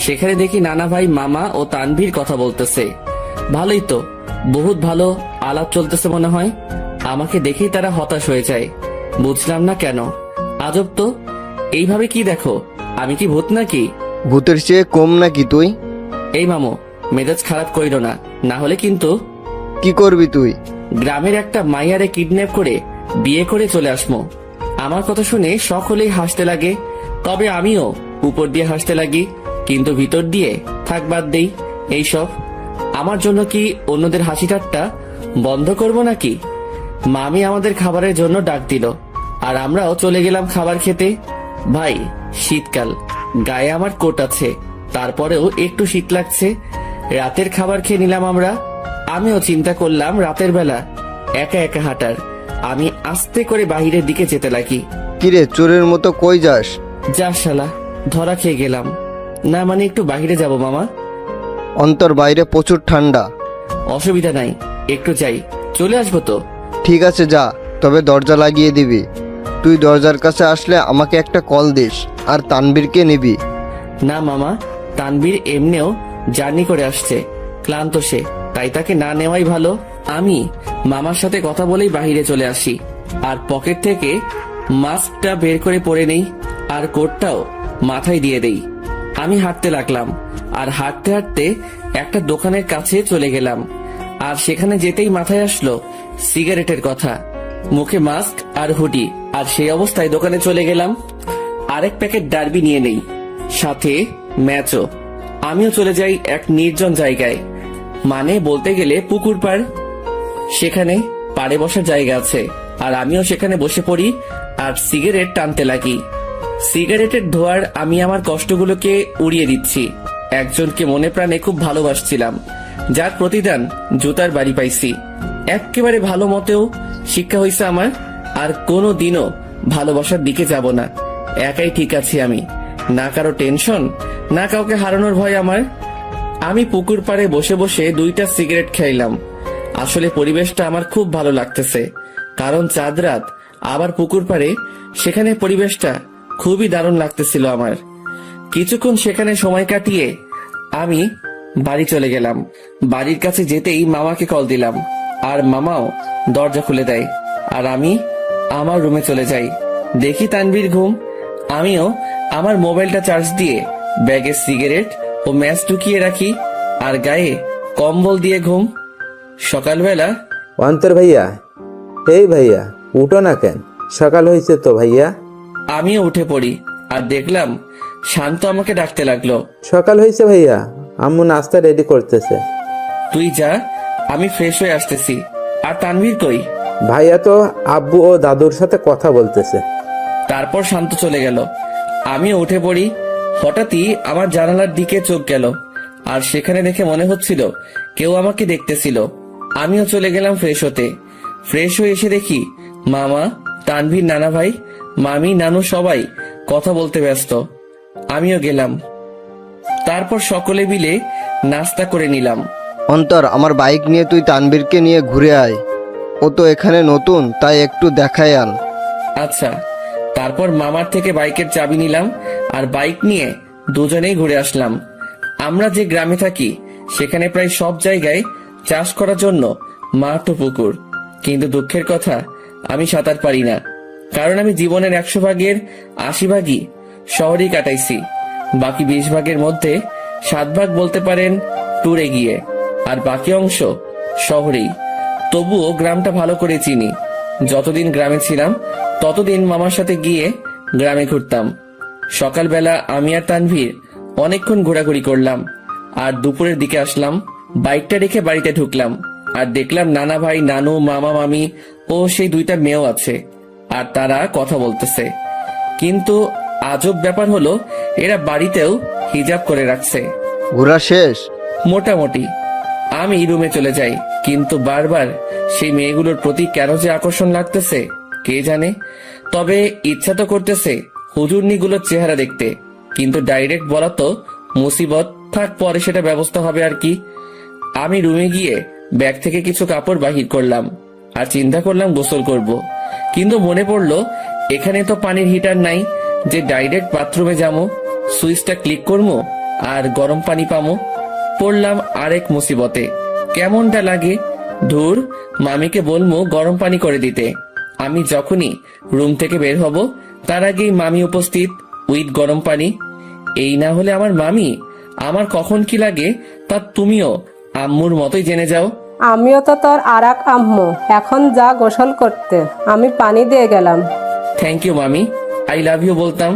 সেখানে দেখি নানা ভাই, মামা ও তানভীর কথা বলতেছে। ভালোই তো, বহুত ভালো আলাপ চলতেছে মনে হয়। আমাকে দেখেই তারা হতাশ হয়ে যায়, বুঝলাম না কেন। আজব তো, এইভাবে কি দেখো? আমি কি ভূত নাকি? ভূতের চেয়ে কম নাকি তুই? এই মামু, মেজাজ খারাপ কইরো না, না হলে কিন্তু। কি করবি তুই? গ্রামের একটা মাইয়ারে কিডন্যাপ করে বিয়ে করে চলে আসমো। আমার কথা শুনে সকলেই হাসতে লাগে, তবে আমিও উপর দিয়ে হাসতে লাগি, কিন্তু ভিতর দিয়ে থাক বাদ দেই এইসব। আমার জন্য কি অন্যদের হাসি ঠাট্টা বন্ধ করব নাকি? মামি আমাদের খাবারের জন্য ডাক দিল আর আমরাও চলে গেলাম খাবার খেতে। ভাই, শীতকাল, গায়ে আমার কোট আছে, তারপরেও একটু শীত লাগছে। রাতের খাবার খেয়ে নিলাম আমরা। আমিও চিন্তা করলাম রাতের বেলা একা একা হাঁটার। আমি আস্তে করে বাহিরের দিকে যেতে লাগি। কিরে, চোরের মতো কই যাস? যা শালা, ধরা খেয়ে গেলাম। না মানে একটু বাহিরে যাব মামা। অন্তর, বাইরে প্রচুর ঠান্ডা। অসুবিধা নাই, একটু যাই, চলে আসবো তো। ঠিক আছে, যা। তবে দরজা লাগিয়ে দিবি। তুই দরজার কাছে আসলে আমাকে একটা কল দিস, আর তানবীরকে নিবি। না মামা, তানবীর এমনিও জার্নি করে আসছে, ক্লান্ত সে, তাই তাকে না নেওয়াই ভালো। আমি মামার সাথে কথা বলেই বাহিরে চলে আসি আর পকেট থেকে মাস্কটা বের করে পরে নেই আর কোটটাও মাথায় দিয়ে দেই। আমি হাঁটতে লাগলাম আর হাঁটতে হাঁটতে একটা দোকানের কাছে চলে গেলাম। আর সেখানে যেতেই মাথায় আসলো সিগারেটের কথা, মুখে মাস্ক আর হুডি, আর সেই অবস্থায় দোকানে চলে গেলাম। আরেক প্যাকেট ডার্বি নিয়ে নেই, সাথে ম্যাচও। আমিও চলে যাই এক নির্জন জায়গায়, মানে বলতে গেলে পুকুর পাড়। সেখানে পাড়ে বসার জায়গা আছে আর আমিও সেখানে বসে পড়ি আর সিগারেট টানতে লাগি। সিগারেটের ধোঁয়ার আমি আমার কষ্টগুলোকে উড়িয়ে দিচ্ছি। একজনকে মনে প্রাণে খুব ভালোবাসছিলাম, যার প্রতিদান জুতার বাড়ি পাইছি। একেবারে ভালো মতেও শিক্ষা হয়েছে আমার, আর কোনো দিনও ভালোবাসার দিকে যাব না। একাই ঠিক আছি আমি, না কারো টেনশন, না কাউকে হারানোর ভয় আমার। আমি পুকুর পাড়ে বসে বসে 2টা সিগারেট খাইলাম। আসলে পরিবেশটা আমার খুব ভালো লাগতেছে, কারণ চাঁদ রাত, আবার পুকুর পাড়ে, সেখানে পরিবেশটা খুবই দারুণ লাগতেছিল আমার। কিছুক্ষণ সেখানে সময় কাটিয়ে আমি বাড়ি চলে গেলাম। বাড়ির কাছে যেতেই মামাকে কল দিলাম আর মামাও দরজা খুলে দেয় আর আমি আমার রুমে চলে যাই। দেখি তানবীর ঘুম। আমিও আমার মোবাইলটা চার্জ দিয়ে ব্যাগে সিগারেট ও ম্যাচ ঢুকিয়ে রাখি আর গায়ে কম্বল দিয়ে ঘুম। সকালবেলা অন্তর ভাইয়া, এই ভাইয়া উঠো না কেন? সকাল হয়েছে তো ভাইয়া। আমিও উঠে পড়ি আর দেখলাম শান্ত আমাকে ডাকতে লাগলো। সকাল হয়েছে ভাইয়া, আম্মু নাস্তা রেডি করতেছে। তুই যা, আমি ফ্রেশ হয়ে আসতেছি। আর তানভীর কই? ভাইয়া তো আব্বু ও দাদুর সাথে কথা বলতেছে। তারপর শান্ত চলে গেল। আমিও উঠে পড়ি। হঠাৎই আমার জানালার দিকে চোখ গেল আর সেখানে দেখে মনে হচ্ছিল কেউ আমাকে দেখতেছিল। আমিও চলে গেলাম ফ্রেশ হতে। ফ্রেশ হয়ে এসে দেখি মামা, তানভীর, নানা ভাই, মামি, নানু সবাই কথা বলতে ব্যস্ত। আমিও গেলাম। তারপর সকলে মিলে নাস্তা করে নিলাম। অন্তর, আমার বাইক নিয়ে তুই তানবীরকে নিয়ে ঘুরে আয়। ও তো এখানে নতুন, তাই একটু দেখায় আন। আচ্ছা। তারপর মামার থেকে বাইকের চাবি নিলাম আর বাইক নিয়ে দুজনেই ঘুরে আসলাম। আমরা যে গ্রামে থাকি সেখানে প্রায় সব জায়গায় চাষ করার জন্য মাঠ ও পুকুর, কিন্তু দুঃখের কথা আমি সাঁতার পারি না, কারণ আমি জীবনের 100 ভাগের 80 ভাগই শহরেই কাটাইছি। বাকি 20 ভাগের মধ্যে 7 ভাগ বলতে পারেন ট্যুরে গিয়ে, আর বাকি অংশ শহরেই। তবুও গ্রামটা ভালো করে চিনি। যতদিন গ্রামে ছিলাম ততদিন মামার সাথে গিয়ে গ্রামে ঘুরতাম। সকালবেলা আমি আর তানভীর অনেকক্ষণ ঘোরাঘুরি করলাম আর দুপুরের দিকে আসলাম। বাইকটা রেখে বাড়িতে ঢুকলাম আর দেখলাম নানা ভাই, নানু, মামা, মামি ও সেই 2টা মেয়েও আছে আর তারা কথা বলতেছে। কিন্তু আজব ব্যাপার হলো, এরা বাড়িতেও হিজাব করে রাখছে। ঘোরা শেষ? মোটামুটি। আমি রুমে চলে যাই, কিন্তু বারবার সেই মেয়েগুলোর প্রতি কেন যে আকর্ষণ লাগতেছে কে জানে। তবে ইচ্ছা তো করতেছে হুজুরনিগুলোর চেহারা দেখতে, কিন্তু ডাইরেক্ট বলা তো মুসিবত, থাক পরে সেটা ব্যবস্থা হবে আর কি। আমি রুমে গিয়ে ব্যাগ থেকে কিছু কাপড় বাহির করলাম আর চিন্তা করলাম গোসল করব, কিন্তু মনে পড়লো এখানে তো পানির হিটার নাই যে ডাইরেক্ট বাথরুমে যাবো, সুইচটা ক্লিক করবো আর গরম পানি পামো। পড়লাম আরেক মুসিবতে। কেমনটা লাগে, ধুর, মামিকে বলবো গরম পানি করে দিতে। আমি যখনই রুম থেকে বের হব তার আগেই মামি উপস্থিত উইথ গরম পানি। এই না হলে আমার মামি আমার কখন কি লাগে তা তুমিও আম্মুর মতোই জেনে যাও। আমিও তো তোর আরাক আম্মু, এখন যা গোসল করতে, আমি পানি দিয়ে গেলাম। থ্যাংক ইউ মামি, আই লাভ ইউ বলতাম,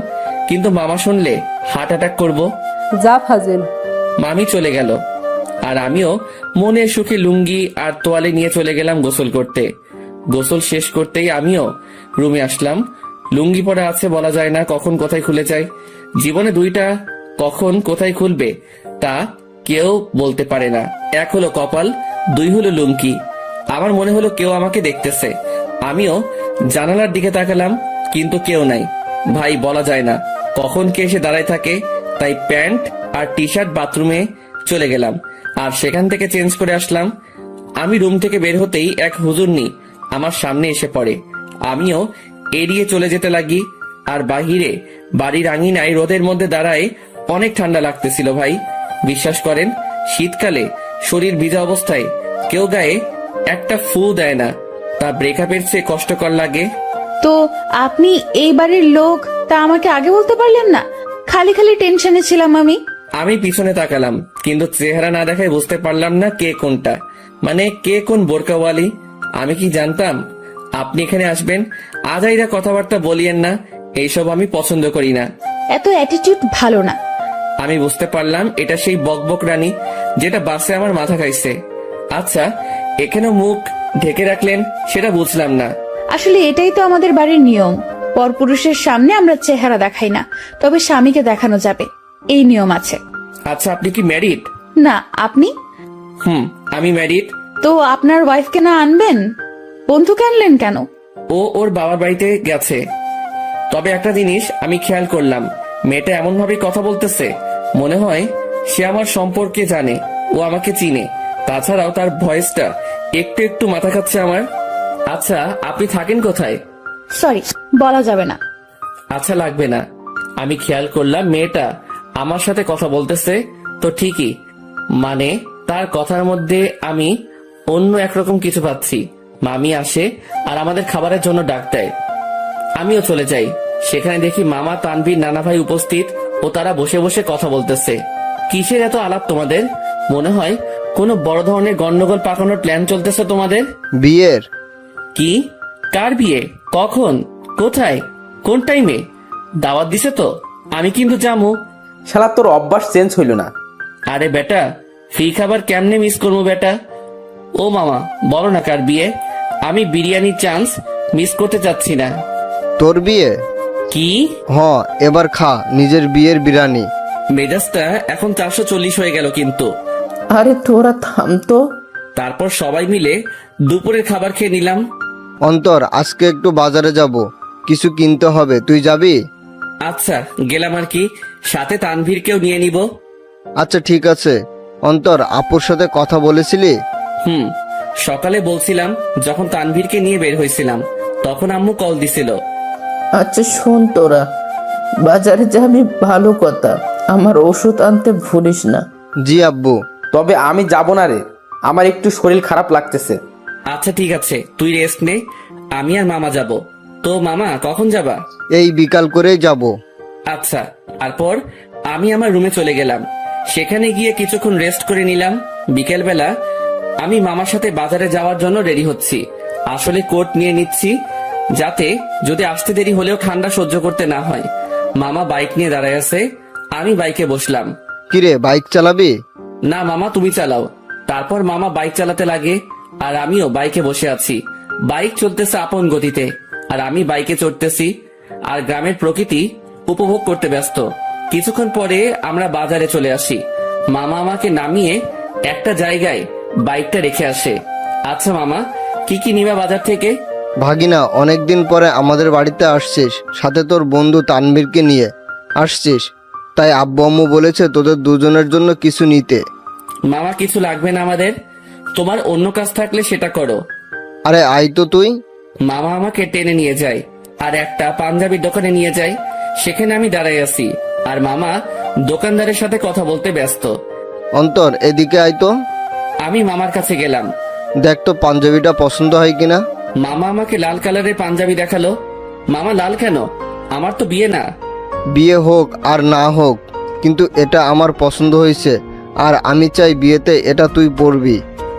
কিন্তু মামা শুনলে হার্ট অ্যাটাক করবো। যা ফাজিল। মামি চলে গেল আর আমিও মনের সুখে লুঙ্গি আর তোয়ালে নিয়ে চলে গেলাম গোসল করতে। গোসল শেষ করতেই আমিও রুমে আসলাম। লুঙ্গি পরা আছে, বলা যায় না কখন কোথায় খুলে যায়। জীবনে 2টা কখন কোথায় খুলবে তা কেউ বলতে পারে না। 1 হলো কপাল, 2 হলো লুঙ্গি। আমার মনে হলো কেউ আমাকে দেখতেছে। আমিও জানালার দিকে তাকালাম, কিন্তু কেউ নাই। ভাই, বলা যায় না কখন কে এসে দাঁড়ায় থাকে, তাই প্যান্ট আর টি শার্ট বাথরুমে চলে গেলাম আর সেখান থেকে চেঞ্জ করে আসলাম। আমি রুম থেকে বের হতেই এক হুজুরনি আমার সামনে এসে পড়ে। আমিও এড়িয়ে চলে যেতে লাগি। আর বাহিরে বাড়ির আঙিনায় রোদের মধ্যে দাঁড়ায় অনেক ঠান্ডা লাগতেছিল ভাই। বিশ্বাস করেন, শীতকালে শরীর ভিজা অবস্থায় কেউ গায়ে একটা ফু দেয় না, তা ব্রেকআপের চেয়ে কষ্টকর লাগে। তো আপনি এই বাড়ির লোক, তা আমাকে আগে বলতে পারলেন না? খালি খালি টেনশনে ছিলাম আমি। আমি পিছনে তাকালাম, কিন্তু চেহারা না দেখায় বুঝতে পারলাম না কে কোনটা, মানে কে কোন বোরকাওয়ালি। আমি কি জানতাম আপনি এখানে আসবেন? আজাইরা কথাবার্তা বলিয়েন না, এইসব আমি পছন্দ করি না। এত অ্যাটিটিউড ভালো না। আমি বুঝতে পারলাম এটা সেই বকবক রানী যেটা বাসে আমার মাথা খাইছে। আচ্ছা, এখানে মুখ ঢেকে রাখলেন সেটা বুঝলাম না। আসলে এটাই তো আমাদের বাড়ির নিয়ম। পরপুরুষের সামনে আমরা চেহারা দেখাই না, তবে স্বামীকে দেখানো যাবে, এই নিয়ম আছে। আচ্ছা, আপনি কি ম্যারিড? না, আপনি? আমি ম্যারিড। তো আপনার ওয়াইফকে না আনবেন? বন্ধুকে আনলেন কেন? ও ওর বাবার বাড়িতে গেছে। তবে একটা জিনিস আমি খেয়াল করলাম, মেয়েটা এমন ভাবে কথা বলতেছে মনে হয় সে আমার সম্পর্কে জানে, ও আমাকে চিনে। তাছাড়াও তার ভয়েসটা একটু একটু মাথা খাচ্ছে আমার। আচ্ছা, আপনি থাকেন কোথায়? সরি, বলা যাবে না। আচ্ছা, লাগবে না। আমি খেয়াল করলাম মেয়েটা আমার সাথে কথা বলতেছে তো ঠিকই, মানে তার কথার মধ্যে আমি অন্য একরকম কিছু পাচ্ছি। মামি আসে আর আমাদের খাবারের জন্য ডাক দেয়। আমিও চলে যাই। সেখানে দেখি মামা, তানভীর, নানা ভাই উপস্থিত ও তারা বসে বসে কথা বলতেছে। কিসের এত আলাপ তোমাদের? মনে হয় কোনো বড় ধরনের গন্ডগোল পাকানোর প্ল্যান চলতেছে তোমাদের। বিয়ের? কি? কার বিয়ে? কখন? কোথায়? কোন টাইমে? দাওয়াত দিছে তো? আমি কিন্তু যাবো। শালা তোর অভ্যাস চেঞ্জ হইল না। আরে বেটা, ফ্রি খাবার কেমনে মিস করবো বেটা? ও মামা, বলো না কার বিয়ে? আমি বিরিয়ানির চান্স মিস করতে চাচ্ছি না। তোর বিয়ে? কি? এবার খা নিজের বিয়ের বিরিয়ানি। মেজাজটা এখন 440 হয়ে গেল কিন্তু। আরে তোরা থাম তো। তারপর সবাই মিলে দুপুরের খাবার খেয়ে নিলাম। অন্তর, আজকে একটু বাজারে যাব, কিছু কিনতে হবে, তুই যাবি? আচ্ছা, গেলাম আর কি, সাথে তানভীরকেও নিয়ে নিব। আচ্ছা ঠিক আছে। অন্তর, আপুর সাথে কথা বলেছিলি? সকালে বলছিলাম, যখন তানভীরকে নিয়ে বের হয়েছিলাম তখন আম্মু কল দিছিল। আচ্ছা শোন, তোরা বাজারে যাবি ভালো কথা, আমার ওষুধ আনতে ভুলিস না। জি আব্বু। তবে আমি যাব না রে, আমার একটু শরীর খারাপ লাগতেছে। আচ্ছা ঠিক আছে, তুই রেস্ট নে, আমি আর মামা যাব। তো মামা, কখন যাবা? এই বিকাল করেই যাব। আচ্ছা। তারপর আমি আমার রুমে চলে গেলাম। সেখানে গিয়ে কিছুক্ষণ রেস্ট করে নিলাম। বিকেলবেলা আমি মামার সাথে বাজারে যাওয়ার জন্য রেডি হচ্ছি। আসলে কোট নিয়ে নিচ্ছি, যাতে যদি আসতে দেরি হলেও ঠান্ডা সহ্য করতে না হয়। মামা বাইক নিয়ে দাঁড়ায় আছে, আমি বাইকে বসলাম। কিরে, বাইক চালাবি? না মামা, তুমি চালাও। তারপর মামা বাইক চালাতে লাগে আর আমিও বাইকে বসে আছি। বাইক চলতেছে আপন গতিতে আর আমি বাইকে চড়তেছি আর গ্রামের প্রকৃতি উপভোগ করতে ব্যস্ত। কিছুক্ষণ পরে আমরা বাজারে চলে আসি। মামা আমাকে নামিয়ে একটা জায়গায় বাইকটা রেখে আসে। আচ্ছা মামা, কি কি নিবা বাজার থেকে? ভাগিনা, অনেকদিন পরে আমাদের বাড়িতে আসছিস, সাথে তোর বন্ধু তানভীরকে নিয়ে আসছিস, তাই আব্বু আম্মু বলেছে তোদের দুজনের জন্য কিছু নিতে। মামা, কিছু লাগবে না আমাদের, তোমার অন্য কাজ থাকলে সেটা করো। আরে আয় তো তুই। মামা আমাকে টেনে নিয়ে যায় আর একটা পাঞ্জাবির দোকানে নিয়ে যায়। সেখানে আমি দাঁড়াই আছি আর মামা দোকানদারের সাথে কথা বলতে ব্যস্ত। অন্তর, এদিকে আয় তো। আমি মামার কাছে গেলাম। দেখ তো পাঞ্জাবিটা পছন্দ হয় কিনা। মামা আমাকে লাল কালারের পাঞ্জাবি দেখালো। মামা, লাল কেন? আমার তো বিয়ে না। বিয়ে হোক আর না হোক, কিন্তু এটা আমার পছন্দ হয়েছে আর আমি চাই বিয়েতে এটা তুই পরবি।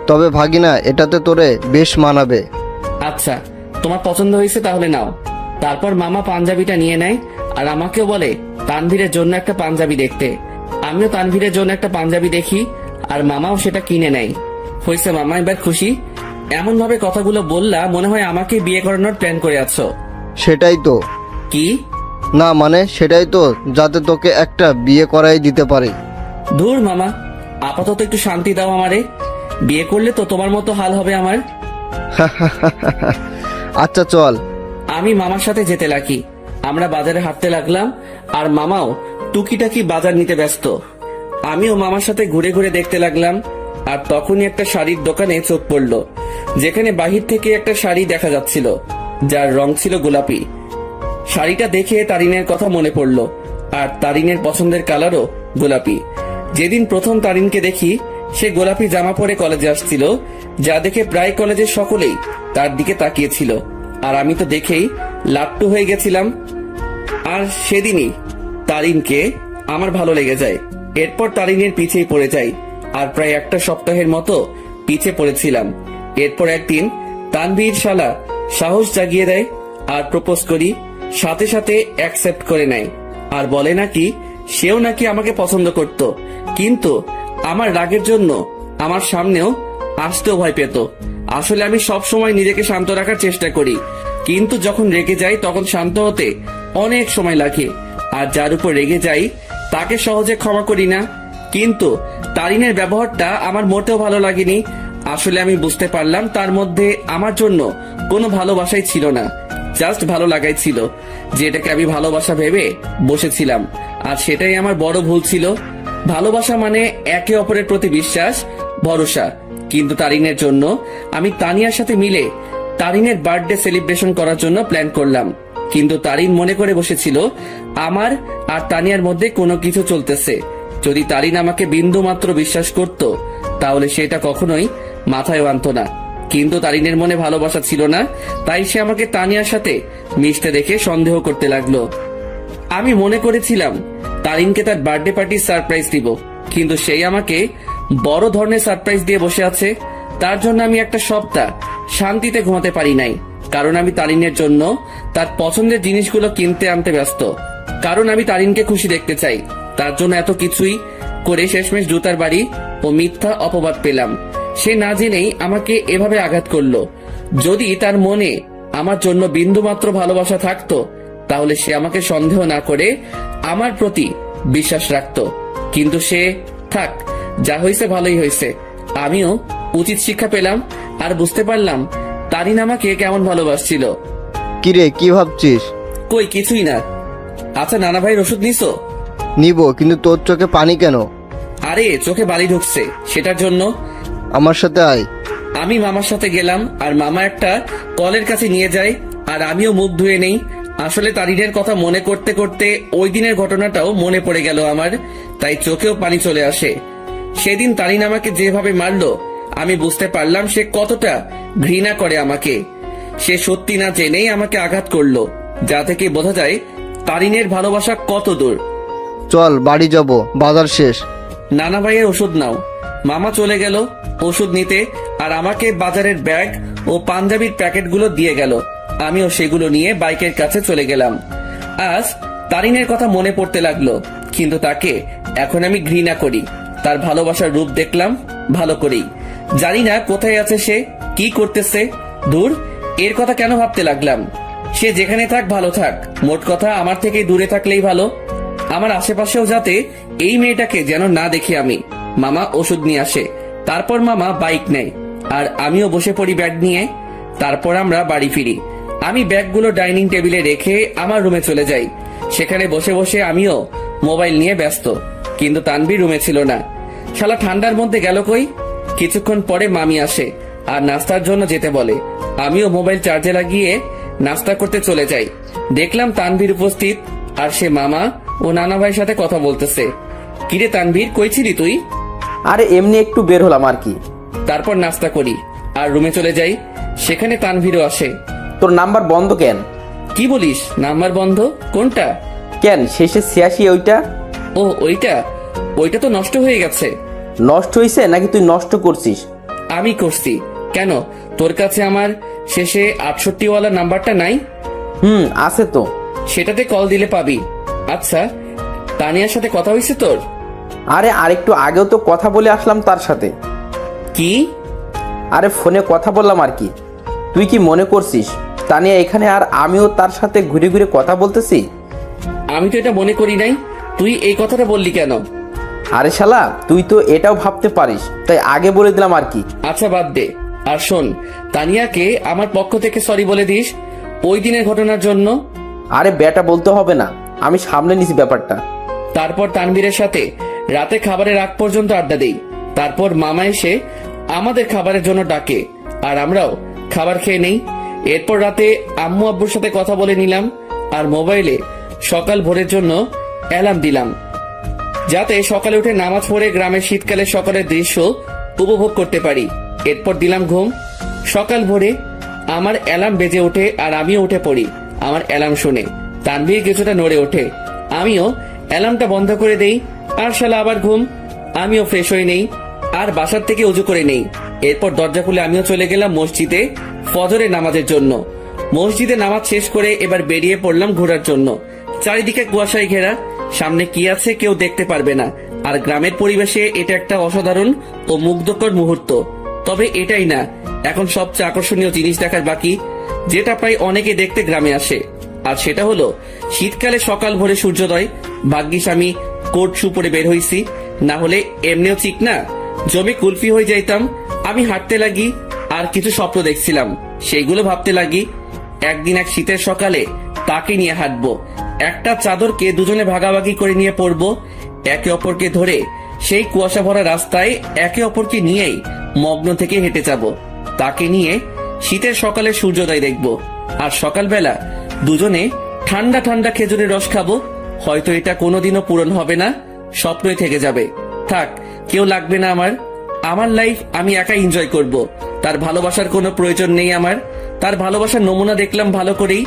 তবে ভাগিনা, এটাতে তোরে বেশ মানাবে। আচ্ছা, তোমার পছন্দ হয়েছে তাহলে নাও। তারপর মামা পাঞ্জাবিটা নিয়ে নেয় আর আমাকেও বলে তানভীরের জন্য একটা পাঞ্জাবি দেখতে। আমিও তানভীরের জন্য একটা পাঞ্জাবি দেখি আর মামাও সেটা কিনে নেয়। হয়েছে মামা, এবার খুশি? এমন ভাবে কথাগুলো বললা মনে হয় আমাকে বিয়ে করানোর প্ল্যান করে আছো। সেটাই তো। কি? না মানে সেটাই তো, যাতে তোকে একটা বিয়ে করাই দিতে পারি। ধুর মামা, আপাতত একটু শান্তি দাও আমারে। বিয়ে করলে তো তোমার মতো হাল হবে আমার। আচ্ছা চল। আমি মামার সাথে যেতে লাগি। আমরা বাজারে হাঁটতে লাগলাম আর মামাও টুকিটাকি বাজার নিতে ব্যস্ত। আমিও মামার সাথে ঘুরে ঘুরে দেখতে লাগলাম আর তখনই একটা শাড়ির দোকানে চোখ পড়লো। যেখানে বাহির থেকে একটা শাড়ি দেখা যাচ্ছিল, যার রং ছিল গোলাপি। শাড়িটা দেখে তারিনের কথা মনে পড়লো, আর তারিনের পছন্দের কালারও গোলাপি। যেদিন প্রথম তারিনকে দেখি, সে গোলাপি জামা পরে কলেজে আসছিল, যা দেখে প্রায় কলেজের সকলেই তার দিকে তাকিয়েছিল। আর আমি তো দেখেই লাট্টু হয়ে গেছিলাম। আর সেদিনই তারিনকে আমার ভালো লেগে যায়। এরপর তারিনের পিছেই পড়ে যাই, আর প্রায় একটা সপ্তাহের মতো পিছে পড়েছিলাম। এরপর একদিন তানভীর শালা সাহস জাগিয়ে দেয় আর প্রপোজ করি। সাথে সাথে অ্যাকসেপ্ট করে নেয় আর বলে নাকি সেও নাকি আমাকে পছন্দ করত, কিন্তু আমার রাগের জন্য আমার সামনেও আসতেও ভয় পেত। আসলে আমি সব সময় নিজেকে শান্ত রাখার চেষ্টা করি, কিন্তু যখন রেগে যাই তখন শান্ত হতে অনেক সময় লাগে। আর যার উপর রেগে যাই তাকে সহজে ক্ষমা করি না। কিন্তু তারিনের ব্যবহারটা আমার মোটেও ভালো লাগেনি। আসলে আমি বুঝতে পারলাম তার মধ্যে আমার জন্য কোনো ভালোবাসাই ছিল না, জাস্ট ভালো লাগাই ছিল, যেটাকে আমি ভালোবাসা ভেবে বসেছিলাম। আর সেটাই আমার বড় ভুল ছিল। ভালোবাসা মানে একে অপরের প্রতি বিশ্বাস, ভরসা। কিন্তু তারিনের জন্য আমি তানিয়ার সাথে মিলে তারিনের বার্থডে সেলিব্রেশন করার জন্য প্ল্যান করলাম। কিন্তু তারিন মনে করে বসেছিল আমার আর তানিয়ার মধ্যে কোনো কিছু চলতেছে। যদি তারিন আমাকে বিন্দু মাত্র বিশ্বাস করত, তাহলে সেটা কখনোই মাথায় আনত না। কিন্তু তারিনের মনে ভালোবাসা ছিল না, তাই সে আমাকে তানিয়ার সাথে মিশতে দেখে সন্দেহ করতে লাগলো। আমি মনে করেছিলাম তারিনকে তার বার্থডে পার্টির সারপ্রাইজ দিব, কিন্তু সেই আমাকে বড় ধরনের সারপ্রাইজ দিয়ে বসে আছে। তার জন্য আমি একটা সপ্তাহ শান্তিতে ঘুমাতে পারি নাই, কারণ আমি তারিনের জন্য তার পছন্দের জিনিসগুলো কিনতে আনতে ব্যস্ত। কারণ আমি তারিনকে খুশি দেখতে চাই। তার জন্য এত কিছুই করে শেষমেশ জুতার বাড়ি ও মিথ্যা অপবাদ পেলাম। সে না জেনেই আমাকে এভাবে আঘাত করলো। যদি তার মনে আমার জন্য বিন্দুমাত্র ভালোবাসা থাকতো, তাহলে সে আমাকে সন্দেহ না করে আমার প্রতি বিশ্বাস রাখতো। কিন্তু সে থাক, যা হয়েছে ভালোই হয়েছে। আমিও উচিত শিক্ষা পেলাম আর বুঝতে পারলাম তারিন আমাকে কেমন ভালোবাসছিল। কিরে, কি ভাবছিস? কই কিছুই না। আচ্ছা, নানা ভাইয়ের ওষুধ নিছো? নিব, কিন্তু তোর চোখে পানি কেন? আরে চোখে বালি ঢুকছে, সেটার জন্য। আমার সাথে আয়। আমি মামার সাথে গেলাম, আর মামা একটা কলের কাছে নিয়ে যায়, আর আমিও মুখ ধুয়ে নেই। আসলে তারিনের কথা মনে করতে করতে ওই দিনের ঘটনাটাও মনে পড়ে গেল আমার, তাই চোখেও পানি চলে আসে। সেদিন তারিন আমাকে যেভাবে মারলো, আমি বুঝতে পারলাম সে কতটা ঘৃণা করে আমাকে। সে সত্যি না জেনেই আমাকে আঘাত করলো, যা থেকে বোঝা যায় তারিনের ভালোবাসা কত দূর। চল বাড়ি যাব, বাজার শেষ। নানা ভাইয়ের ওষুধ নাও। মামা চলে গেল ওষুধ নিতে, আর আমাকে বাজারের ব্যাগ ও পাঞ্জাবির প্যাকেটগুলো দিয়ে গেল। আমিও সেগুলো নিয়ে বাইকের কাছে চলে গেলাম। আজ তারিনের কথা মনে পড়তে লাগলো, কিন্তু তাকে এখন আমি ঘৃণা করি। তার ভালোবাসার রূপ দেখলাম ভালো করেই। জানি না কোথায় আছে সে, কি করতেছে। দূর, এর কথা কেন ভাবতে লাগলাম? সে যেখানে থাক ভালো থাক, মোট কথা আমার থেকে দূরে থাকলেই ভালো। আমার আশেপাশেও যাতে এই মেয়েটাকে যেন না দেখি আমি। মামা ওষুধ নিয়ে আসে, তারপর মামা বাইক নেয়, আর আমিও বসে পড়ি ব্যাগ নিয়ে। তারপর আমরা বাড়ি ফিরি। আমি ব্যাগগুলো ডাইনিং টেবিলে রেখে আমার রুমে চলে যাই। সেখানে বসে বসে আমিও মোবাইল নিয়ে ব্যস্ত, কিন্তু তানভীর রুমে ছিল না। শালা ঠান্ডার মধ্যে গেল কই? কিছুক্ষণ পরে মামি আসে আর নাস্তার জন্য যেতে বলে। আমিও মোবাইল চার্জে লাগিয়ে নাস্তা করতে চলে যাই। দেখলাম তানভীর উপস্থিত, আর সে মামা ও নানা ভাইয়ের সাথে কথা বলতেছে। কিরে তানভীর, কই ছিলি তুই? আরে এমনি একটু বের হলাম আর কি। তারপর নাস্তা করি আর রুমে চলে যাই। সেখানে তানভীরও আসে। তোর নাম্বার বন্ধ কেন? কি বলিস? নাম্বার বন্ধ? কোনটা? কেন, শেষে 86 ওইটা? ও ওইটা ওইটা তো নষ্ট হয়ে গেছে। নষ্ট হয়েছে নাকি তুই নষ্ট করছিস? আমি করছি। কেন, তোর কাছে আমার শেষে 68 ওয়ালা নাম্বারটা নাই? আছে তো। সেটাতে কল দিলে পাবি। আচ্ছা, তানিয়ার সাথে কথা হয়েছে তোর? আরে আরেকটু আগেও তো কথা বলে আসলাম তার সাথে। কি? আরে ফোনে কথা বললাম আর কি। তুই কি মনে করছিস তানিয়া এখানে আর আমিও তার সাথে ঘুরে ঘুরে কথা বলতেছি? আমি তো এটা মনে করি নাই। তুই এই কথাটা বললি কেন? আরে শালা, তুই তো এটাও ভাবতে পারিস, তাই আগে বলে দিলাম আর কি। আচ্ছা বাদ দে। আর শোন, তানিয়াকে আমার পক্ষ থেকে সরি বলে দিস ওই দিনের ঘটনার জন্য। আরে বেটা বলতে হবে না, আমি সামলে নিছি ব্যাপারটা। তারপর তানভীরের সাথে রাতে খাবারের আগ পর্যন্ত আড্ডা দেই। তারপর মামা এসে আমাদের খাবারের জন্য ডাকে। আর আমরাও খাবার খেয়ে নেই। এরপর রাতে আম্মু আব্বুর সাথে কথা বলে নিলাম আর মোবাইলে সকাল ভোরের জন্য অ্যালার্ম দিলাম, যাতে সকালে উঠে নামাজ পড়ে গ্রামের শীতকালের সকালের দৃশ্য উপভোগ করতে পারি। এরপর দিলাম ঘুম। সকাল ভোরে আমার অ্যালার্ম বেজে ওঠে আর আমিও উঠে পড়ি। আমার অ্যালার্ম শুনে তানভীর কিছুটা নড়ে ওঠে, আমিও অ্যালার্মটা বন্ধ করে দেই। আর শালা আবার ঘুম। আমিও ফ্রেশ হয়ে নেই আর বাসার থেকে উজু করে নেই। এরপর দরজা খুলে আমিও চলে গেলাম মসজিদে ফজরের নামাজের জন্য। মসজিদে নামাজ শেষ করে এবার বেরিয়ে পড়লাম ঘোরার জন্য। চারিদিকে কুয়াশায় ঘেরা, সামনে কি আছে কেউ দেখতে পারবে না। আর গ্রামের পরিবেশে এটা একটা অসাধারণ ও মুগ্ধকর মুহূর্ত। তবে এটাই না, এখন সবচেয়ে আকর্ষণীয় জিনিস দেখার বাকি, যেটা প্রায় অনেকে দেখতে গ্রামে আসে। আর সেটা হলো শীতকালে সকাল ভোরে সূর্যোদয়। ভাগ্যিস আমি কোট শু পরে বের হইছি, না হলে এমনিও ঠিক না জমে কুলফি হয়ে যাইতাম। আমি হাঁটতে লাগি আর কিছু স্বপ্ন দেখছিলাম, সেইগুলো ভাবতে লাগি। একদিন এক শীতের সকালে তাকে নিয়ে হাঁটবো, একটা চাদরকে দুজনে ভাগাভাগি করে নিয়ে পড়বো, একে অপরকে ধরে সেই কুয়াশা ভরা রাস্তায় একে অপরকে নিয়েই মগ্ন থেকে হেঁটে যাব। তাকে নিয়ে শীতের সকালে সূর্যোদয় দেখব আর সকালবেলা দুজনে ঠান্ডা ঠান্ডা খেজুরের রস খাবো। হয়তো এটা কোনোদিনও পূরণ হবে না, স্বপ্নই থেকে যাবে। থাক, কেউ লাগবে না আমার। আমার লাইফ আমি একাই এনজয় করব। তার ভালোবাসার কোনো প্রয়োজন নেই আমার। তার ভালোবাসার নমুনা দেখলাম ভালো করেই,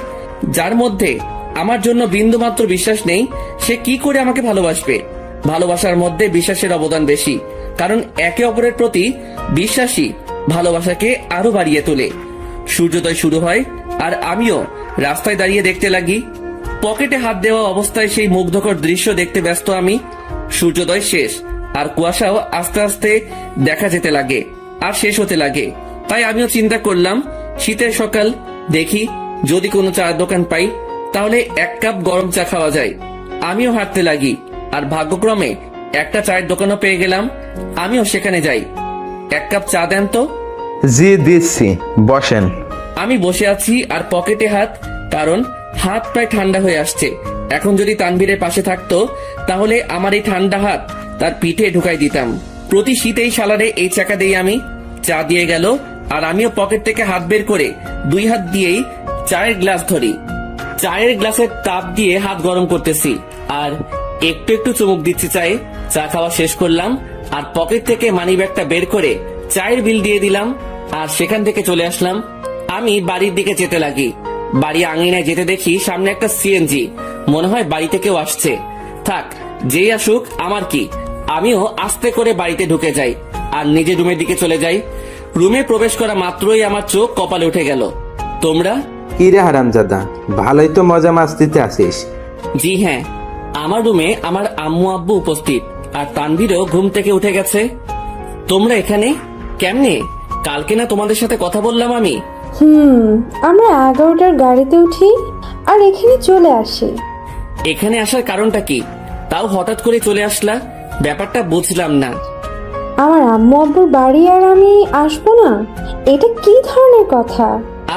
যার মধ্যে আমার জন্য বিন্দুমাত্র বিশ্বাস নেই, সে কি করে আমাকে ভালোবাসবে? ভালোবাসার মধ্যে বিশ্বাসের অবদান বেশি, কারণ একে অপরের প্রতি বিশ্বাসী ভালোবাসাকে আরো বাড়িয়ে তোলে। সূর্যোদয় শুরু হয় আর আমিও রাস্তায় দাঁড়িয়ে দেখতে লাগি। পকেটে হাত দেওয়া অবস্থায় সেই মুগ্ধকর দৃশ্য দেখতে ব্যস্ত আমি। সূর্যোদয় শেষ আর কুয়াশাও আস্তে আস্তে দেখা যেতে লাগে আর শেষ হতে লাগে। তাই আমিও চিন্তা করলাম, শীতের সকাল, দেখি যদি কোনো চায়ের দোকান পাই তাহলে এক কাপ গরম চা খাওয়া যায়। আমিও হাঁটতে লাগি আর ভাগ্যক্রমে একটা চায়ের দোকানও পেয়ে গেলাম। আমিও সেখানে যাই। এক কাপ চা দেন তো। জি দিচ্ছি, বসেন। আমি বসে আছি আর পকেটে হাত, কারণ হাত প্রায় ঠান্ডা হয়ে আসছে। এখন যদি তানভীরের পাশে থাকতো তাহলে আমার এই ঠান্ডা হাত তার পিঠে ঢুকাই দিতাম। প্রতি শীতেই সালারে এই চাকা দেই আমি। চা দিয়ে গেল আর আমিও পকেট থেকে হাত বের করে দুই হাত দিয়েই চায়ের গ্লাস ধরি। চায়ের গ্লাসের তাপ দিয়ে হাত গরম করতেছি আর একটু একটু চুমুক দিচ্ছি চায়ে। চা খাওয়া শেষ করলাম আর পকেট থেকে মানি ব্যাগটা বের করে চায়ের বিল দিয়ে দিলাম আর সেখান থেকে চলে আসলাম। আমি বাড়ির দিকে যেতে লাগি। বাড়ি আঙিনায় যেতে দেখি সামনে একটা সিএনজি, মনে হয় বাড়িতে কেউ আসছে। থাক, যেই আসুক আমার কি, আমিও আস্তে করে বাড়িতে ঢুকে যাই আর নিজের রুমের দিকে চলে যাই। রুমে প্রবেশ করা মাত্রই আমার চোখ কপালে উঠে গেল। তোমরা? কি রে হারামজাদা, ভালোই তো মজা মাস্তিতে আসিস। জি হ্যাঁ, আমার রুমে আমার আম্মু আব্বু উপস্থিত আর তানভীরও ঘুম থেকে উঠে গেছে। তোমরা এখানে কেমনে? কালকে না তোমাদের সাথে কথা বললাম আমি? আমরা 11টার গাড়িতে উঠি আর এখানে চলে আসি। এখানে আসার কারণটা কি? তাও হঠাৎ করে চলে আসলা, ব্যাপারটা বুঝলাম না। আমার আম্মু আব্বুর বাড়ি আর আমি আসবো না, এটা কি ধরনের কথা?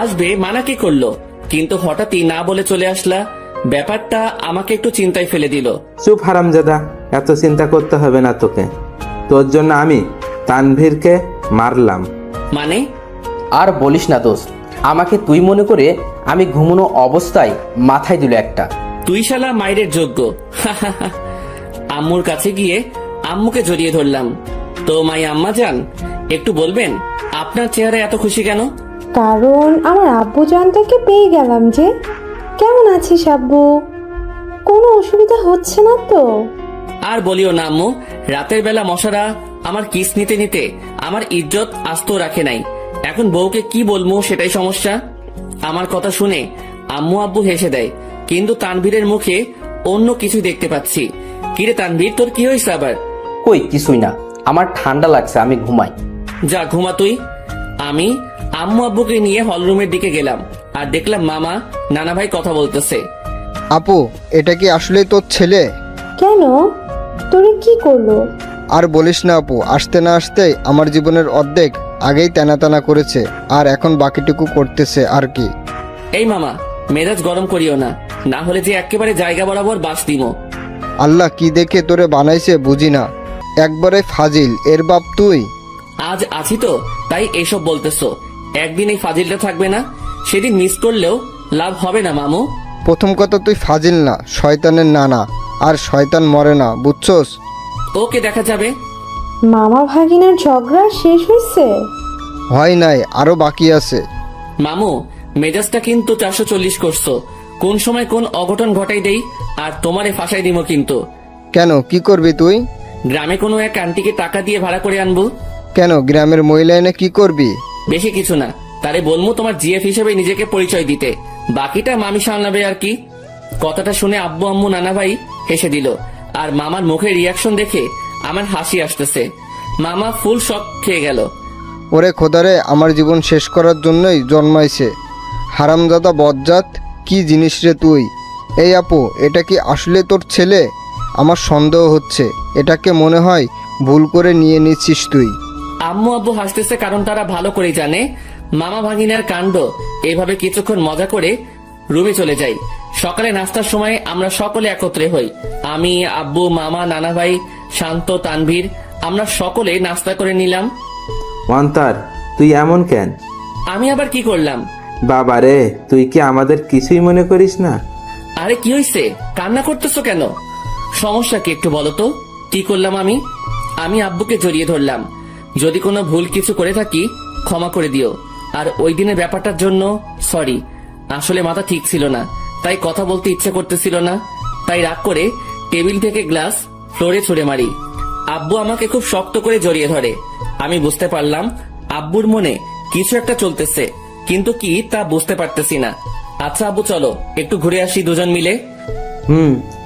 আসবে মানা কে করলো? কিন্তু হঠাৎই না বলে চলে আসলা, ব্যাপারটা আমাকে একটু চিন্তায় ফেলে দিল। চুপ হারামজাদা, এত চিন্তা করতে হবে না তোকে। তোর জন্য আমি তানভীরকে মারলাম। মানে? আর বলিস না দোস্ত, আমাকে তুই মনে করে আমি ঘুমানো অবস্থায় মাথায় দিল একটা। তুই শালা মায়ের যোগ্য। আম্মুর কাছে গিয়ে আম্মুকে জড়িয়ে ধরলাম। তো মাই আম্মা যান, একটু বলবেন আপনার চেহারা এত খুশি কেন? কারণ আমার আব্বু জানটাকে পেয়ে গেলাম। যে কেমন আছিস আব্বু? কোনো অসুবিধা হচ্ছে না তো? আর বলিও না আম্মু, রাতের বেলা মশারা আমার কিস নিতে নিতে আমার ইজ্জত আস্ত রাখে নাই। এখন বউকে কি বলবো সেটাই সমস্যা। আমার কথা শুনে আম্মু আব্বু হেসে দেয়, কিন্তু তানভীরের মুখে অন্য কিছু দেখতে পাচ্ছি। কিরে তানভীর, তোর কি হয়েছে আবার? কই কিছুই না, আমার ঠান্ডা লাগছে, আমি ঘুমাই। যা ঘুমা তুই। আমি আম্মু আব্বুকে নিয়ে হলরুমের দিকে গেলাম আর দেখলাম মামা নানা ভাই কথা বলতেছে। আপু, এটা কি আসলে তোর ছেলে? কেন, তোরে কি করলো? আর বলিস না আপু, আসতে না আসতেই আমার জীবনের অর্ধেক আগেই টানা টানা করেছে আর এখন বাকিটুকু করতেছে আর কি। এই মামা, মেজাজ গরম করিও না, না হলে যে একেবারে জায়গা বরাবর বাস দিমো। আল্লাহ কি দেখে তোরে বানাইছে বুঝি না, একবারে ফাজিল, এর বাপ তুই। আজ আছি তো তাই এসব বলতেছো, একদিন এই ফাজিলটা থাকবে না, সেদিন মিস করলেও লাভ হবে না মামু। প্রথম কথা, তুই ফাজিল না, শয়তানের নানা, আর শয়তান মরে না, বুঝছস? ওকে, দেখা যাবে। মামা ভাগিনার ঝগড়া শেষ হয়েছে? হয় নাই, আরো বাকি আছে। মামু, মেজাজটা কিন্তু 440 করছো। কোন সময় কোন অঘটন ঘটাই দেই আর তোমারে ফাঁসাই দিব কিন্তু। কেন, কি করবি তুই? গ্রামে কোনো এক আন্টিকে টাকা দিয়ে ভাড়া করে আনবো। কেন, গ্রামের মহিলা এনে কি করবি? বেশি কিছু না, তারে বলবো তোমার জিএফ হিসেবে নিজেকে পরিচয় দিতে, বাকিটা মামি সামলাবে আর কি। কথাটা শুনে আব্বু আম্মু নানা ভাই হেসে দিল, আর মামার মুখের রিয়াকশন দেখে আমার হাসি আসতেছে। মামা ফুল শক খেয়ে গেল। ওরে খোদারে, আমার জীবন শেষ করার জন্যই জন্মাইছে হারামজাদা বজ্জাত, কি জিনিস রে তুই? এই আপু, এটা কি আসলে তোর ছেলে? আমার সন্দেহ হচ্ছে, এটাকে মনে হয় ভুল করে নিয়ে নিচ্ছিস তুই। আম্মু আব্বু হাসতেছে কারণ তারা ভালো করে জানে মামা ভাগিনার কাণ্ড। এভাবে কিছুক্ষণ মজা করে রুমে চলে যাই। সকালে নাস্তার সময় আমরা সকলে একত্রে হই। আমি, আব্বু, মামা, নানা ভাই, শান্ত, তানভীর, আমরা সকলে নাস্তা করে নিলাম। অন্তর, তুই এমন কেন? আমি আবার কি করলাম? বাবা রে, তুই কি আমাদের কিছুই মনে করিস না? আরে কি হইছে, কান্না করতেছো কেন? সমস্যা কি একটু বলো তো, কি করলাম আমি? আমি আব্বুকে জড়িয়ে ধরলাম। যদি কোনো ভুল কিছু করে থাকি ক্ষমা করে দিও। আর ওই দিনের ব্যাপারটার জন্য সরি। আসলে মাথা ঠিক ছিল না, তাই কথা বলতে ইচ্ছে করতেছিল না। তাই রাগ করে টেবিল থেকে গ্লাস ফ্লোরে ছুঁড়ে মারি। আব্বু আমাকে খুব শক্ত করে জড়িয়ে ধরে। আমি বুঝতে পারলাম আব্বুর মনে কিছু একটা চলতেছে, কিন্তু কি তা বুঝতে পারতেছি না। আচ্ছা আব্বু, চলো একটু ঘুরে আসি দুজন মিলে।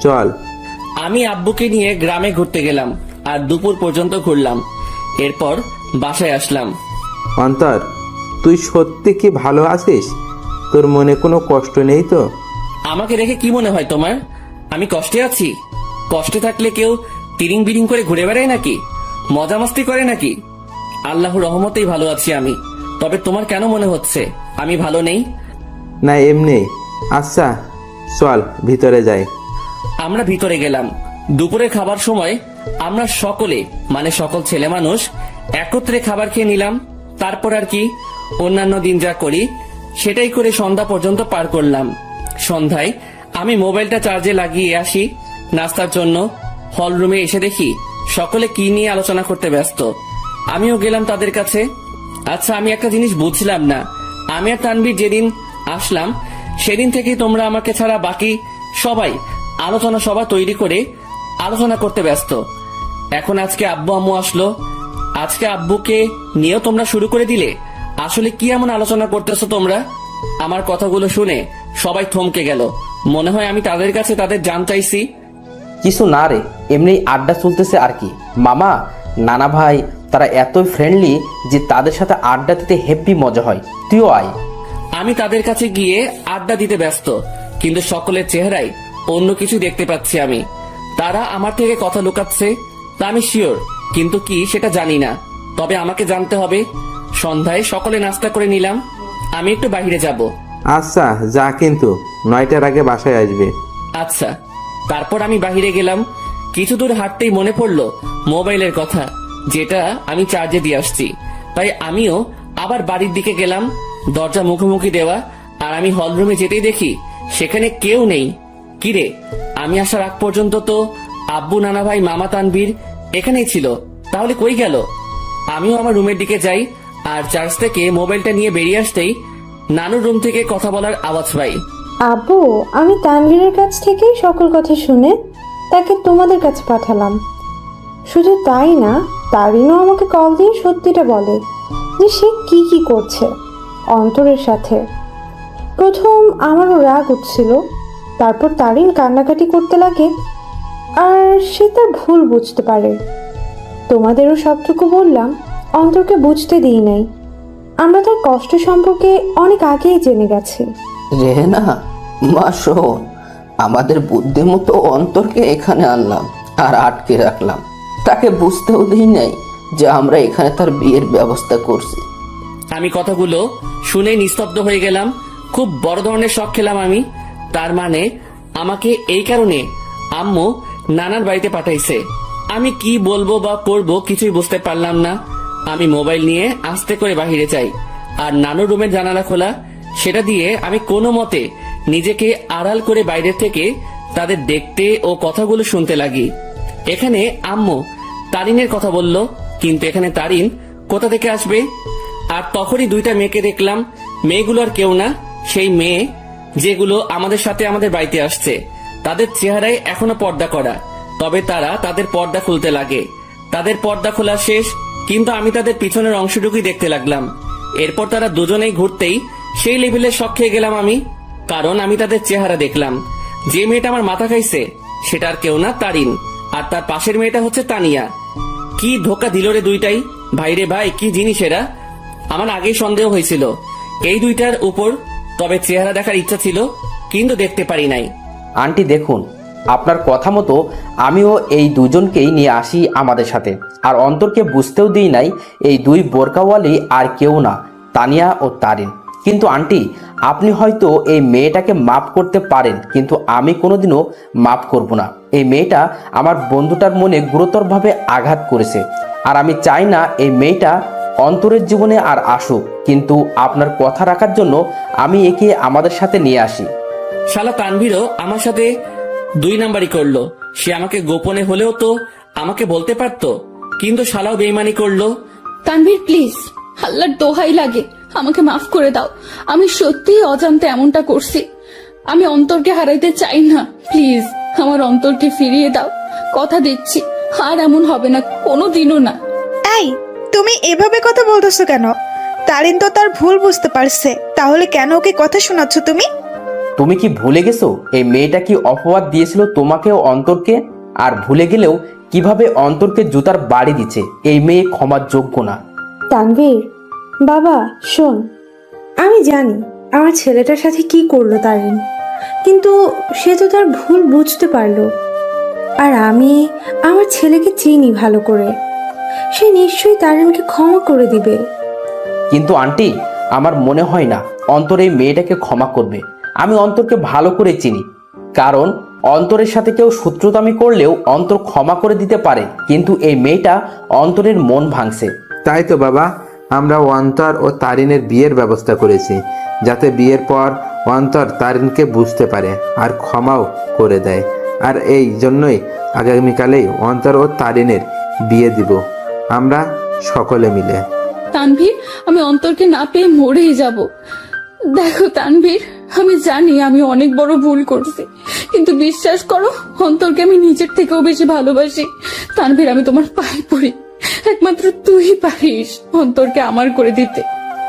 চল। আমি আব্বুকে নিয়ে গ্রামে ঘুরতে গেলাম আর দুপুর পর্যন্ত ঘুরলাম। এরপর বাসায় আসলাম। অন্তর, তুই সত্যি কি ভালো আছিস? তোর মনে কোনো কষ্ট নেই তো? আমাকে দেখে কি মনে হয় তোমার আমি কষ্টে আছি? কষ্টে থাকলে কেউ তিরিং বিরিং করে ঘুরে বেড়ায় নাকি? মজা মাস্তি করে নাকি? আল্লাহর রহমতেই ভালো আছি আমি। তবে তোমার কেন মনে হচ্ছে আমি ভালো নেই? না, এমনি। আচ্ছা চল ভিতরে যাই। আমরা ভিতরে গেলাম। দুপুরে খাবার সময় আমরা সকলে মানে সকল ছেলে মানুষ একত্রে খাবার খেয়ে নিলাম। তারপর আর কি, অন্যান্য দিন যা করি সেটাই করে সন্ধ্যা পর্যন্ত পার করলাম। সন্ধ্যায় আমি মোবাইলটা চার্জে লাগিয়ে আসি নাস্তার জন্য। হল রুমে এসে দেখি সকলে কি নিয়ে আলোচনা করতে ব্যস্ত। আমিও গেলাম তাদের কাছে। আচ্ছা, আমি একটা জিনিস বুঝলাম না। আমি আর তানভীর যেদিন আসলাম সেদিন থেকেই তোমরা আমাকে ছাড়া বাকি সবাই আলোচনা সভা তৈরি করে আলোচনা করতে ব্যস্ত। এখন আজকে আব্বু আম্মু আসলো, আজকে আব্বুকে নিয়েও তোমরা শুরু করে দিলে। আসলে কি এমন আলোচনা করতেছো তোমরা? আমার কথাগুলো শুনে সবাই থমকে গেল। মনে হয় আমি তাদের কাছে তাদের জান চাইছি। কিছু না রে, এমনি আড্ডা চলতেছে আর কি। মামা, নানা ভাই তারা এতই ফ্রেন্ডলি যে তাদের সাথে আড্ডা দিতে হেব্বি মজা হয়। তুইও আয়। আমি তাদের কাছে গিয়ে আড্ডা দিতে ব্যস্ত, কিন্তু সকলের চেহারায় অন্য কিছু দেখতে পাচ্ছি আমি। তারা আমার থেকে কথা লুকাচ্ছে তা আমি শিওর, কিন্তু কি সেটা জানি না। তবে আমাকে জানতে হবে। সন্ধ্যায় সকলে নাস্তা করে নিলাম। আমি একটু বাইরে যাব। আচ্ছা যা, কিন্তু 9টার আগে বাসায় আসবে। আচ্ছা। তারপর আমি বাইরে গেলাম। কিছু দূর হাঁটতেই মনে পড়লো মোবাইলের কথা, যেটা আমি চার্জে দিয়ে আসছি। তাই আমিও আবার বাড়ির দিকে গেলাম। দরজা মুখোমুখি দেওয়া, আর আমি হলরুমে যেতেই দেখি সেখানে কেউ নেই। কিরে, আমি আসার আগ পর্যন্ত তো আব্বু, নানা ভাই, মামা, তানভীর এখানেই ছিল, তাহলে কই গেল? আমিও আমার রুমের দিকে যাই, আর চার্জ থেকে মোবাইলটা নিয়ে বেরিয়ে আসতেই নানুর রুম থেকে কথা বলার আওয়াজ পাই। আব্বু, আমি তানভীরের কাছ থেকেই সকল কথা শুনে তাকে তোমাদের কাছে পাঠালাম। শুধু তাই না, তারিনও আমাকে কল দিয়ে সত্যিটা বলে যে সে কি কি করছে অন্তরের সাথে। প্রথম আমারও রাগ উঠছিল, তারপর তারিন কান্নাকাটি করতে লাগে আর সে তার ভুল বুঝতে পারে। তোমাদেরও সবটুকু বললাম, অন্তরকে বুঝতে দিই নাই। আমরা তার কষ্ট সম্পর্কে অনেক আগেই জেনে গেছি। রেহেনা, মা শোন, আমাদের বুদ্ধিমতো অন্তরকে এখানে আনলাম আর আটকে রাখলাম। তাকে বুঝতেও দিই নাই যে আমরা এখানে তার বিয়ের ব্যবস্থা করছি। আমি কথাগুলো শুনে নিস্তব্ধ হয়ে গেলাম। খুব বড় ধরনের শখ খেলাম আমি। তার মানে আমাকে এই কারণে আম্মু নানার বাড়িতে পাঠাইছে। আমি কি বলবো বা করবো কিছুই বুঝতে পারলাম না। আমি মোবাইল নিয়ে আস্তে করে বাহিরে যাই আর নানুর রুমের জানালা খোলা, সেটা দিয়ে আমি কোনো মতে নিজেকে আড়াল করে বাইরে থেকে তাদের দেখতে ও কথাগুলো শুনতে লাগি। এখানে আম্মু তারিনের কথা বলল, কিন্তু এখানে তারিন কোথা থেকে আসবে? আর তখনই দুইটা মেয়েকে দেখলাম। মেয়েগুলো আর কেউ না, সেই মেয়ে যেগুলো আমাদের সাথে আমাদের বাড়িতে আসছে। তাদের চেহারায় এখনো পর্দা করা, তবে তারা তাদের পর্দা খুলতে লাগে। তাদের পর্দা খোলা শেষ, কিন্তু আমি তাদের পিছনের অংশটুকুই দেখতে লাগলাম। এরপর তারা দুজনেই ঘুরতেই সেই লেভেলে শক খেয়ে গেলাম আমি, কারণ আমি তাদের চেহারা দেখলাম। যে মেয়েটা আমার মাথা খাইছে সেটা আর কেউ না, তারিন। আর তার পাশের মেয়েটা হচ্ছে তানিয়া। কি ধোকা দিল রে দুইটাই! ভাইরে ভাই, কি জিনিস এরা! আমার আগেই সন্দেহ হয়েছিল এই দুইটার উপর, তবে চেহারা দেখার ইচ্ছা ছিল, কিন্তু দেখতে পারি নাই। আন্টি দেখুন, আপনার কথা মতো আমিও এই দুজনকেই নিয়ে আসি আমাদের সাথে, আর অন্তরকে বুঝতেও দিই নাই এই দুই বোরকাওয়ালি আর কেউ না, তানিয়া ও তারিন। কিন্তু আন্টি, আপনি হয়তো এই মেয়েটাকে মাফ করতে পারেন, কিন্তু আমি কোনোদিনও মাফ করব না। এই মেয়েটা আমার বন্ধুটার মনে গুরুতরভাবে আঘাত করেছে, আর আমি চাই না এই মেয়েটা অন্তরের জীবনে আর আসুক। কিন্তু আপনার কথা রাখার জন্য আমি একে আমাদের সাথে নিয়ে আসি। শালা তানভীরও আমার সাথে 2 নাম্বারই করলো। সে আমাকে গোপনে হলেও তো আমাকে বলতে পারতো, কিন্তু শালাও বেইমানি করলো। তানভীর প্লিজ, আল্লাহর দোহাই লাগে, আমাকে মাফ করে দাও। আমি সত্যিই অজান্তে এমনটা করছি। আমি অন্তরকে হারাইতে চাই না। প্লিজ আমার অন্তরকে ফিরিয়ে দাও। কথা দিচ্ছি আর এমন হবে না, কোনোদিনও না। এই, তুমি এভাবে কথা বলতেছো কেন? তারিন তো তার ভুল বুঝতে পারছে, তাহলে কেন ওকে কথা শোনাচ্ছ তুমি? তুমি কি ভুলে গেছো এই মেয়েটা কি অপবাদ দিয়েছিল তোমাকে ও অন্তরকে? আর ভুলে গেলেও কিভাবে অন্তরকে জুতার বাড়ি দিচ্ছে। এই মেয়ে ক্ষমার যোগ্য না। তানভীর বাবা শোন, আমি জানি আমার ছেলেটার সাথে কি করলো তারিন, কিন্তু সে তো তার ভুল বুঝতে পারলো। আর আমি আমার ছেলেকে চিনি ভালো করে, সে নিশ্চয়ই তারিনকে ক্ষমা করে দিবে। কিন্তু আন্টি, আমার মনে হয় না অন্তর এই মেয়েটাকে ক্ষমা করবে। আমি অন্তরকে ভালো করে চিনি, কারণ অন্তরের সাথে কেউ শত্রুতামি করলেও অন্তর ক্ষমা করে দিতে পারে, কিন্তু এই মেয়েটা অন্তরের মন ভাঙছে। তাই তো বাবা, আমরা অন্তর ও তারিনের বিয়ের ব্যবস্থা করেছি, যাতে বিয়ের পর অন্তর তারিনকে বুঝতে পারে আর ক্ষমাও করে দেয়। আর এই জন্যই আগামীকালেই অন্তর ও তারিনের বিয়ে দিব আমরা সকলে মিলে। তানভীর, আমি অন্তরকে না পেয়ে মরেই যাব। দেখো তানভীর, আমি জানি আমি অনেক বড় ভুল করছি, কিন্তু বিশ্বাস করো অন্তরকে আমি নিজের থেকেও বেশি ভালোবাসি। তানভীর, আমি তোমার পায়ে পড়ি, একমাত্র তুই পারিস অন্তরকে আমার করে দিতে।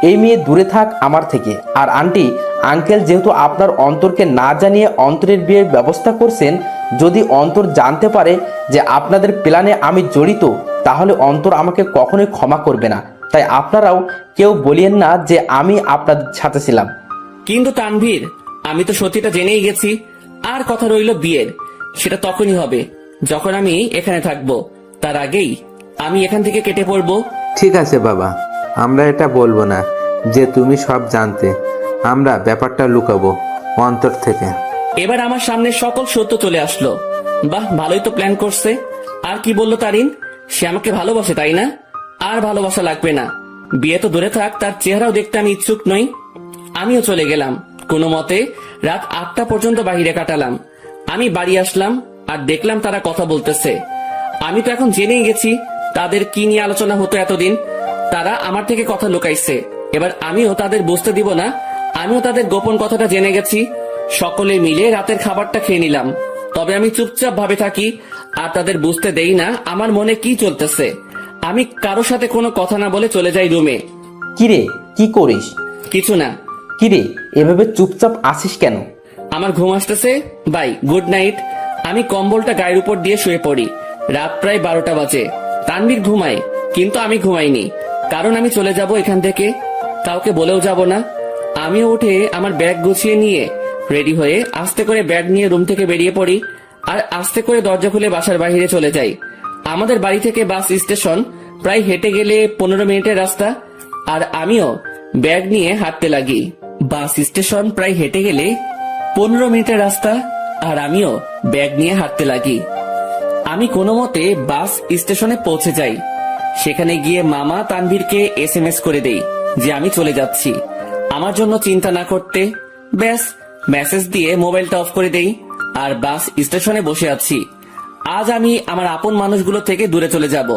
এই মেয়ে দূরে থাক আমার থেকে। আর আন্টি আঙ্কেল যেহেতু আপনার অন্তরকে না জানিয়ে অন্তরের বিয়ের ব্যবস্থা করছেন, যদি অন্তর জানতে পারে যে আপনাদের প্ল্যানে আমি জড়িত, তাহলে অন্তর আমাকে কখনোই ক্ষমা করবে না। তাই আপনারাও কেউ বলিয়েন না যে আমি আপনাদের সাথে ছিলাম। কিন্তু তানভীর, আমি তো সত্যিটা জেনেই গেছি। আর কথা রইল বিয়ের, সেটা তখনই হবে যখন আমি এখানে থাকবো। তার আগেই আমি এখান থেকে কেটে পড়বো। ঠিক আছে বাবা, আমরা এটা বলবো না যে তুমি সব জানতে। আমরা ব্যাপারটা লুকাবো অন্তর থেকে। এবার আমার সামনে সকল সত্য চলে আসলো। বাহ, ভালোই তো প্ল্যান করছে। আর কি বললো তারিন? সে আমাকে ভালোবাসে, তাই না? আর ভালোবাসা লাগবে না, বিয়ে তো দূরে থাক, তার চেহারাও দেখতে আমি ইচ্ছুক নই। আমিও চলে গেলাম। কোনো মতে রাত 8টা পর্যন্ত বাহিরে কাটালাম। আমি বাড়ি আসলাম আর দেখলাম তারা কথা বলতেছে। আমি তো এখন জেনেই গেছি তাদের কি নিয়ে আলোচনা হতো এতদিন। তারা আমার থেকে কথা লুকাইছে, এবার আমিও তাদের বুঝতে দিব না আমিও তাদের গোপন কথাটা জেনে গেছি। সকলে মিলে রাতের খাবারটা খেয়ে নিলাম, তবে আমি চুপচাপ ভাবে থাকি আর তাদের বুঝতে দেই না আমার মনে কি চলতেছে। আমি কারোর সাথে কোনো কথা না বলে চলে যাই রুমে। কিরে, কি করিস? কিছু না। কিরে, এভাবে চুপচাপ আসিস কেন? আমার ঘুম আসতেছে। Bye, good night. আমি কম্বলটা গায়ের উপর দিয়ে শুয়ে পড়ি। রাত প্রায় 12টা বাজে। তানভীর ঘুমায়, কিন্তু আমি ঘুমাইনি, কারণ আমি চলে যাব এখান থেকে, কাউকে বলেও যাব না। আমিও উঠে আমার ব্যাগ গুছিয়ে নিয়ে রেডি হয়ে আস্তে করে ব্যাগ নিয়ে রুম থেকে বেরিয়ে পড়ি আর আস্তে করে দরজা খুলে বাসার বাইরে চলে যাই। আমাদের বাড়ি থেকে বাস স্টেশন প্রায় হেঁটে গেলে 15 মিনিটের রাস্তা, আর আমিও ব্যাগ নিয়ে হাঁটতে লাগি। বাস স্টেশন প্রায় হেঁটে গেলে 15 মিনিটের রাস্তা, আর আমিও ব্যাগ নিয়ে হাঁটতে লাগি। আমি কোনো মতে বাস স্টেশনে পৌঁছে যাই। সেখানে গিয়ে মামা তানভীরকে SMS করে দেই যে আমি চলে যাচ্ছি, আমার জন্য চিন্তা না করতে। ব্যাস, মেসেজ দিয়ে মোবাইলটা অফ করে দেই আর বাস স্টেশনে বসে আছি। আজ আমি আমার আপন মানুষগুলো থেকে দূরে চলে যাব,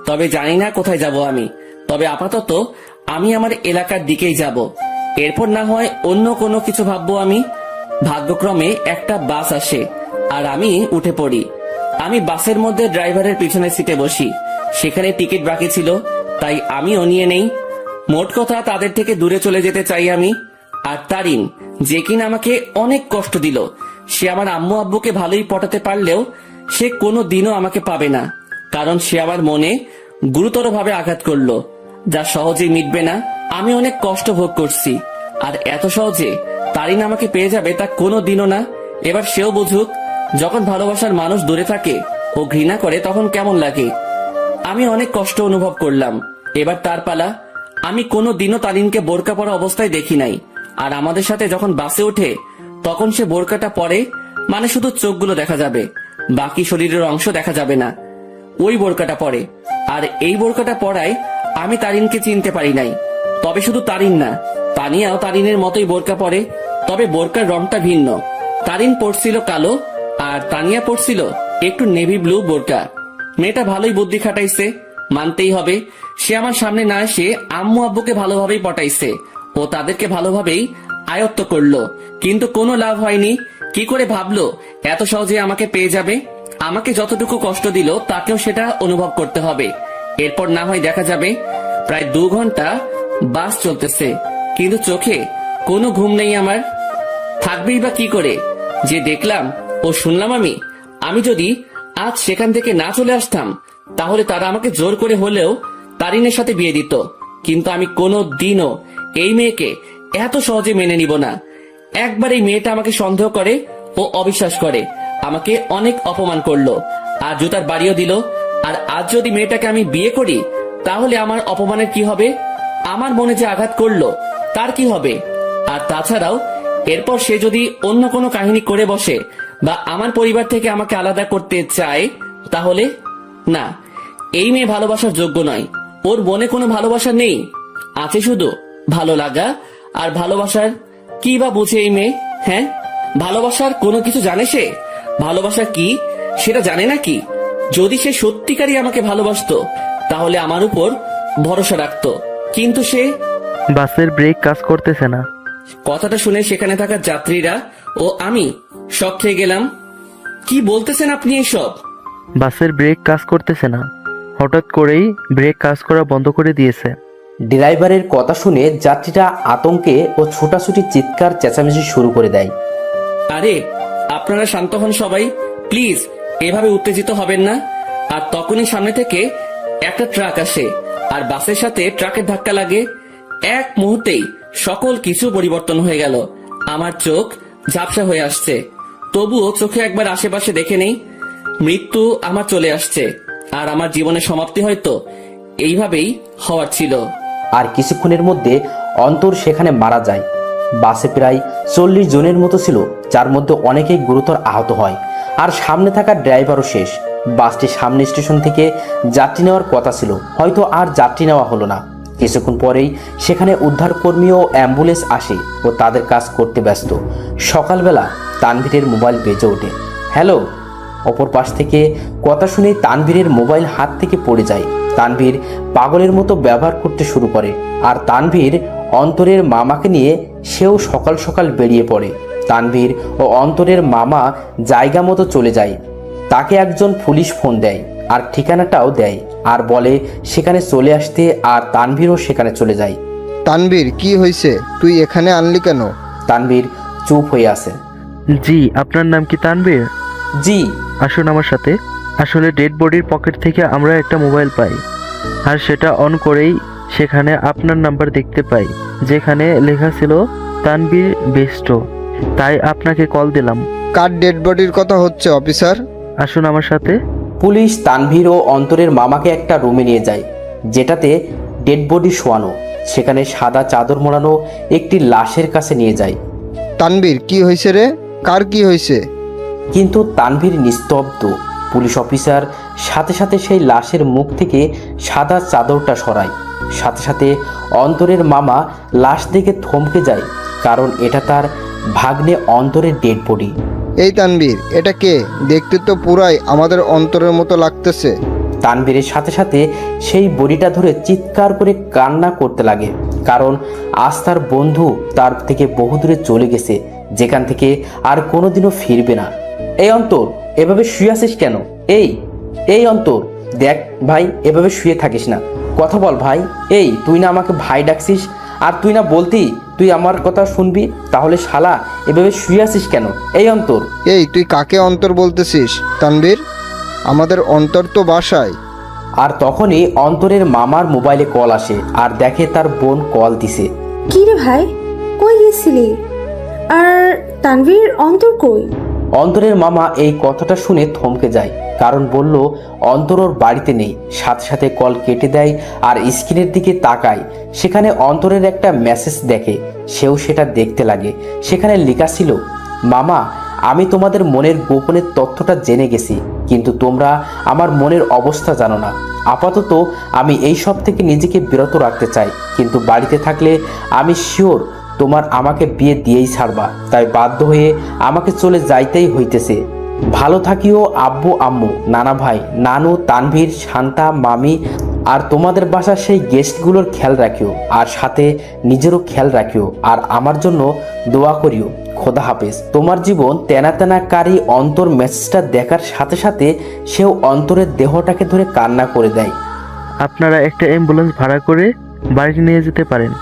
তবে জানি না কোথায় যাব আমি। তবে আপাতত আমি আমার এলাকার দিকেই যাব, এরপর না হয় অন্য কোনো কিছু ভাববো আমি। ভাগ্যক্রমে একটা বাস আসে আর আমি উঠে পড়ি। আমি বাসের মধ্যে ড্রাইভারের পিছনের সিটে বসি। সেখানে টিকিট বাকি ছিল, তাই আমিও নিয়ে নেই। মোট কথা, তাদের থেকে দূরে চলে যেতে চাই আমি। আর তারিন, যে কিনা আমাকে অনেক কষ্ট দিল, সে আমার আম্মু আব্বুকে ভালোই পটাতে পারলেও সে কোনো দিনও আমাকে পাবে না, কারণ সে আমার মনে গুরুতরভাবে আঘাত করলো, যা সহজেই মিটবে না। আমি অনেক কষ্ট ভোগ করছি, আর এত সহজে তারিন আমাকে পেয়ে যাবে তা কোনো দিনও না। এবার সেও বুঝুক, যখন ভালোবাসার মানুষ দূরে থাকে ও ঘৃণা করে তখন কেমন লাগে। আমি অনেক কষ্ট অনুভব করলাম, এবার তার পালা। আমি কোনো দিনও তারিনকে বোরকা পরা অবস্থায় দেখি নাই, আর আমাদের সাথে যখন বাসে ওঠে তখন সে বোরকাটা পরে, মানে শুধু চোখগুলো দেখা যাবে, বাকি শরীরের অংশ দেখা যাবে না। ওই বোরকাটা পরে, আর এই বোরকাটা পরায় আমি তারিনকে চিনতে পারি নাই। তবে শুধু তারিন না, তানিয়াও তারিনের মতোই বোরকা পরে, তবে বোরকার রংটা ভিন্ন। তারিন পরছিল কালো আর তানিয়া পরছিল একটু নেভি ব্লু বোরকা। মেয়েটা ভালোই বুদ্ধি খাটাইছে, মানতেই হবে। সে আমার সামনে না এসে আম্মু আব্বুকে ভালোভাবেই পটাইছে ও তাদেরকে ভালোভাবেই আয়ত্ত করলো, কিন্তু কোনো লাভ হয়নি। কি করে ভাবলো এত সহজে আমাকে পেয়ে যাবে? আমাকে যতটুকু কষ্ট দিল তাকেও সেটা অনুভব করতে হবে, এরপর না হয় দেখা যাবে। প্রায় 2 ঘন্টা বাস চলতেছে, কিন্তু চোখে কোনো ঘুম নেই আমার। থাকবেই বা কি করে? যে দেখলাম ও শুনলাম আমি যদি আজ সেখান থেকে না চলে আসতাম, তাহলে তারা আমাকে জোর করে হলেও তারিনের সাথে বিয়ে দিত। কিন্তু আমি কোনো দিনও এই মেয়েকে এত সহজে মেনে নিব না। একবার এই মেয়েটা আমাকে সন্দেহ করে ও অবিশ্বাস করে, আমাকে অনেক অপমান করলো আর জুতার বাড়িও দিল। আর আজ যদি মেয়েটাকে আমি বিয়ে করি, তাহলে আমার অপমানের কি হবে? আমার মনে যে আঘাত করলো তার কি হবে? আর তাছাড়াও এরপর সে যদি অন্য কোনো কাহিনী করে বসে বা আমার পরিবার থেকে আমাকে আলাদা করতে চায়, তাহলে না, এই মেয়ে ভালোবাসার যোগ্য নয়। ওর মনে কোনো ভালোবাসা নেই, আছে শুধু ভালো লাগা। আর ভালোবাসার কি বা বুঝে এই মেয়ে? হ্যাঁ, ভালোবাসার কোনো কিছু জানে সে? ভালোবাসা কি সেটা জানে নাকি? যদি সে সত্যিকারই আমাকে ভালোবাসতো তাহলে আমার উপর ভরসা রাখতো, কিন্তু সে। বাসের ব্রেক কাজ করতেছে না। কথাটা শুনে সেখানে থাকা যাত্রীরা ও আমি শক খেয়ে গেলাম। কি বলতেছেন আপনি এসব? বাসের ব্রেক কাজ করতেছে না, হঠাৎ করেই ব্রেক কাজ করা বন্ধ করে দিয়েছে। ড্রাইভারের কথা শুনে যাত্রীরা আতঙ্কে ও ছোটাছুটি চিৎকার চেঁচামেচি শুরু করে দেয়। আরে আপনারা শান্ত হন সবাই, প্লিজ এভাবে উত্তেজিত হবেন না। আর তখনই সামনে থেকে একটা ট্রাক আসে আর বাসের সাথে ট্রাকের ধাক্কা লাগে। এক মুহূর্তেই সকল কিছু পরিবর্তন হয়ে গেল। আমার চোখ ঝাপসা হয়ে আসছে, তবুও চোখে একবার আশেপাশে দেখে নেই। মৃত্যু আমার চলে আসছে, আর আমার জীবনের সমাপ্তি হয়তো এইভাবেই হওয়ার ছিল। আর কিছুক্ষণের মধ্যে অন্তর সেখানে মারা যায়। বাসে প্রায় 40 জনের মতো ছিল, যার মধ্যে অনেকেই গুরুতর আহত হয়। আর সামনে থাকা ড্রাইভারও শেষ। বাসটি সামনে স্টেশন থেকে যাত্রী নেওয়ার কথা ছিল, হয়তো আর যাত্রী নেওয়া হলো না। কিছুক্ষণ পরেই সেখানে উদ্ধারকর্মী ও অ্যাম্বুলেন্স আসে ও তাদের কাজ করতে ব্যস্ত। সকালবেলা তানভীরের মোবাইল বেজে ওঠে। হ্যালো। অপর পাশ থেকে কথা শুনে তানভীরের মোবাইল হাত থেকে পড়ে যায়। তানভীর পাগলের মতো ব্যবহার করতে শুরু করে। আর তানভীর অন্তরের মামাকে নিয়ে সেও সকাল সকাল বেরিয়ে পড়ে। তানভীর ও অন্তরের মামা জায়গা মতো চলে যায়। তাকে একজন পুলিশ ফোন দেয় আর ঠিকানাটাও দেয় আর বলে সেখানে চলে আসতে, আর তানভীরও সেখানে চলে যায়। তানভীর, কি হয়েছে? তুই এখানে আনলি কেন? তানভীর চুপ হয়ে আছে। জি, আপনার নাম কি তানভীর? জি। আসুন আমার সাথে। আসলে ডেড বডির পকেট থেকে আমরা একটা মোবাইল পাই, আর সেটা অন করেই সেখানে আপনার নাম্বার দেখতে পাই, যেখানে লেখা ছিল তানভীর বেস্ট। তাই আপনাকে কল দিলাম। কার ডেড বডির কথা হচ্ছে অফিসার? আসুন আমার সাথে। পুলিশ তানভীর ও অন্তরের মামাকে একটা রুমে নিয়ে যায়, যেটাতে ডেড বডি শোয়ানো। সেখানে সাদা চাদর মোড়ানো একটি লাশের কাছে নিয়ে যায়। তানভীর, কি হয়েছে রে? কার কি হয়েছে? কিন্তু তানভীর নিস্তব্ধ। পুলিশ অফিসার সাথে সাথে সেই লাশের মুখ থেকে সাদা চাদরটা সরায়। সাথে সাথে অন্তরের মামা লাশ দেখে থমকে যায়, কারণ এটা তার ভাগ্নে অন্তরের ডেড বডি। এই তানবীর, এটা কে? দেখতে তো পুরাই আমাদের অন্তরের মতো লাগতেছে। তানবীরের সাথে সাথে সেই বডিটা ধরে চিৎকার করে কান্না করতে লাগে, কারণ আজ তার বন্ধু তার থেকে বহু দূরে চলে গেছে, যেখান থেকে আর কোনোদিনও ফিরবে না। এই অন্তর, এভাবে শুয়ে আছিস কেন? এই অন্তর, দেখ ভাই, এভাবে শুয়ে থাকিস না, কথা বল ভাই। এই তুই না আমাকে ভাই ডাকছিস, আর তুই না বলতি তুই আমার কথা শুনবি, তাহলে শালা এভাবে শুয়ে আছিস কেন? এই অন্তর। এই তুই কাকে অন্তর বলতেছিস তানবীর? আমাদের অন্তর তো বাসায়। আর তখনই অন্তরের মামার মোবাইলে কল আসে, আর দেখে তার বোন কল দিছে। কি রে ভাই, কই গেছিলি? আর তানভীর, অন্তর কই? অন্তরের মামা এই কথাটা শুনে থমকে যায়, কারণ বলল অন্তর ওর বাড়িতে নেই। সাথে সাথে কল কেটে দেয় আর স্ক্রিনের দিকে তাকায়। সেখানে অন্তরের একটা মেসেজ দেখে, সেও সেটা দেখতে লাগে। সেখানে লেখা ছিল, মামা, আমি তোমাদের মনের গোপনের তথ্যটা জেনে গেছি, কিন্তু তোমরা আমার মনের অবস্থা জানো না। আপাতত আমি এই সব থেকে নিজেকে বিরত রাখতে চাই, কিন্তু বাড়িতে থাকলে আমি শিওর তোমার আমাকে বিয়ে দিয়েই ছাড়বা, তাই বাধ্য হয়ে আমাকে চলে যাইতেই হইতেছে। ভালো থাকিও আব্বু আম্মু, নানা ভাই, নানু, তানভীর, শান্তা, মামি, আর তোমাদের বাসার সেই গেস্টগুলোর খেয়াল রাখিও, আর সাথে নিজেরও খেয়াল রাখিও, আর আমার জন্য দোয়া করিও। খোদা হাফেজ। তোমার জীবন তেনা তেনাকারী। অন্তর মেসেজটা দেখার সাথে সাথে সেও অন্তরের দেহটাকে ধরে কান্না করে দেয়। আপনারা একটা অ্যাম্বুলেন্স ভাড়া করে বাড়িতে নিয়ে যেতে পারেন।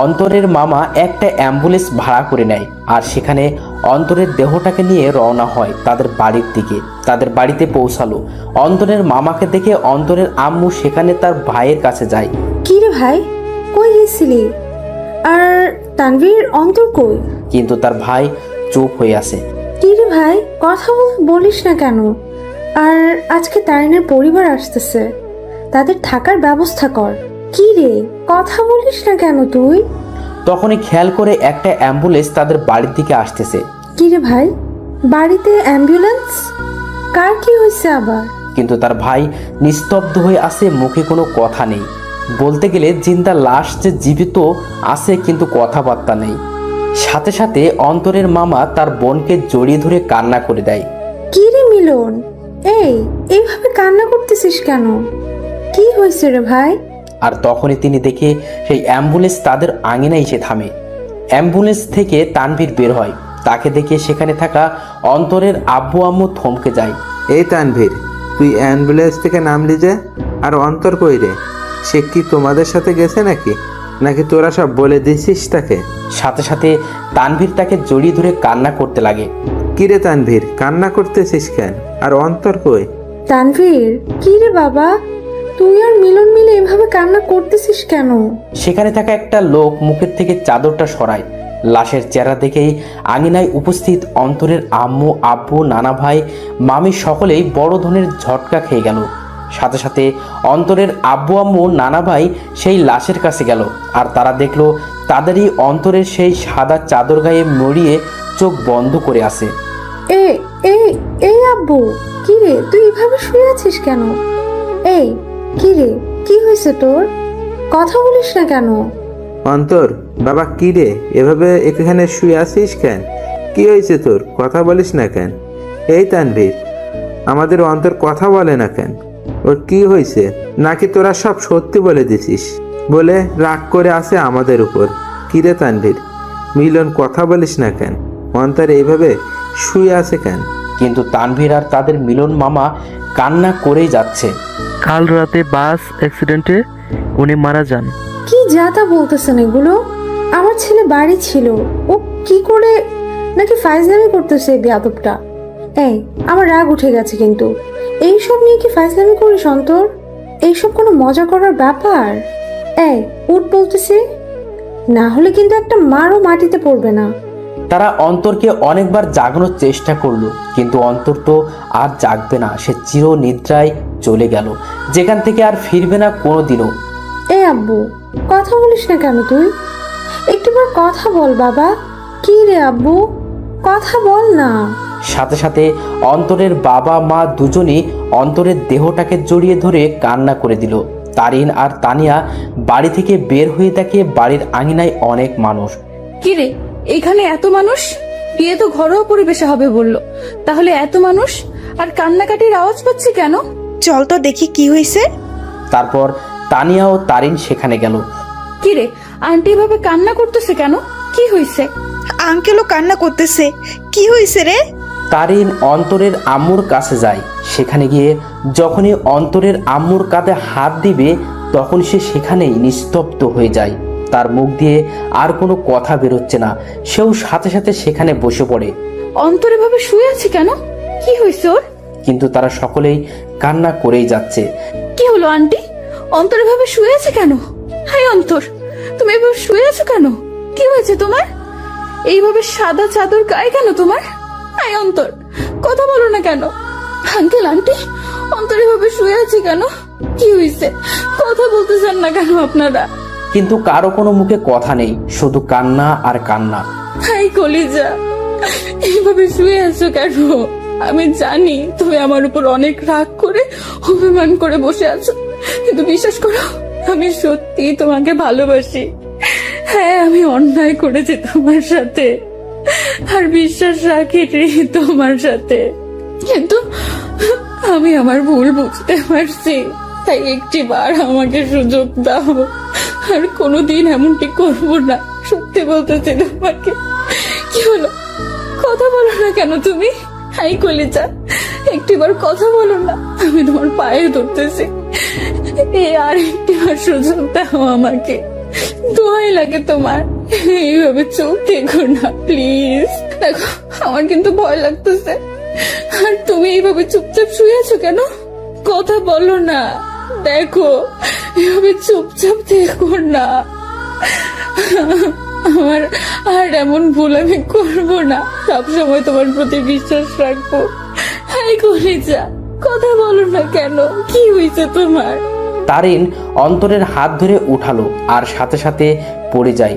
অন্তরের মামা একটা অ্যাম্বুলেন্স ভাড়া করে নেয়, আর সেখানে অন্তরের দেহটাকে নিয়ে রওনা হয় তাদের বাড়ির দিকে। তাদের বাড়িতে পৌঁছালো। অন্তরের মামাকে দেখে অন্তরের আম্মু সেখানে তার ভাইয়ের কাছে যায়। কি রে ভাই, কই গেছিলি? আর তানভীর, অন্তর কই? কিন্তু তার ভাই চুপ হয়ে আছে। কি রে ভাই, কথা বলিস না কেন? আর আজকে তারিনের পরিবার আসতেছে, তাদের থাকার ব্যবস্থা কর। কি রে, কথা বলিস না কেন তুই? তখনই খেয়াল করে একটা অ্যাম্বুলেন্স তাদের বাড়ির দিকে আসতেছে। কি রে ভাই, বাড়িতে অ্যাম্বুলেন্স? কার কি হয়েছে আবার? কিন্তু তার ভাই নিস্তব্ধ হয়ে আছে, মুখে কোনো কথা নেই। বলতে গেলে জিন্দা লাশ যে জীবিত আছে, কিন্তু কথাবার্তা নেই। সাথে সাথে অন্তরের মামা তার বোনকে জড়িয়ে ধরে কান্না করে দেয়। কি রে মিলন, এইভাবে কান্না করতেছিস কেন? কি হয়েছে রে ভাই? আর তখনই তিনি দেখে সেই অ্যাম্বুলেন্স তাদের আঙিনায় এসে থামে। অ্যাম্বুলেন্স থেকে তানভীর বের হয়। তাকে দেখে সেখানে থাকা অন্তরের আব্বু আম্মু থমকে যায়। এই তানভীর, তুই অ্যাম্বুলেন্স থেকে নামলি যে? আর অন্তর কই রে? সে কি তোমাদের সাথে গেছে নাকি তোরা সব বলে দিছিস তাকে? সাথে সাথে তানভীর তাকে জড়িয়ে ধরে কান্না করতে লাগে। কিরে তানভীর, কান্না করতেছিস কেন? আর অন্তর কই? তানভীর, কি রে বাবা, তুই আর মিলন মিলে এভাবে কান্না করতেছিস কেন? সেখানে থাকা একটা লোক মুখের থেকে চাদরটা সরায়। লাশের চেহারা দেখেই আঙিনায় উপস্থিত অন্তরের আম্মু, আব্বু, নানা ভাই, মামি সকলেই বড় ধরনের ঝটকা খেয়ে গেল। সাথে সাথে অন্তরের আব্বু আম্মু, নানা ভাই সেই লাশের কাছে গেল, আর তারা দেখলো তাদেরই অন্তরের সেই সাদা চাদর গায়ে মরিয়ে চোখ বন্ধ করে আছে। এই আব্বু, কি রে, তুই এভাবে শুয়ে আছিস কেন? কি রে, কি হয়েছে তোর? কথা বলিস না কেন? অন্তর, বাবা, কি রে, এভাবে এখানে শুয়ে আছিস কেন? কি হয়েছে তোর? কথা বলিস না কেন? এই তানভীর, আমাদের অন্তর কথা বলে না কেন? ওর কি হয়েছে? নাকি তোরা সব সত্যি বলে দিছিস বলে রাগ করে আছে আমাদের উপর? কি রে তানভীর, মিলন, কথা বলিস না কেন? অন্তর এইভাবে শুয়ে আছে কেন? কিন্তু তানভীর আর তাদের মিলন মামা কান্না করেই যাচ্ছে। কাল রাতে বাস অ্যাক্সিডেন্টে উনি মারা যান। কি যাতা বলতেছেন এগুলো? আমার ছেলে বাড়ি ছিল, ও কি করে নাকি ফাইজলামি করতেছে বেয়াদবটা? আমার রাগ উঠে গেছে, কিন্তু এইসব নিয়ে কি ফাইজলামি করিস অন্তর? এইসব কোনো মজা করার ব্যাপার? উঠ বলতেছি, না হলে কিন্তু একটা মারও মাটিতে পড়বে না। তারা অন্তরকে অনেকবার জাগানোর চেষ্টা করলো, কিন্তু অন্তর তো আর জাগবে না। সে চির নিদ্রায় চলে গেল, যেখান থেকে আর ফিরবে না কোনোদিনও। আব্বু, কথা বলিস না কেন তুই? একটুবার কথা বল বাবা। কি রে আব্বু, কথা বল না। সাথে সাথে অন্তরের বাবা মা দুজনই অন্তরের দেহটাকে জড়িয়ে ধরে কান্না করে দিল। তারিন আর তানিয়া বাড়ি থেকে বের হয়ে দেখে বাড়ির আঙিনায় অনেক মানুষ। কিরে, এখানে এত মানুষ? বিয়ে তো ঘরোয়া পরিবেশে হবে বললো, তাহলে এত মানুষ আর কান্নাকাটির আওয়াজ পাচ্ছি কেন? চল তো দেখি কি হয়েছে। তারপর তানিয়া ও তারিন সেখানে গেল। কিরে, আন্টি এভাবে কান্না করতেছে কেন? কি হয়েছে? আঙ্কেলও কান্না করতেছে। কি হয়েছে রে? তারিন অন্তরের আম্মুর কাছে যায়। সেখানে গিয়ে যখনই অন্তরের আম্মুর কাঁধে হাত দিবে তখন সে সেখানেই নিস্তব্ধ হয়ে যায়। তার মুখ দিয়ে আর কোনো কথা বেরোচ্ছে না। সেও সাথে সাথে সেখানে বসে পড়ে। অন্তর এভাবে শুয়ে আছে কেন? কি হয়েছে ওর? কিন্তু তারা সকলেই কান্না করেই যাচ্ছে। কি হলো আন্টি? অন্তর এভাবে শুয়ে আছে কেন? হাই অন্তর, তুমি এভাবে শুয়ে আছো কেন? কি হয়েছে তোমার? এইভাবে সাদা চাদর গায়ে কেন তোমার? হাই অন্তর, কথা বলো না কেন? আঙ্কেল আন্টি, অন্তর এভাবে শুয়ে আছে কেন? কি হয়েছে? কথা বলতেছেন না কেন আপনারা? কিন্তু কারো কোনো মুখে কথা নেই, শুধু কান্না আর কান্না। হাই কলিজা, এইভাবে শুয়ে আছো কেন? আমি জানি তুমি আমার উপর অনেক রাগ করে অভিমান করে বসে আছো, কিন্তু বিশ্বাস করো আমি সত্যি তোমাকে ভালোবাসি। হ্যাঁ, আমি অন্যায় করেছি তোমার সাথে আর বিশ্বাস রাখিনি তোমার সাথে, কিন্তু আমি আমার ভুল বুঝতে পারছি। তাই একটিবার আমাকে সুযোগ দাও, আর কোনোদিন এমনটি করবো না। সত্যি বলতেছি তোমাকে। কি হলো, কথা বলো না কেন তুমি? হাই কলিজা, একটিবার কথা বলো না। আমি তোমার পায়ে ধরতেছি, আর একটিবার সুযোগ দাও আমাকে, দোয়াই লাগে তোমার। এইভাবে চোখ দেখো না প্লিজ। দেখো আমার কিন্তু ভয় লাগতেছে, আর তুমি এইভাবে চুপচাপ শুয়ে আছো কেন? কথা বলো না। দেখো এভাবে চুপচাপ দেখো না। আমার আর এমন ভুল আমি করবো না, সবসময় তোমার প্রতি বিশ্বাস রাখবো। হাই কলিজা, কথা বলো না কেন? কি হয়েছে তোমার? তারিন অন্তরের হাত ধরে উঠালো আর সাথে সাথে পড়ে যায়।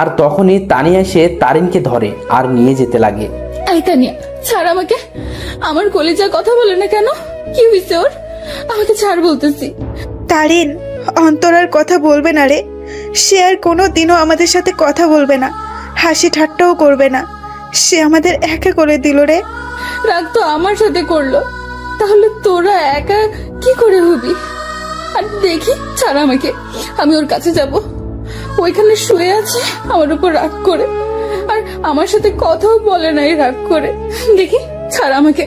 আর তখনই তানিয়া এসে তারিনকে ধরে আর নিয়ে যেতে লাগে। এই তানিয়া, ছাড় আমাকে। আমার কলিজা কথা বলে না কেন? কি হয়েছে ওর? আমাকে ছাড় বলতেছি। তারিন, অন্তর আর কথা বলবে না রে। সে আর কোনো দিনও আমাদের সাথে কথা বলবে না, হাসি ঠাট্টাও করবে না। সে আমাদের একা করে দিল রে। রাগ তো আমার সাথে করলো, তাহলে তোরা একা কি করে হবি? আর দেখি, ছাড় আমাকে, আমি ওর কাছে যাব। ওইখানে শুয়ে আছে আমার উপর রাগ করে, আর আমার সাথে কথাও বলে নাই রাগ করে। দেখি, ছাড় আমাকে,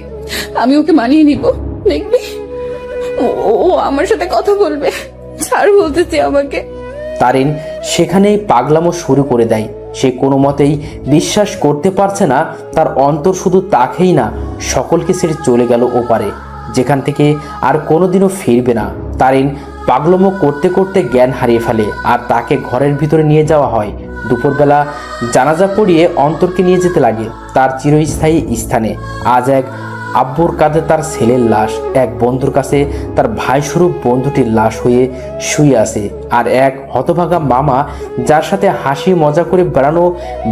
আমি ওকে মানিয়ে নিব। দেখবি ও আমার সাথে কথা বলবে। ছাড় বলতেছি আমাকে। তারিন সেখানেই পাগলামো শুরু করে দেয়। সে কোনো মতেই বিশ্বাস করতে পারছে না তার অন্তর শুধু তাকেই না, সকলকে ছেড়ে চলে গেল ওপারে, যেখান থেকে আর কোনোদিনও ফিরবে না। তারিন পাগলামো করতে করতে জ্ঞান হারিয়ে ফেলে আর তাকে ঘরের ভিতরে নিয়ে যাওয়া হয়। দুপুরবেলা জানাজা পড়িয়ে অন্তরকে নিয়ে যেতে লাগে তার চিরস্থায়ী স্থানে। আজ এক আব্বুর কাঁধে তার ছেলের লাশ, এক বন্ধুর কাছে তার ভাইস্বরূপ বন্ধুটির লাশ হয়ে শুয়ে আছে, আর এক হতভাগা মামা যার সাথে হাসি মজা করে বেড়ানো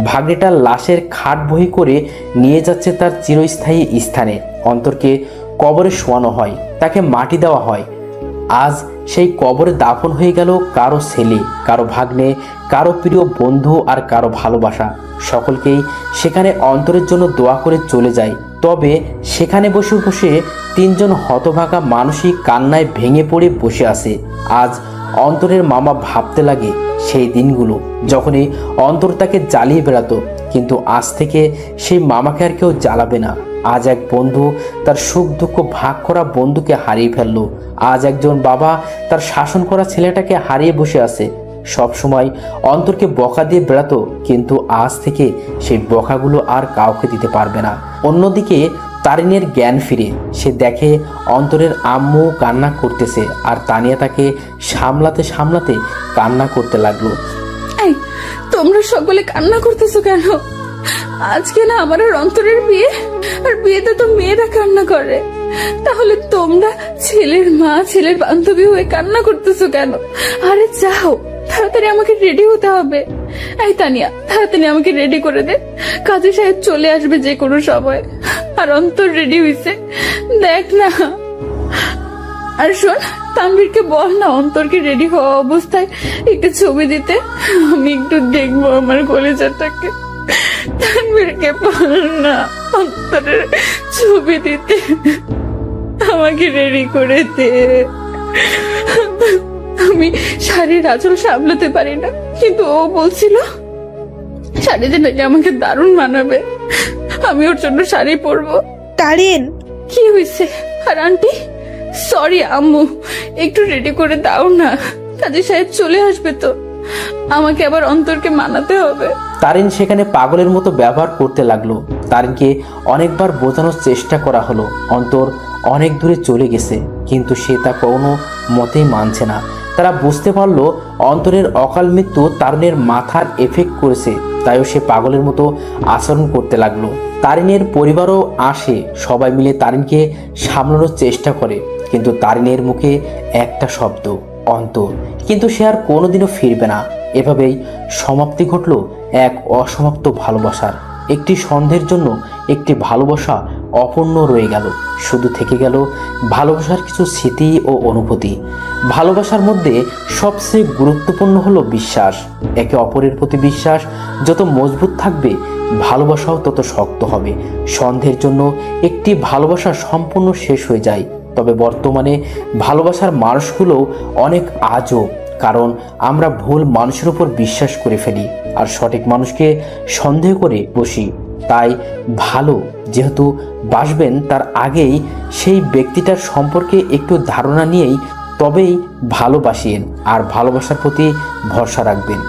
ভাগ্নেটার লাশের খাট বহি করে নিয়ে যাচ্ছে তার চিরস্থায়ী স্থানে। অন্তরকে কবরে শোয়ানো হয়, তাকে মাটি দেওয়া হয়। আজ সেই কবরে দাফন হয়ে গেল কারো ছেলে, কারো ভাগ্নে, কারো প্রিয় বন্ধু আর কারো ভালোবাসা। সকলকেই সেখানে অন্তরের জন্য দোয়া করে চলে যায়। তবে সেখানে বসে বসে তিনজন হতভাগা মানসিক কান্নায় ভেঙে পড়ে বসে আছে। আজ অন্তরের মামা ভাবতে লাগে সেই দিনগুলো যখনই অন্তর তাকে জ্বালিয়ে বেড়াতো, কিন্তু আজ থেকে সেই মামাকে আর কেউ জ্বালাবে না। আজ এক বন্ধু তার সুখ দুঃখ ভাগ করা বন্ধুকে হারিয়ে ফেললো। আজ একজন বাবা তার শাসন করা ছেলেটাকে হারিয়ে বসে আছে। সব সময় অন্তরকে বকা দিয়ে বেড়াতো, কিন্তু আজ থেকে সেই বকাগুলো আর কাউকে দিতে পারবে না। অন্যদিকে তারিনের জ্ঞান ফিরে সে দেখে অন্তরের আম্মু কান্না করতেছে, আর তানিয়া তাকে সামলাতে সামলাতে কান্না করতে লাগলো। এই, তোমরা সকলে কান্না করতেছো কেন? আজকে না আমার আর অন্তরের বিয়ে, আর বিয়েতে তো মেয়েরা কান্না করে, তাহলে তোমরা ছেলের মা, ছেলের বান্ধবী হয়ে কান্না করতেছো কেন? আরে যাও, তাড়াতাড়ি আমাকে রেডি হতে হবে। এই তানিয়া, তাড়াতাড়ি আমাকে রেডি করে দে, কাজী সাহেব চলে আসবে যে কোনো সময়। আর অন্তর রেডি হইছে, দেখ না। আর শোন, তানভীরকে বল না অন্তরকে রেডি হওয়া অবস্থায় একটা ছবি দিতে, আমি একটু দেখবো আমার কলেজাটাকে। তানভীরকে বল না অন্তরের ছবি দিতে, আমাকে রেডি করে দে। আমি শাড়ির আঁচল সামলাতে পারি না, কিন্তু ও বলছিল শাড়িতে নাকি আমাকে দারুণ মানাবে, আমি ওর জন্য শাড়ি পরবো। তারিন, কি হয়েছে? আর আন্টি, সরি আম্মু, একটু রেডি করে দাও না, কাজী সাহেব চলে আসবে তো, আমাকে আবার অন্তরকে মানাতে হবে। তারিন সেখানে পাগলের মতো ব্যবহার করতে লাগলো। তারিনকে অনেকবার বোঝানোর চেষ্টা করা হলো অন্তর অনেক দূরে চলে গেছে, কিন্তু সে তা কোনো মতেই মানছে না। তারা বুঝতে পারলো অন্তরের অকাল মৃত্যু তারিনের মাথার এফেক্ট করেছে, তাইও সে পাগলের মতো আচরণ করতে লাগলো। তারিনের পরিবারও আসে, সবাই মিলে তারিনকে সামলানোর চেষ্টা করে, কিন্তু তারিনের মুখে একটা শব্দ, অন্তর। কিন্তু সে আর কোনোদিনও ফিরবে না। এভাবেই সমাপ্তি ঘটল এক অসমাপ্ত ভালোবাসার। একটি সন্ধ্যের জন্য একটি ভালোবাসা অপূর্ণ রয়ে গেল, শুধু থেকে গেল ভালোবাসার কিছু স্মৃতি ও অনুভূতি। ভালোবাসার মধ্যে সবচেয়ে গুরুত্বপূর্ণ হলো বিশ্বাস। একে অপরের প্রতি বিশ্বাস যত মজবুত থাকবে, ভালোবাসাও তত শক্ত হবে। সন্ধ্যের জন্য একটি ভালোবাসা সম্পূর্ণ শেষ হয়ে যায়, তবে বর্তমানে ভালোবাসার মানুষগুলো অনেক আজব, কারণ আমরা ভুল মানুষের উপর বিশ্বাস করে ফেলি আর সঠিক মানুষকে সন্দেহ করে বসি। তাই ভালো যেহেতু বাসবেন, তার আগেই সেই ব্যক্তিটার সম্পর্কে একটু ধারণা নিয়েই তবেই ভালোবাসেন আর ভালোবাসার প্রতি ভরসা রাখবেন।